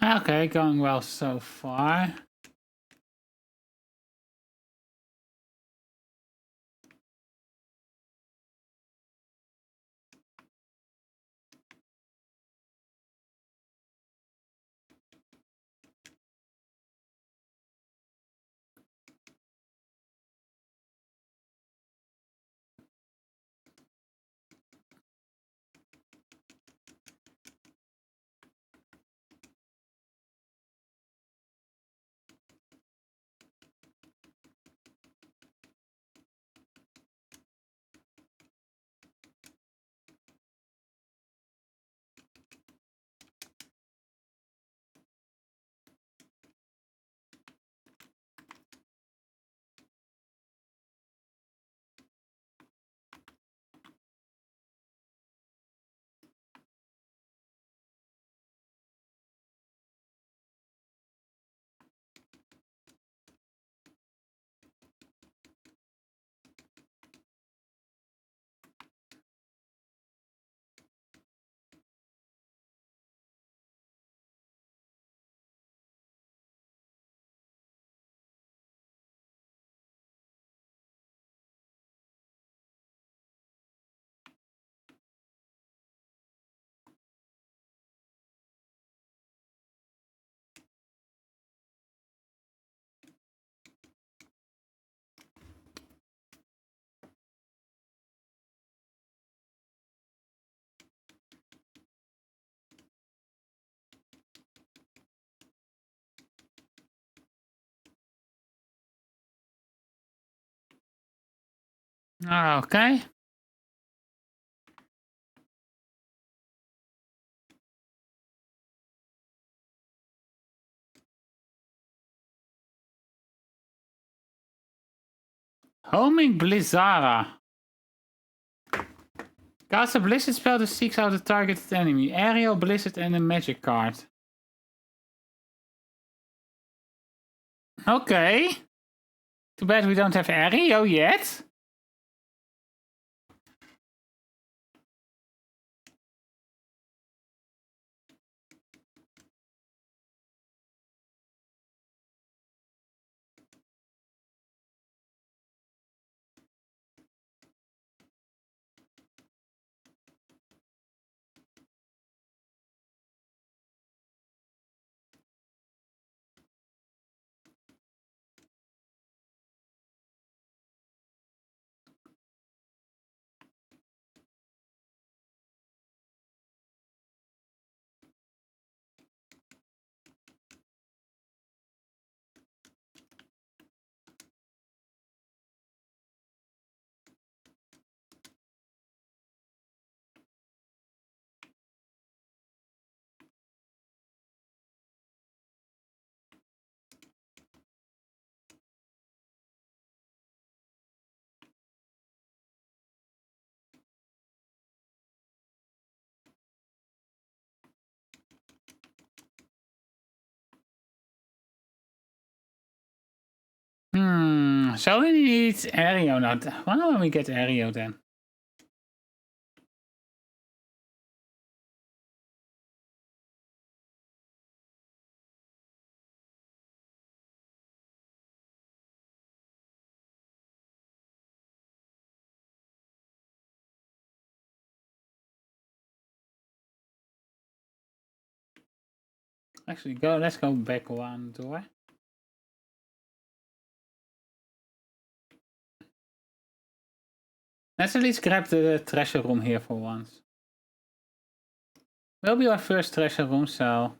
Okay, going well so far. Okay. Homing Blizzara. Cast a blizzard spell that seeks out a targeted enemy. Aerial, blizzard and a magic card. Okay. Too bad we don't have Aerial yet. So we need Aereo now. Why don't we get Aereo then? Actually, let's go back one door. Let's at least grab the treasure room here for once. Will be our first treasure room, so...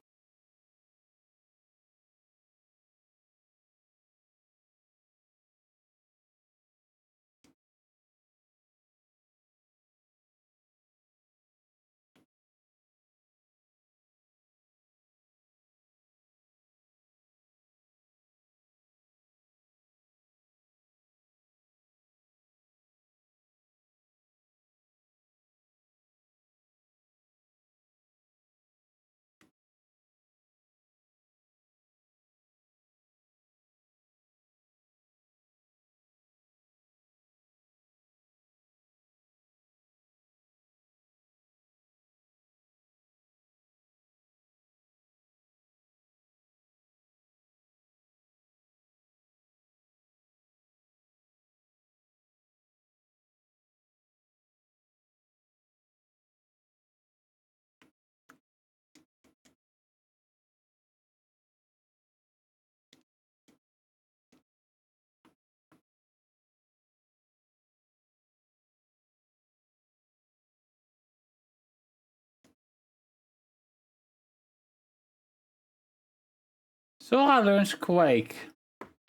Sora learns Quake.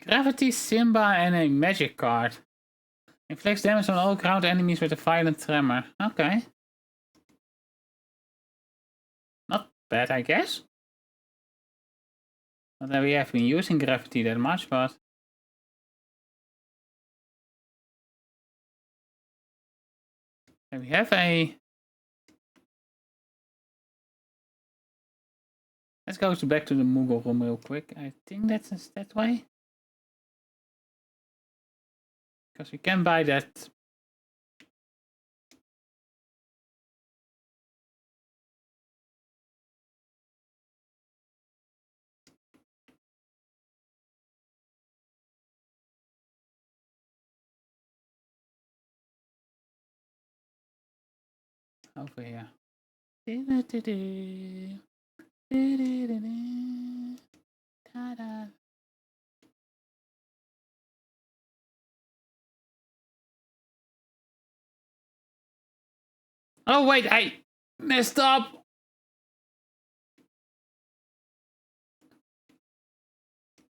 Gravity, Simba, and a magic card. Inflicts damage on all ground enemies with a violent tremor. Okay. Not bad, I guess. Not that we have been using gravity that much, but... we have a... Let's go back to the Moogle room real quick. I think that's that way. Because we can buy that. Over here. Ta-da. Oh wait, I messed up.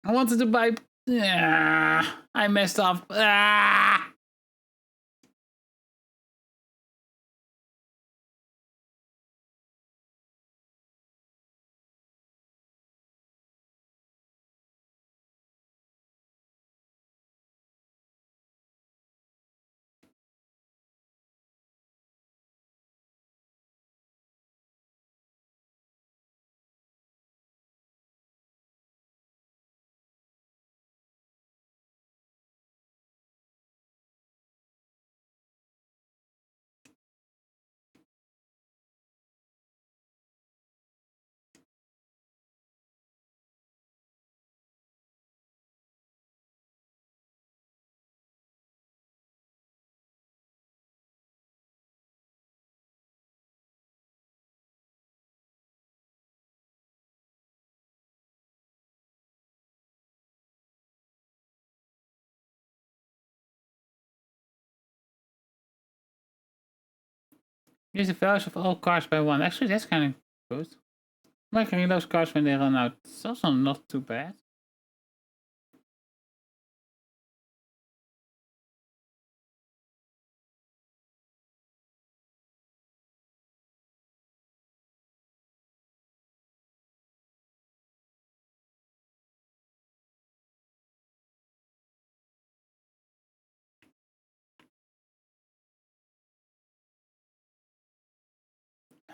I wanted to buy. I messed up. Use the values of all cards by one. Actually, that's kind of good. Making those cards when they run out. It's also not too bad.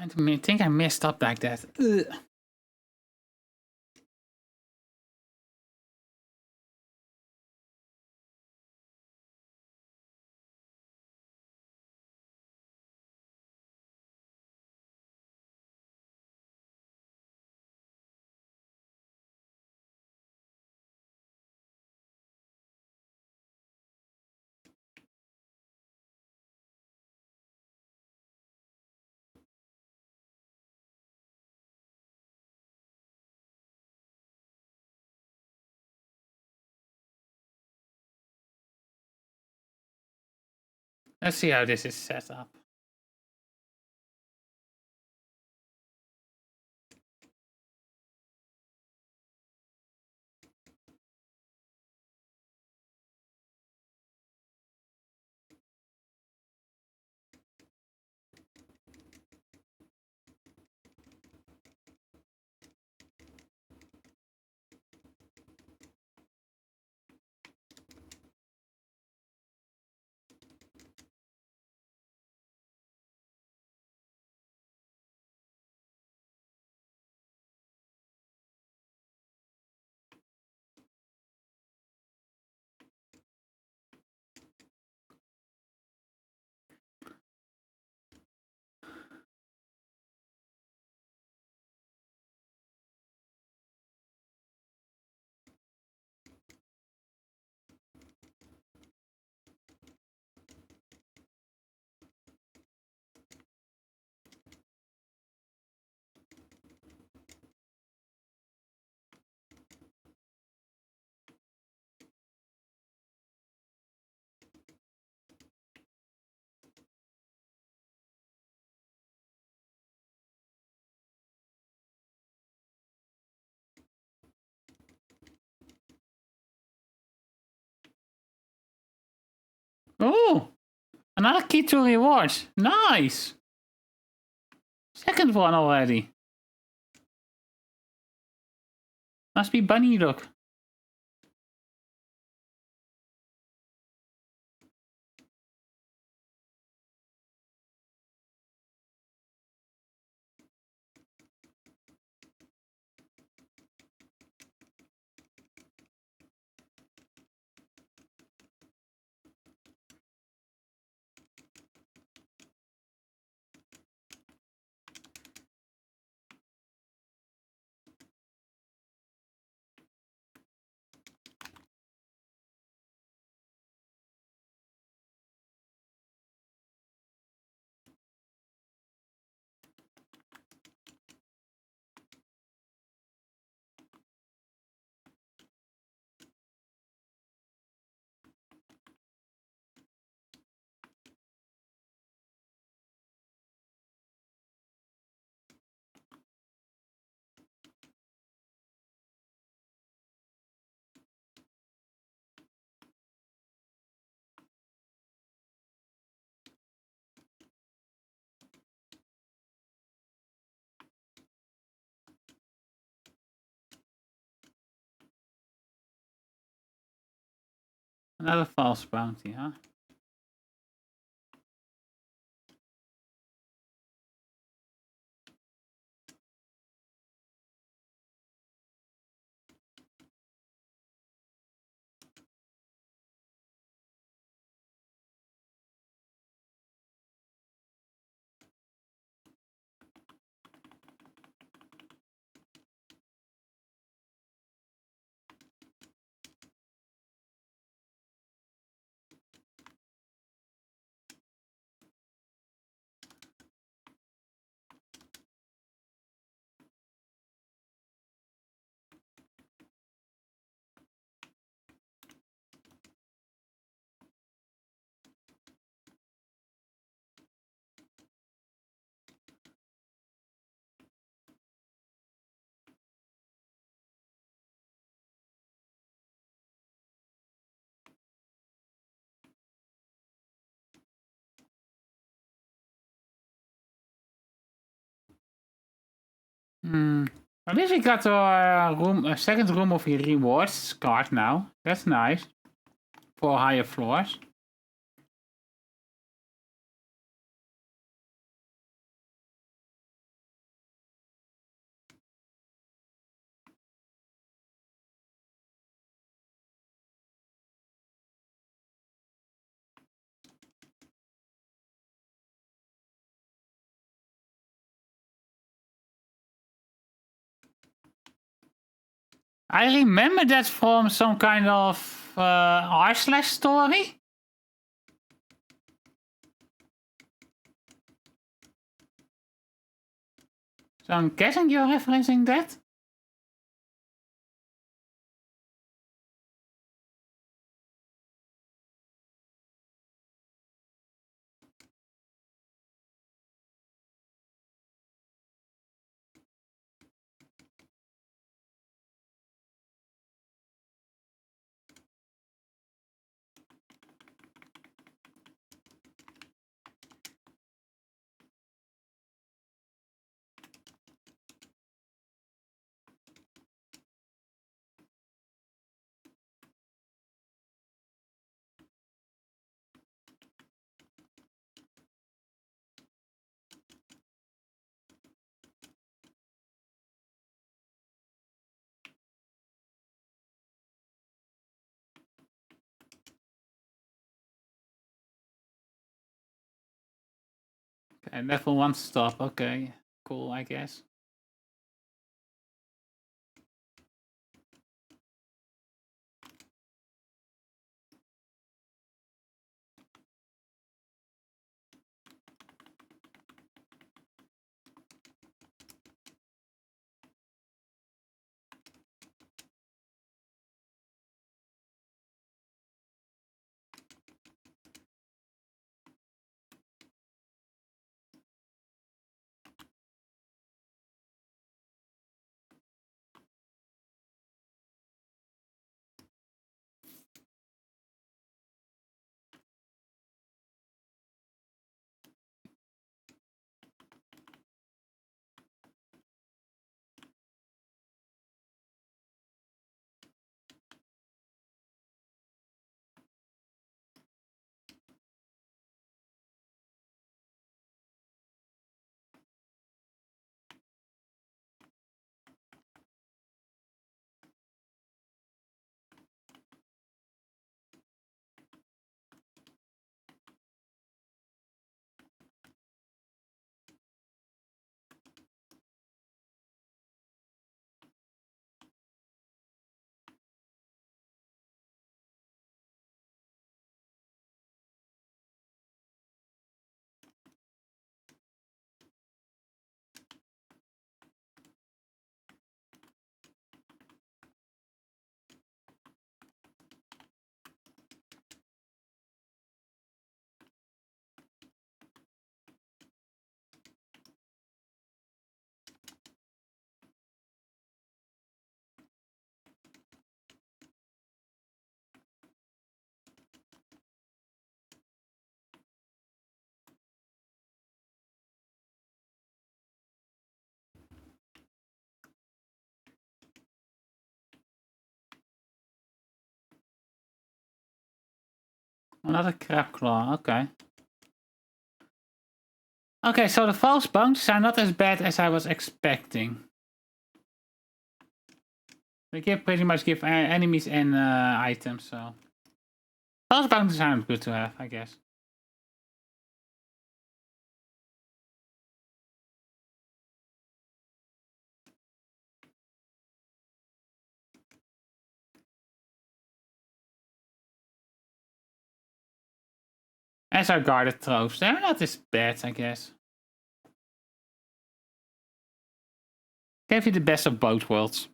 I think I messed up like that. Ugh. Let's see how this is set up. Oh, another key to rewards. Nice. Second one already. Must be bunny luck. Another false bounty, huh? At least we got a second room of rewards card now. That's nice. For higher floors. I remember that from some kind of r/slash story. So I'm guessing you're referencing that? Okay, level 1 stop. Okay, cool, I guess. Another crab claw, okay. Okay, so the false bounties are not as bad as I was expecting. They pretty much give enemies and items, so... False bounties aren't good to have, I guess. As our guarded troves, they're not as bad, I guess. Gave you the best of both worlds.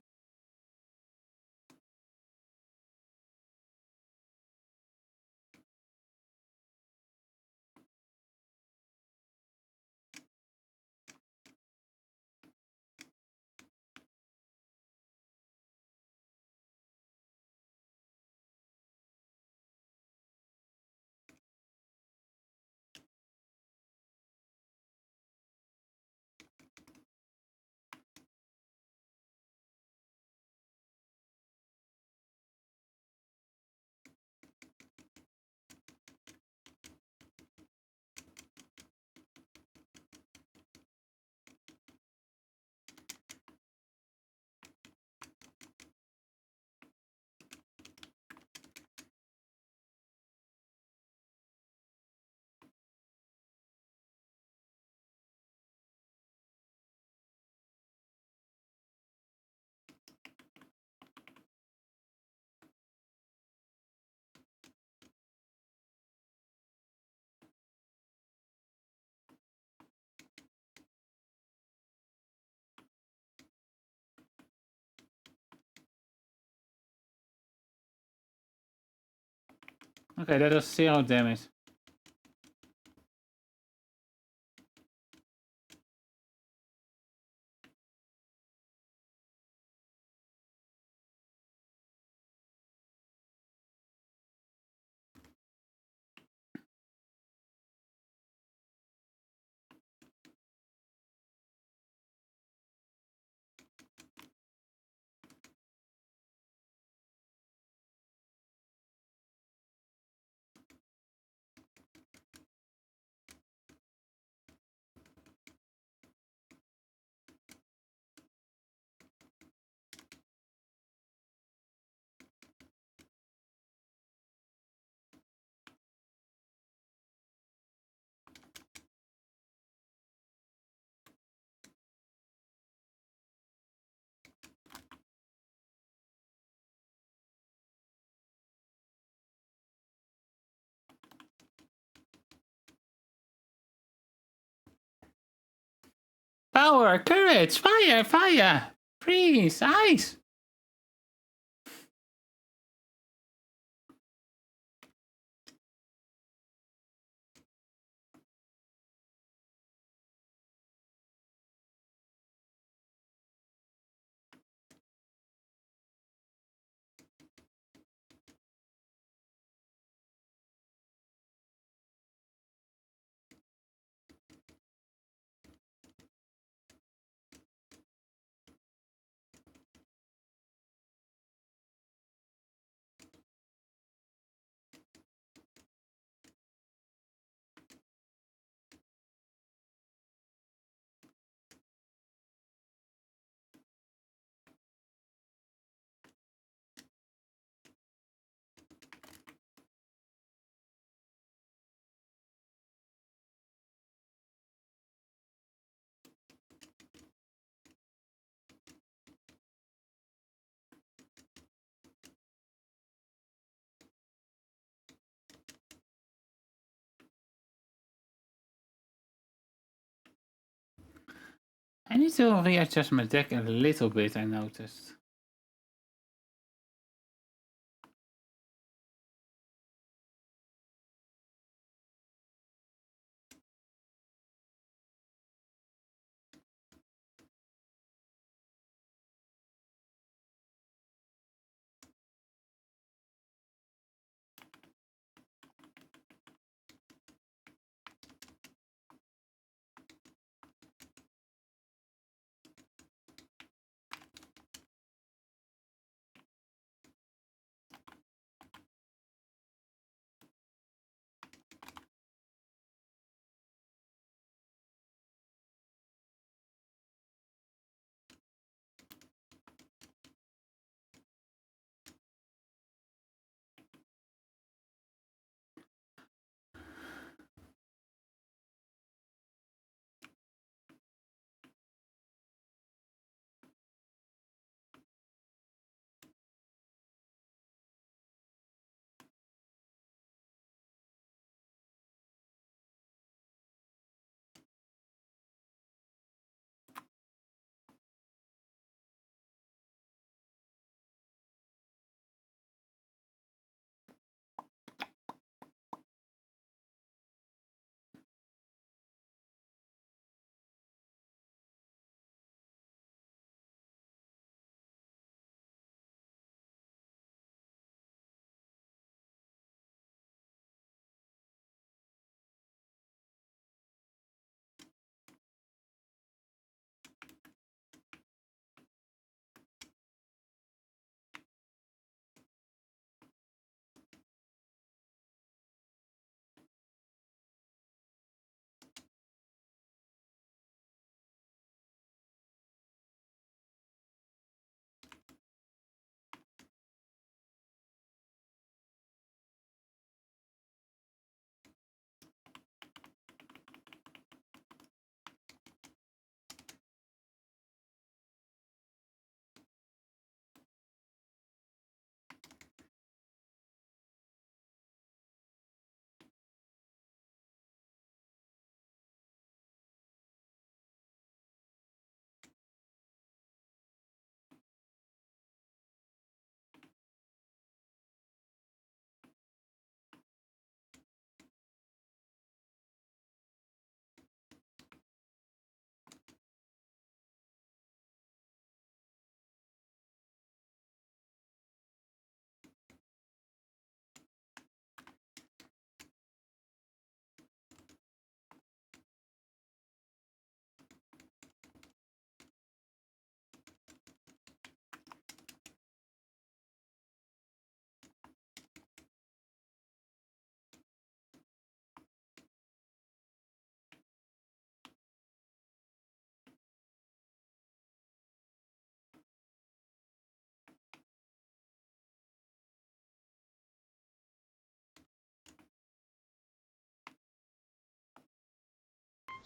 Okay, that does 0 damage. Power, courage, fire, fire, freeze, ice. I need to readjust my deck a little bit, I noticed.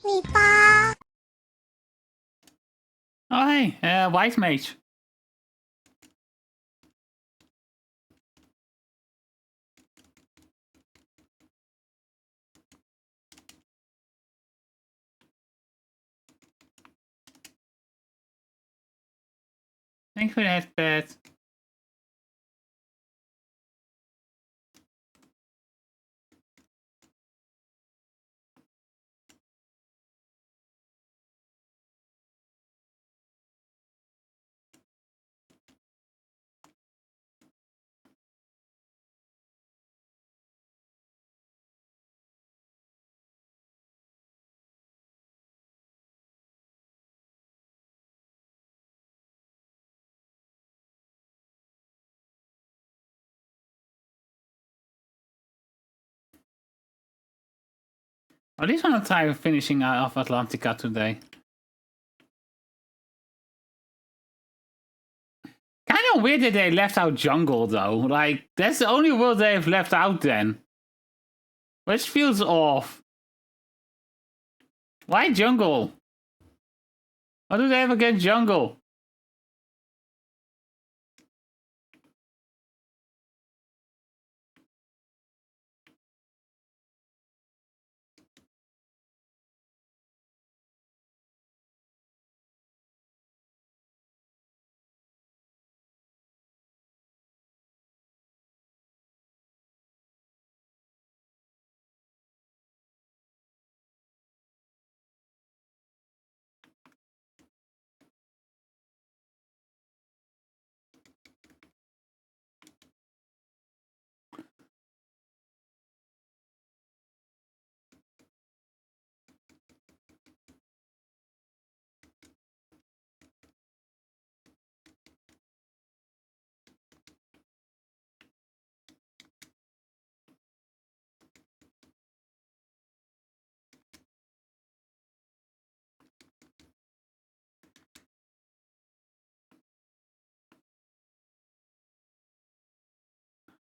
Oh hey, white mage. Thanks for that, pet. At least want to try finishing off Atlantica today. Kind of weird that they left out jungle though. Like, that's the only world they've left out then. Which feels off. Why jungle? What do they have against jungle?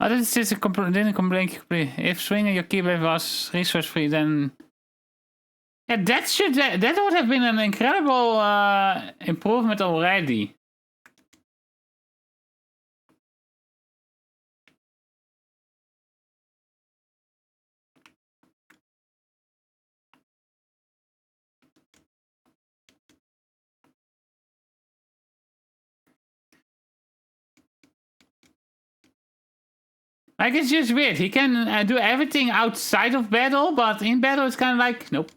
Oh, this is a didn't complain. If swinging your keyblade was resource free, then yeah, that would have been an incredible improvement already. Like, it's just weird. He can do everything outside of battle, but in battle it's kind of like, nope.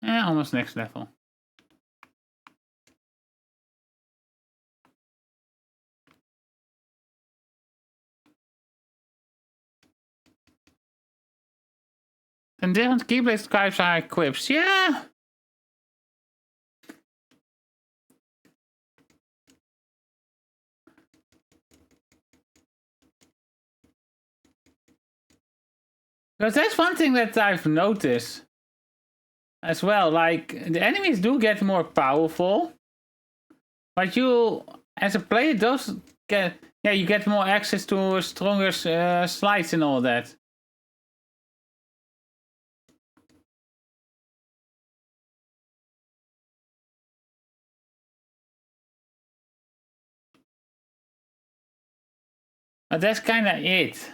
Almost next level. And different keyblade types are equipped. Yeah. Because that's one thing that I've noticed as well. Like, the enemies do get more powerful, but you, as a player, those get, yeah, you get more access to stronger slides and all that. But that's kind of it.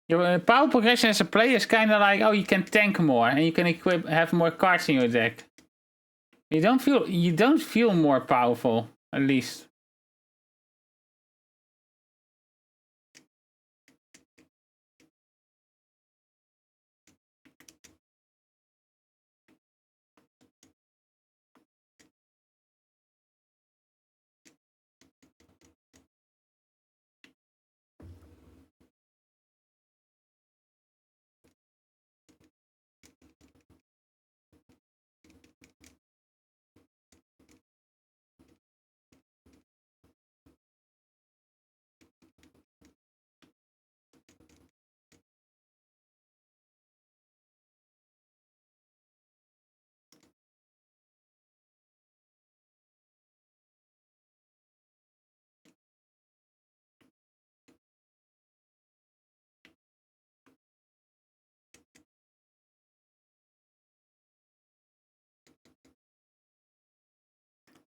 Your power progression as a player is kind of like, oh, you can tank more and you can have more cards in your deck. You don't feel more powerful, at least.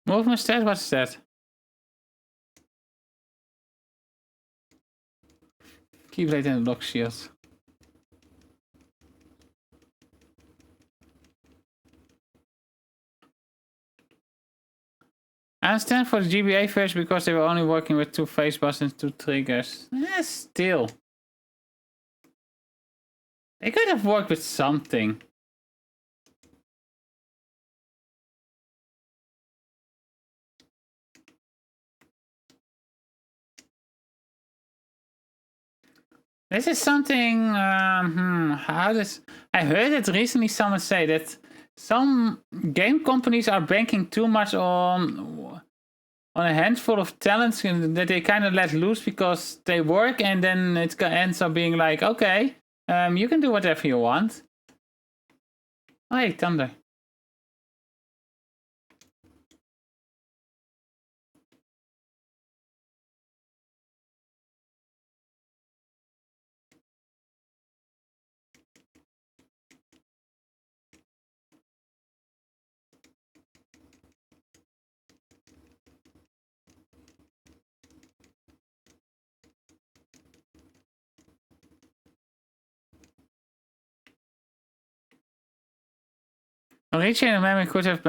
Movement stat? What's that? Keyblade and lock shield. I understand for the GBA version because they were only working with 2 face buttons, 2 triggers. Still. They could have worked with something. This is something, how does... I heard it recently someone say that some game companies are banking too much on a handful of talents that they kind of let loose because they work, and then it ends up being like, okay, you can do whatever you want. Oh, hey, thunder. Reaching the memory could have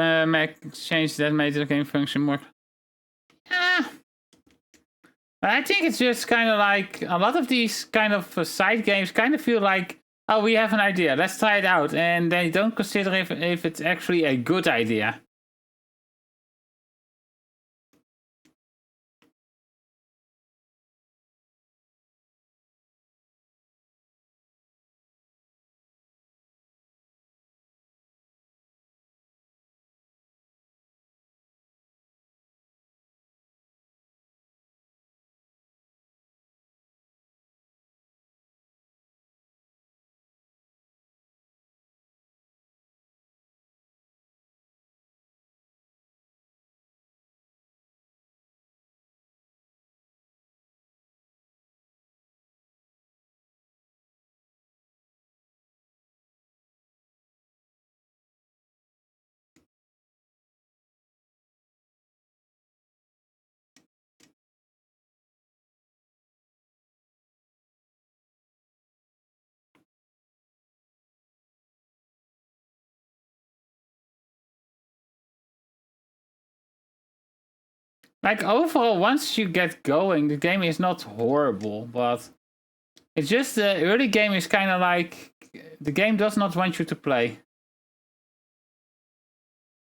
changed that made the game function more. I think it's just kind of like a lot of these kind of side games kind of feel like, oh, we have an idea, let's try it out, and they don't consider if it's actually a good idea. Like, overall, once you get going, the game is not horrible, but it's just the early game is kind of like, the game does not want you to play.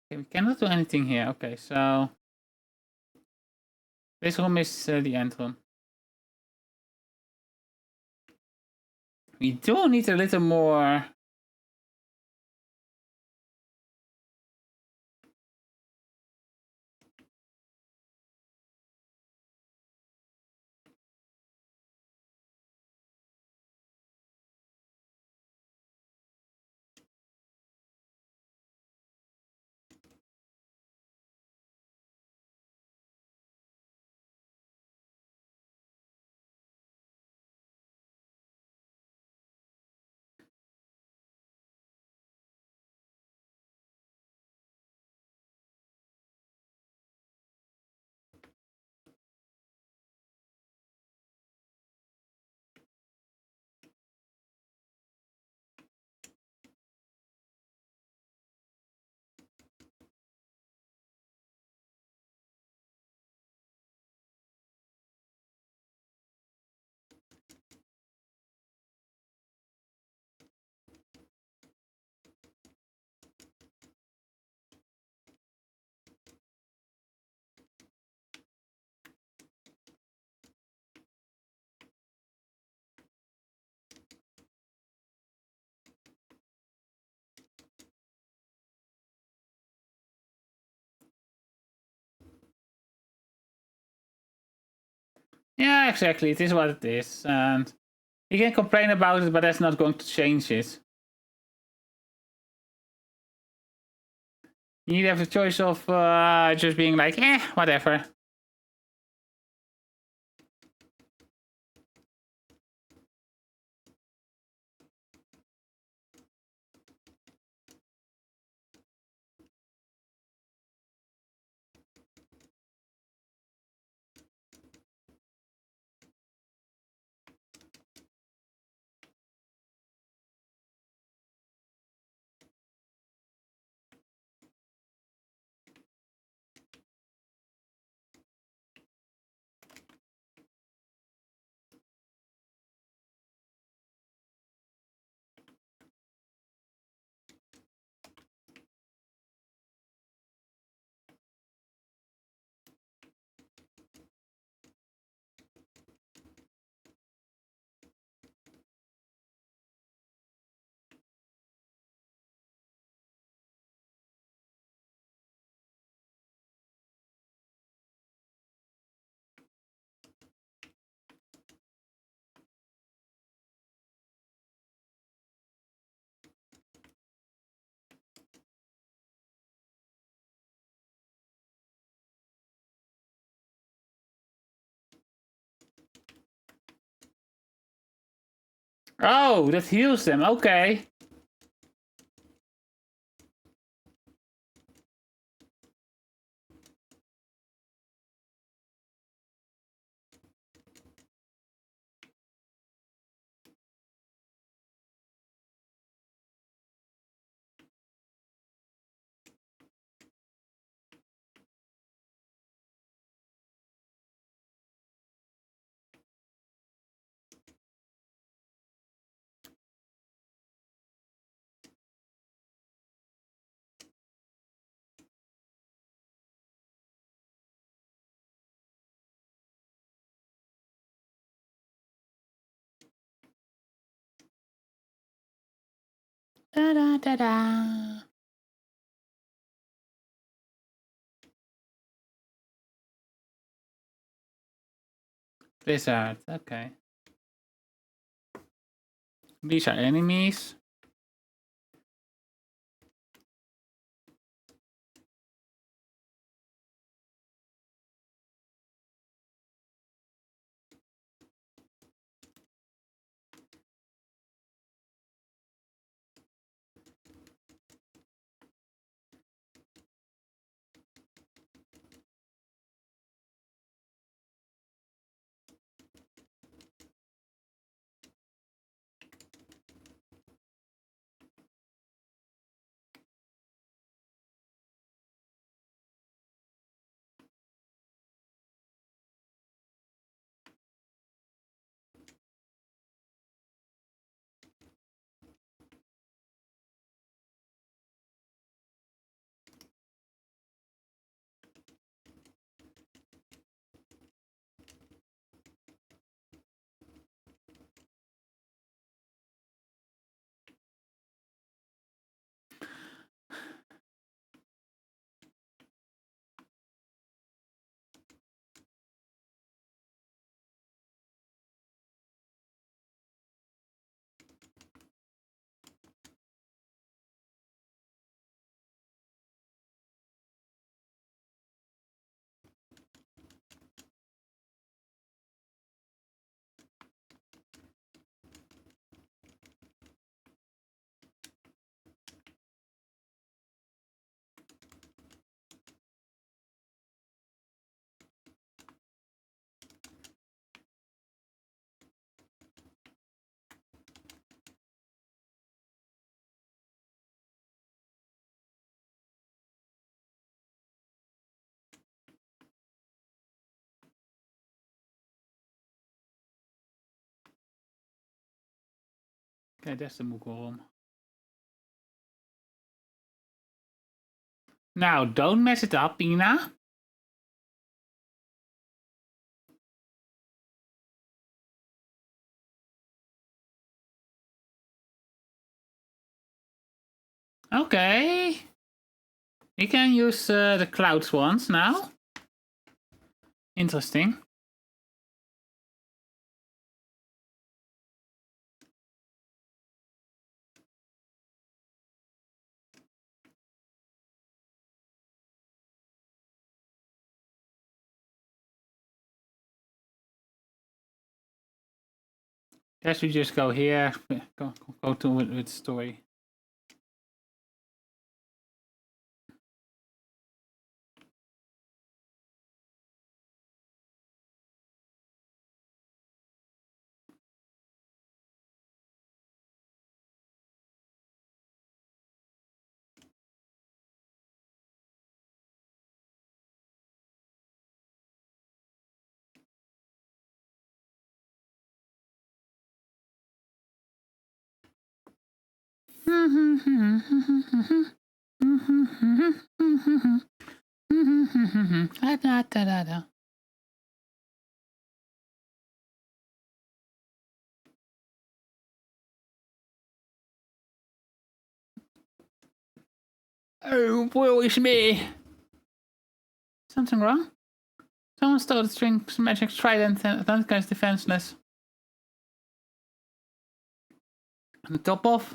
Okay, we cannot do anything here. Okay, so this room is the end room. We do need a little more. Yeah, exactly. It is what it is, and you can complain about it, but that's not going to change it. You have the choice of just being like, whatever. Oh, that heals them. Okay. Da da da da. Blizzard. Okay. These are enemies. Okay, that's the Mugorum. Now, don't mess it up, Ina. Okay. We can use the clouds ones now. Interesting. Guess we just go here. Go to with story. Oh, woe is me. Something wrong? Someone stole the string magic trident and that guy's defenseless. On the top of.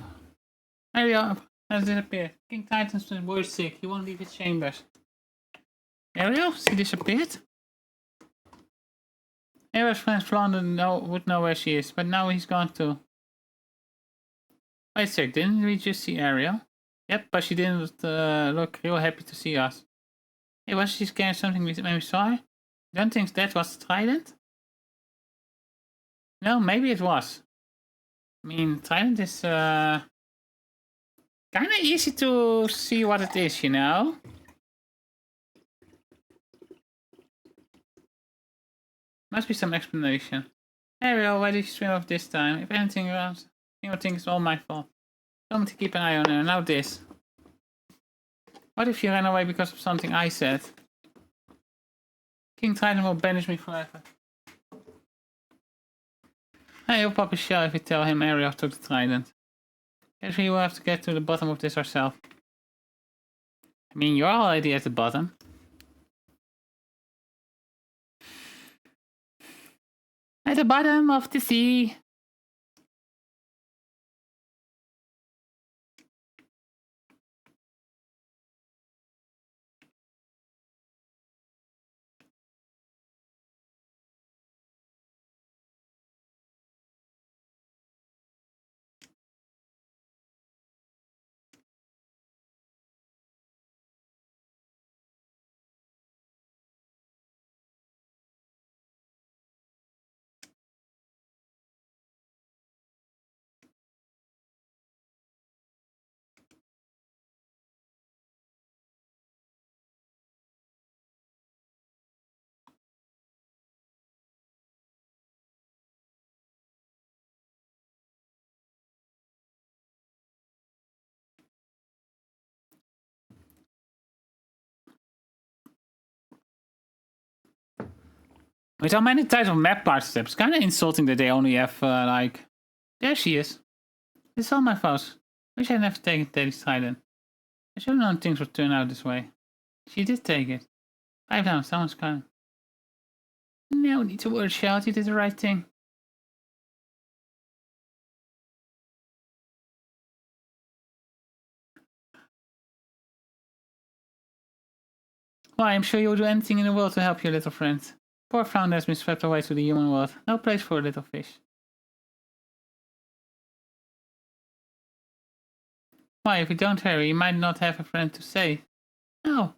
There we are. Has disappeared. King Titan's worst sick. He won't leave his chambers. Ariel, she disappeared. Ariel's friends Flounder would know where she is, but now he's gone too. Wait a sec, didn't we just see Ariel? Yep, but she didn't look real happy to see us. Hey, was she scared something when we saw her? Don't think that was the trident? No, maybe it was. I mean, trident is kinda easy to see what it is, you know? Must be some explanation. Ariel, why did you swim off this time? If anything else, you would think it's all my fault. Someone to keep an eye on her. Now this. What if you ran away because of something I said? King Trident will banish me forever. Hey, he'll pop a shell if you tell him Ariel took the trident. Guess we will have to get to the bottom of this ourselves. I mean, you're already at the bottom. At the bottom of the sea. With how many types of map part steps, kind of insulting that they only have like. There she is. It's all my fault. Wish I'd never taken Teddy's trident. I should have known things would turn out this way. She did take it. Pipe down, someone's coming. No need to worry, shout. You did the right thing. Why, I'm sure you'll do anything in the world to help your little friend. Poor founder has been swept away to the human world. No place for a little fish. Why, if we don't hurry, you might not have a friend to save. No.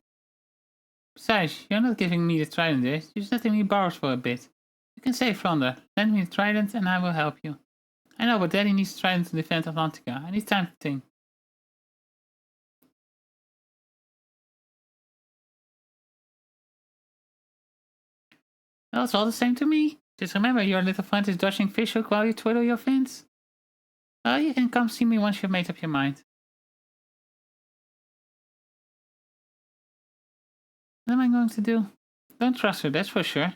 Besides, you're not giving me the trident, eh? You're just letting me borrow for a bit. You can say, Flounder, lend me the trident and I will help you. I know, but Daddy needs the trident to defend Atlantica. I need time to think. Well, it's all the same to me. Just remember, your little friend is dodging fishhook while you twiddle your fins. Well, you can come see me once you've made up your mind. What am I going to do? Don't trust her, that's for sure.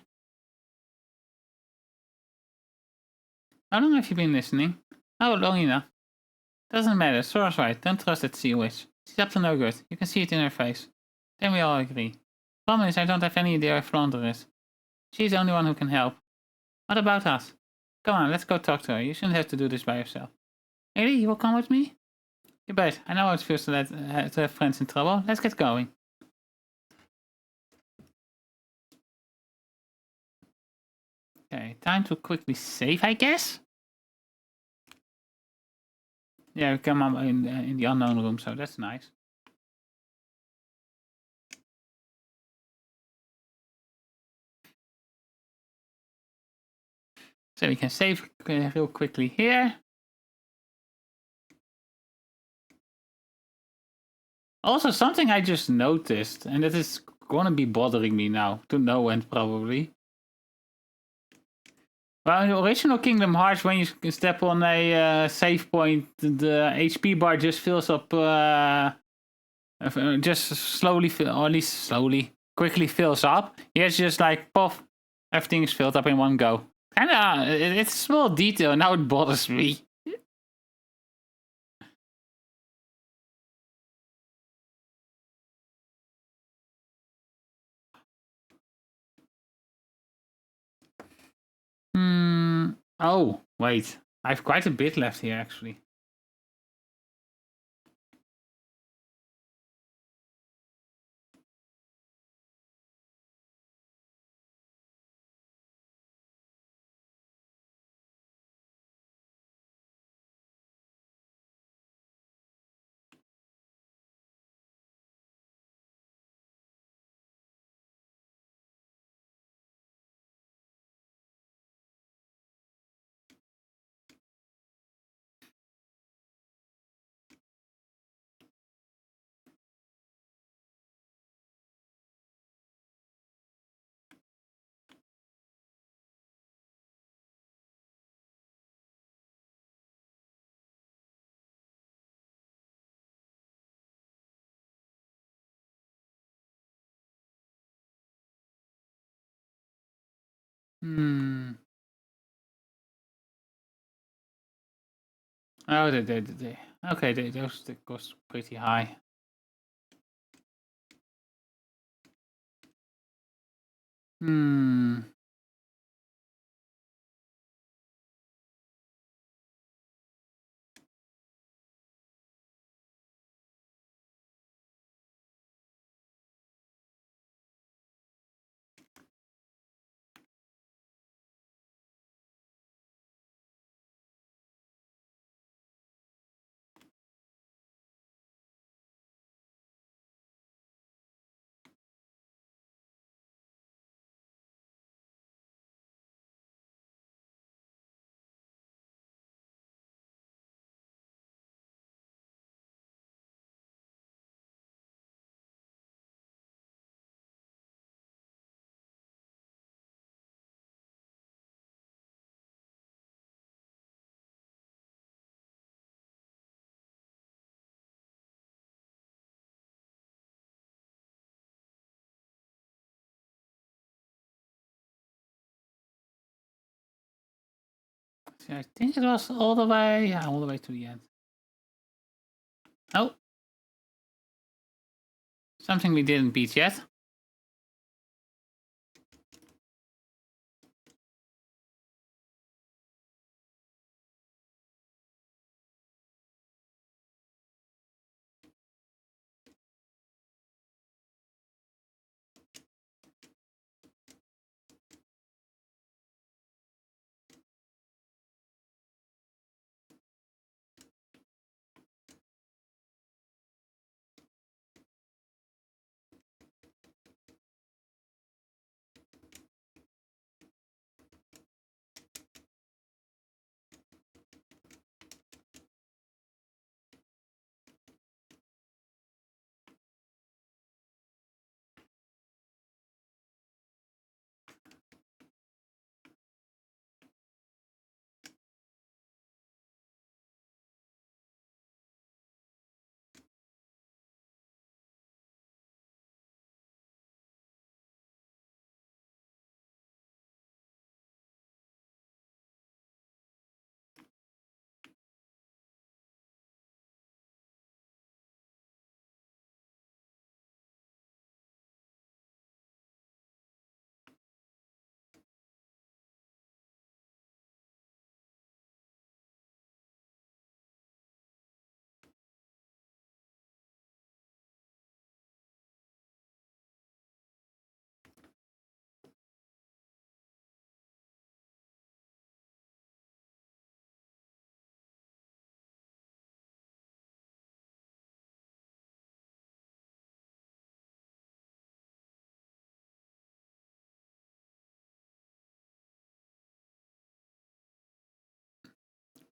How long have you been listening? Oh, long enough. Doesn't matter, Sora's right. Don't trust that sea witch. She's up to no good. You can see it in her face. Then we all agree. Problem is, I don't have any idea where Flounder is. She's the only one who can help. What about us? Come on, let's go talk to her. You shouldn't have to do this by yourself. Really? You will come with me? You bet. I know how it feels to have friends in trouble. Let's get going. Okay, time to quickly save, I guess? Yeah, we come up in the unknown room, so that's nice. So we can save real quickly here. Also, something I just noticed, and that is gonna be bothering me now, to no end probably. Well, in the original Kingdom Hearts, when you step on a save point, the HP bar just fills up, just slowly, or at least slowly, quickly fills up. Here it's just like, poof, everything is filled up in one go. Kinda, it's a small detail, now it bothers me. Oh, wait. I have quite a bit left here, actually. Hmm. Oh, okay, those cost pretty high. Hmm. See, I think it was all the way, yeah, all the way to the end. Oh. Something we didn't beat yet.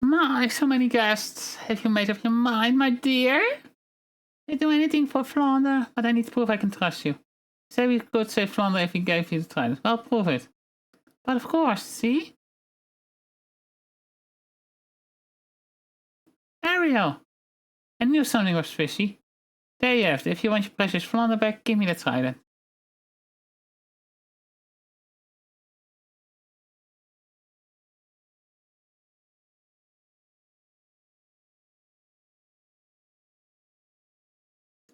My, so many guests. Have you made up your mind, my dear? I'd do anything for Flounder, but I need to prove I can trust you. Say we could save Flounder if he gave you the trident. Well, prove it. But of course, see? Ariel! I knew something was fishy. There you have it. If you want your precious Flounder back, give me the trident.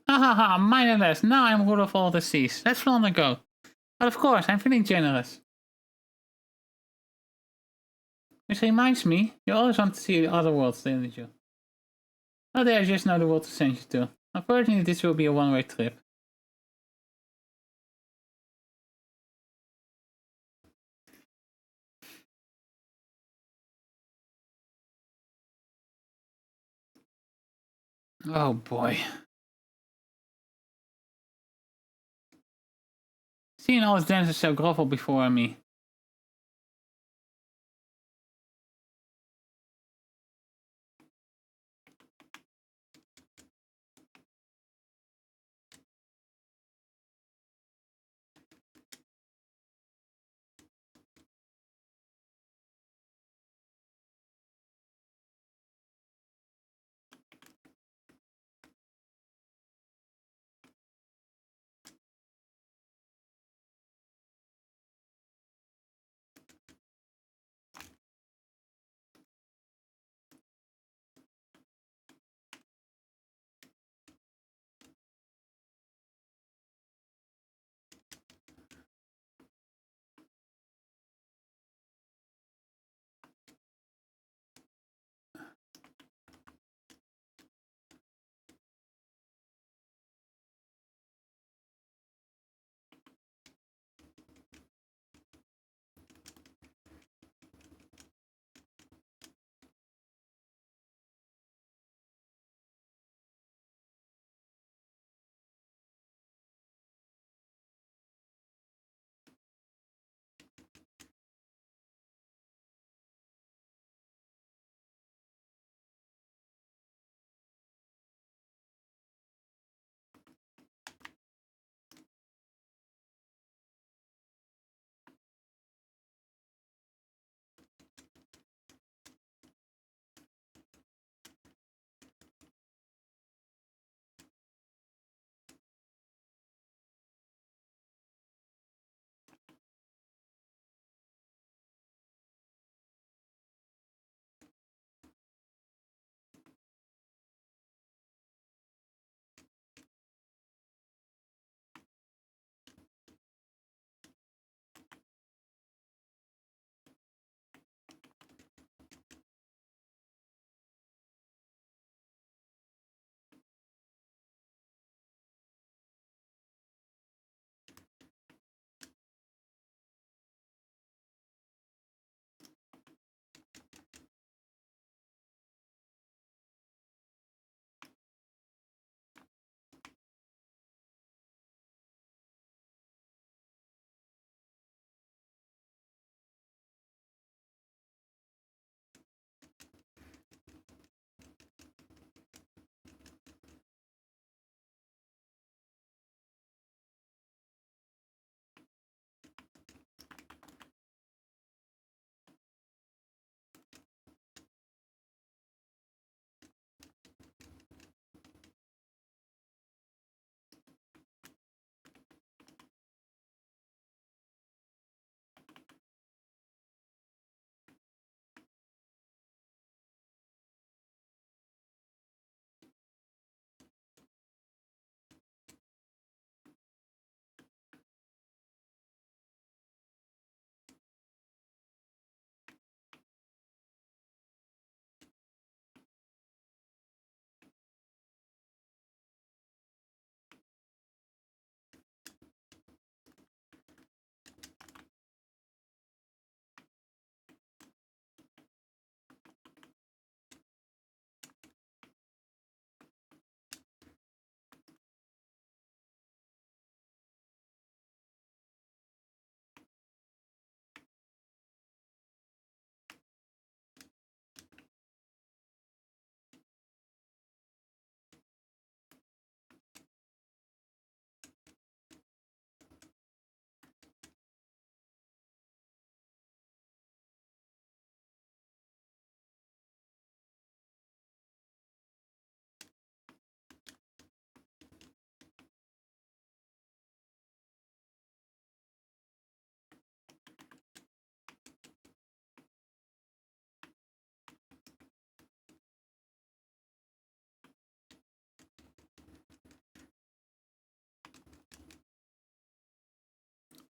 Ha ha ha, minor less. Now I'm ruler of all the seas. Let Flounder go. But of course, I'm feeling generous. Which reminds me, you always want to see the other worlds, didn't you? Oh, there's just another world to send you to. Unfortunately, this will be a one-way trip. Oh boy. Seeing all his dancers so grovel before me.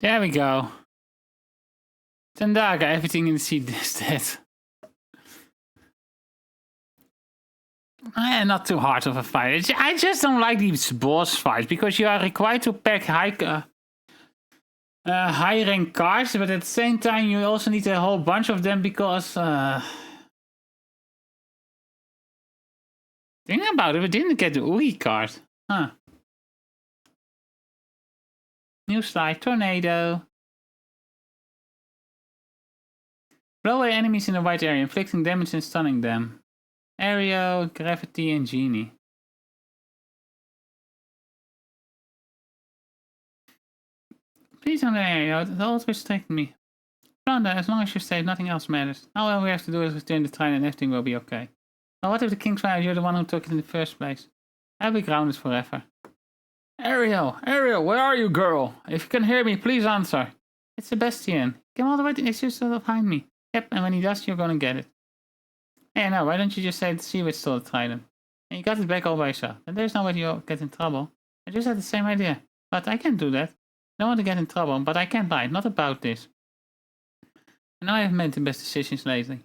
There we go. Tandaga, everything in the sea is dead. Not too hard of a fight. I just don't like these boss fights because you are required to pack high rank cards, but at the same time you also need a whole bunch of them because think about it, we didn't get the Uri card. Huh. New slide, tornado. Blow away enemies in the white area, inflicting damage and stunning them. Aerial, gravity, and genie. Please don't area, it always restrict me. Plunder, as long as you save, nothing else matters. All we have to do is return the train and everything will be okay. Well, what if the king's fire, you're the one who took it in the first place? I'll be grounded forever. Ariel, where are you, girl? If you can hear me, please answer. It's Sebastian. Come all the way to it's just behind me. Yep, and when he does, you're gonna get it. Hey, no, why don't you just say the Seawitch stole the trident? And you got it back all by yourself. And there's no way you'll get in trouble. I just had the same idea. But I can't do that. I don't want to get in trouble, but I can't lie. Not about this. I know I haven't made the best decisions lately.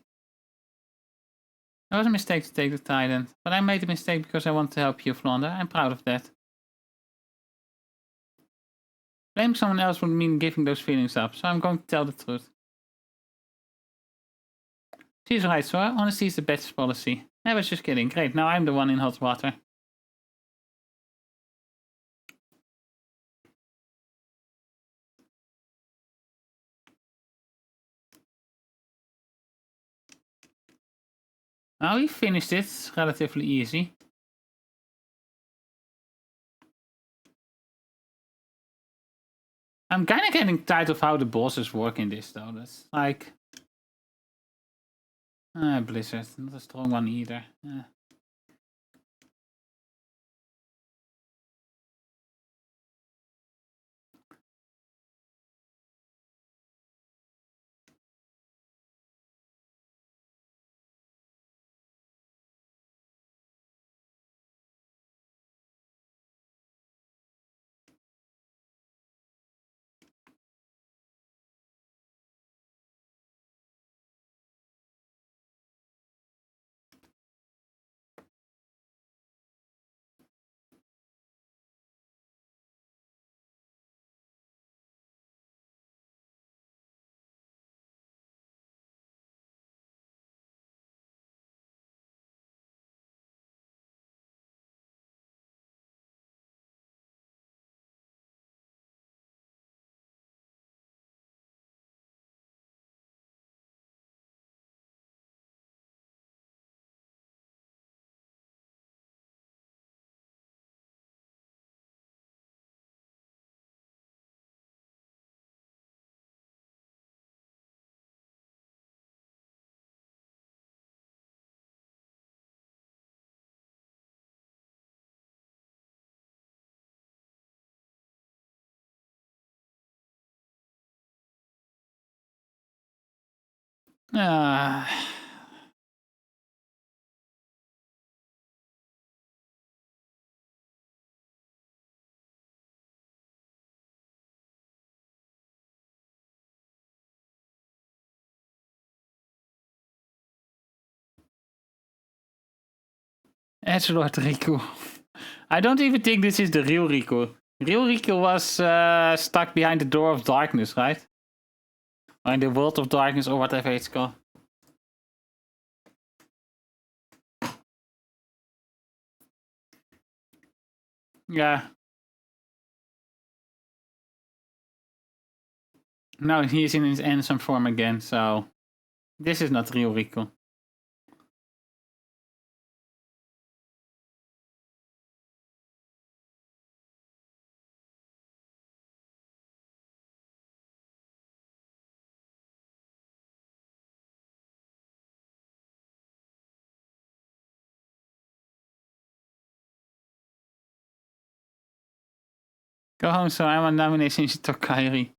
It was a mistake to take the trident, but I made the mistake because I want to help you, Flounder. I'm proud of that. Blaming someone else would mean giving those feelings up, so I'm going to tell the truth. She's right, sir. Honesty is the best policy. I was just kidding. Great, now I'm the one in hot water. Now we finished it. It's relatively easy. I'm kind of getting tired of how the bosses work in this, though. That's like... Blizzard. Not a strong one either. Edgelord Riku. I don't even think this is the real Riku. Real Riku was stuck behind the door of darkness, right? Or in the world of darkness, or whatever it's called. Yeah. Now he's in his handsome form again, so... This is not real Riku. Go home, so I'm on Namine since you took Kairi.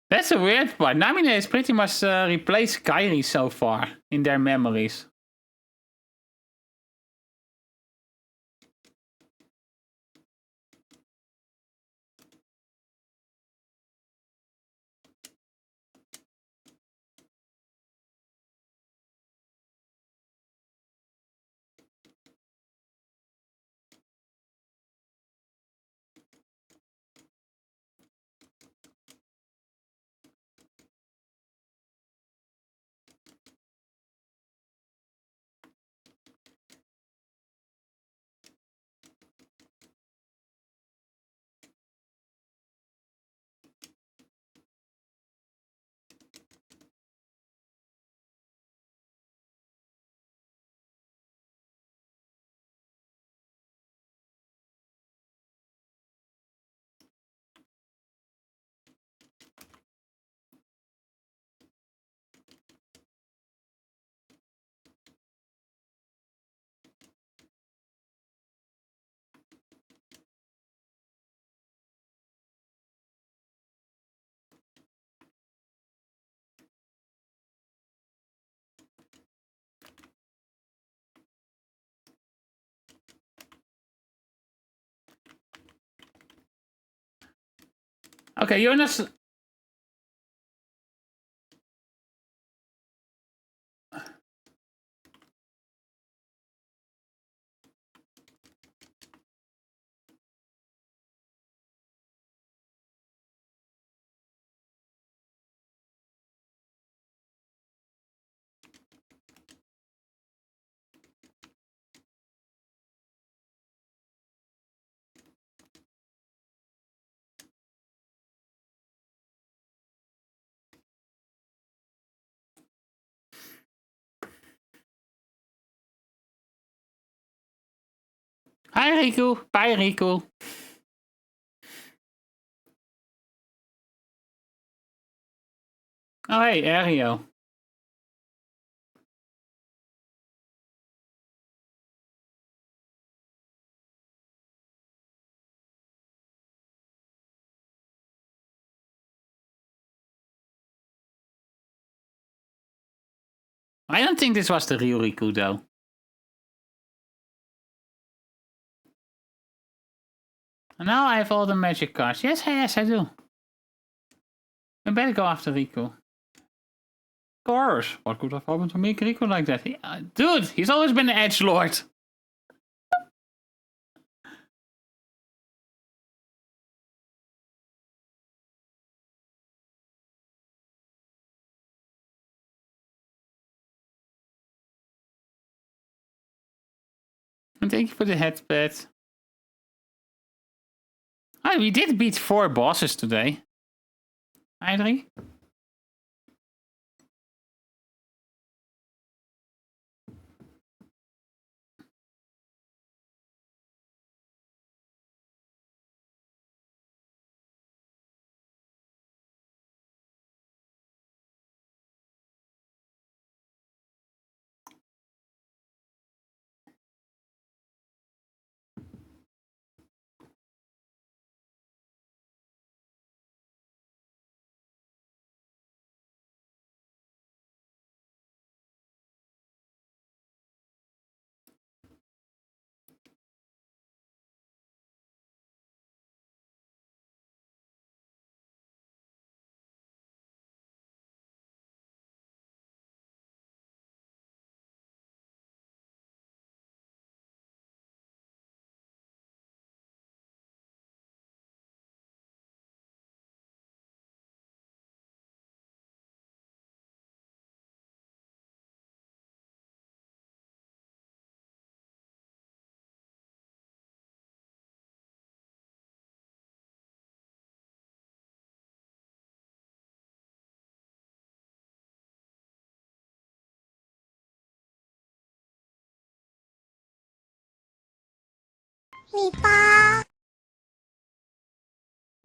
That's a weird part. Namine has pretty much replaced Kairi so far in their memories. Okay, you're not... Hi Riku, bye Riku. Oh hey, Ario. I don't think this was the real Riku though. Now I have all the magic cards. Yes, I do. We better go after Riku. Of course. What could have happened to make Riku like that? Dude, he's always been an edgelord. And thank you for the headpad. Oh, we did beat 4 bosses today. Idri?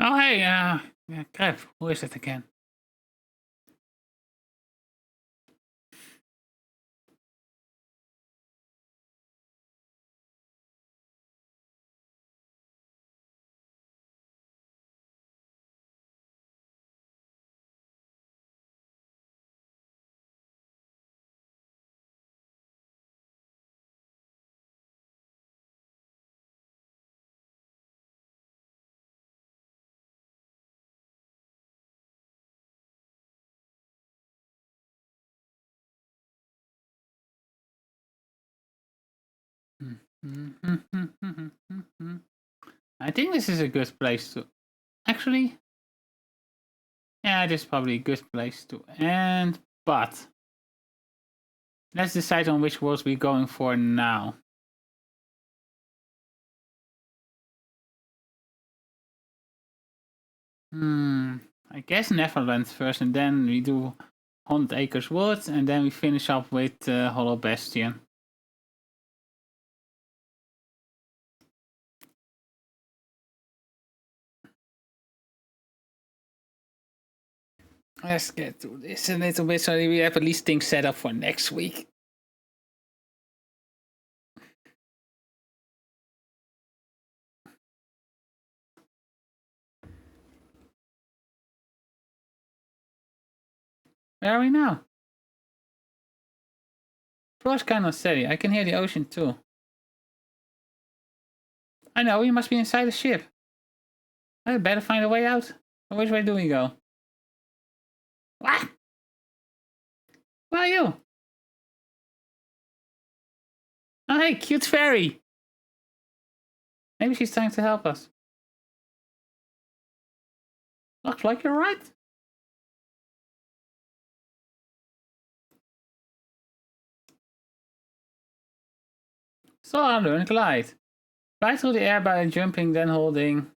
Oh, hey, yeah, crap. Who is it again? I think this is a good place to... Actually... Yeah, this is probably a good place to end, but... Let's decide on which worlds we're going for now. I guess Neverland first, and then we do 100 Acres Woods, and then we finish up with Hollow Bastion. Let's get to this a little bit so we have at least things set up for next week. Where are we now? Floor's kind of steady. I can hear the ocean too. I know, we must be inside the ship. I better find a way out. Which way do we go? What? Where are you? Oh, hey, cute fairy. Maybe she's trying to help us. Looks like you're right. So I learn glide. Fly through the air by jumping, then holding.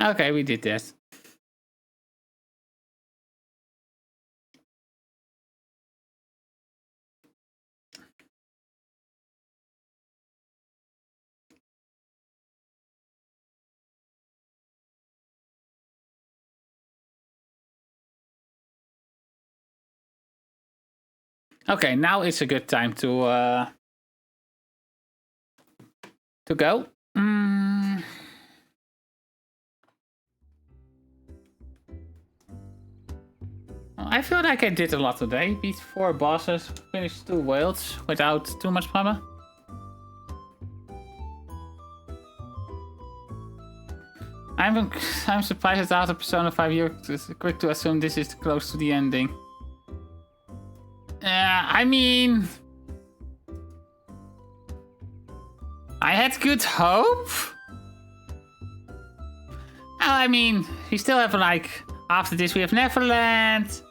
Okay, we did this. Okay, now it's a good time to go. I feel like I did a lot today. Beat 4 bosses, finished 2 worlds without too much problem. I'm surprised that after Persona 5 you're quick to assume this is close to the ending. I mean... I had good hope? Well, I mean, we still have like... After this we have Neverland.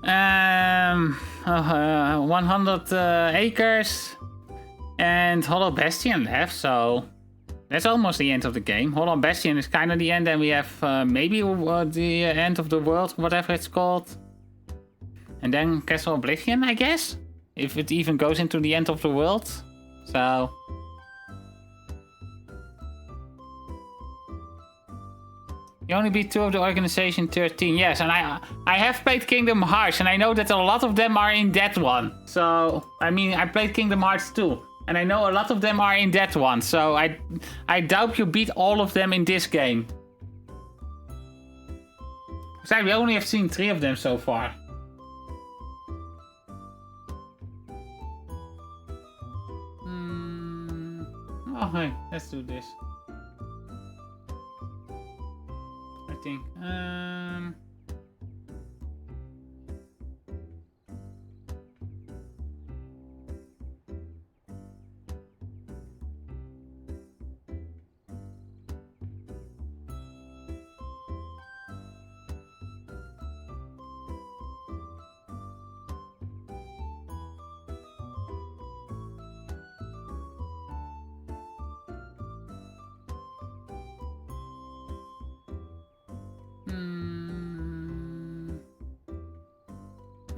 100 acres. And Hollow Bastion left, so... That's almost the end of the game. Hollow Bastion is kind of the end, and we have maybe the end of the world, whatever it's called. And then Castle Oblivion, I guess? If it even goes into the end of the world. So... You only beat 2 of the organization 13. Yes, and I have played Kingdom Hearts, and I know that a lot of them are in that one. So, I mean, I played Kingdom Hearts 2. And I know a lot of them are in that one. So, I doubt you beat all of them in this game. Besides, we only have seen 3 of them so far. Oh, hey, let's do this. I think.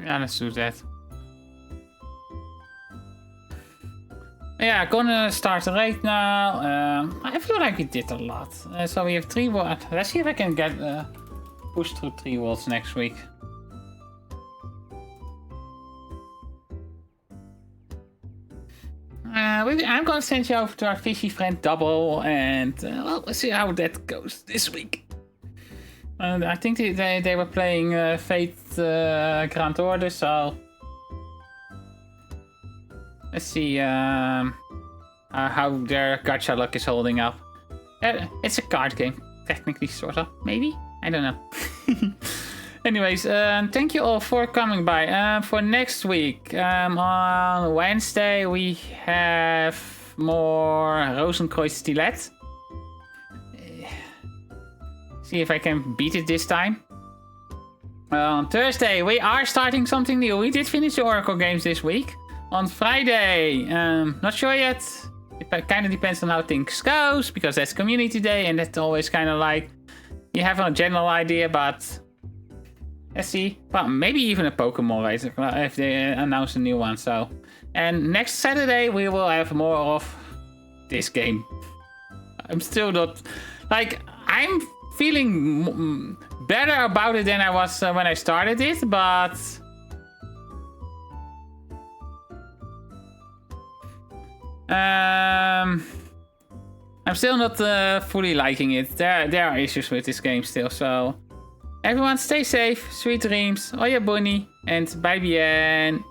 Yeah, let's do that. Yeah, gonna start right now. I feel like we did a lot. So we have 3 worlds. Let's see if I can get push through 3 worlds next week. I'm gonna send you over to our fishy friend Double, and well, let's see how that goes this week. I think they were playing Fate Grand Order, so let's see how their gacha luck is holding up. It's a card game, technically, sort of, maybe? I don't know. Anyways, thank you all for coming by. For next week, on Wednesday, we have more Rosenkreuz Stilet. See if I can beat it this time. On Thursday, we are starting something new. We did finish the Oracle games this week. On Friday, not sure yet. It kind of depends on how things goes, because that's community day, and that's always kind of like you have a general idea, but let's see. Well, maybe even a Pokemon race if they announce a new one. So, and next Saturday we will have more of this game. I'm still not like I'm feeling better about it than I was when I started it, but I'm still not fully liking it. There are issues with this game still, so... Everyone stay safe, sweet dreams, oh yeah, Bonnie, and bye bien.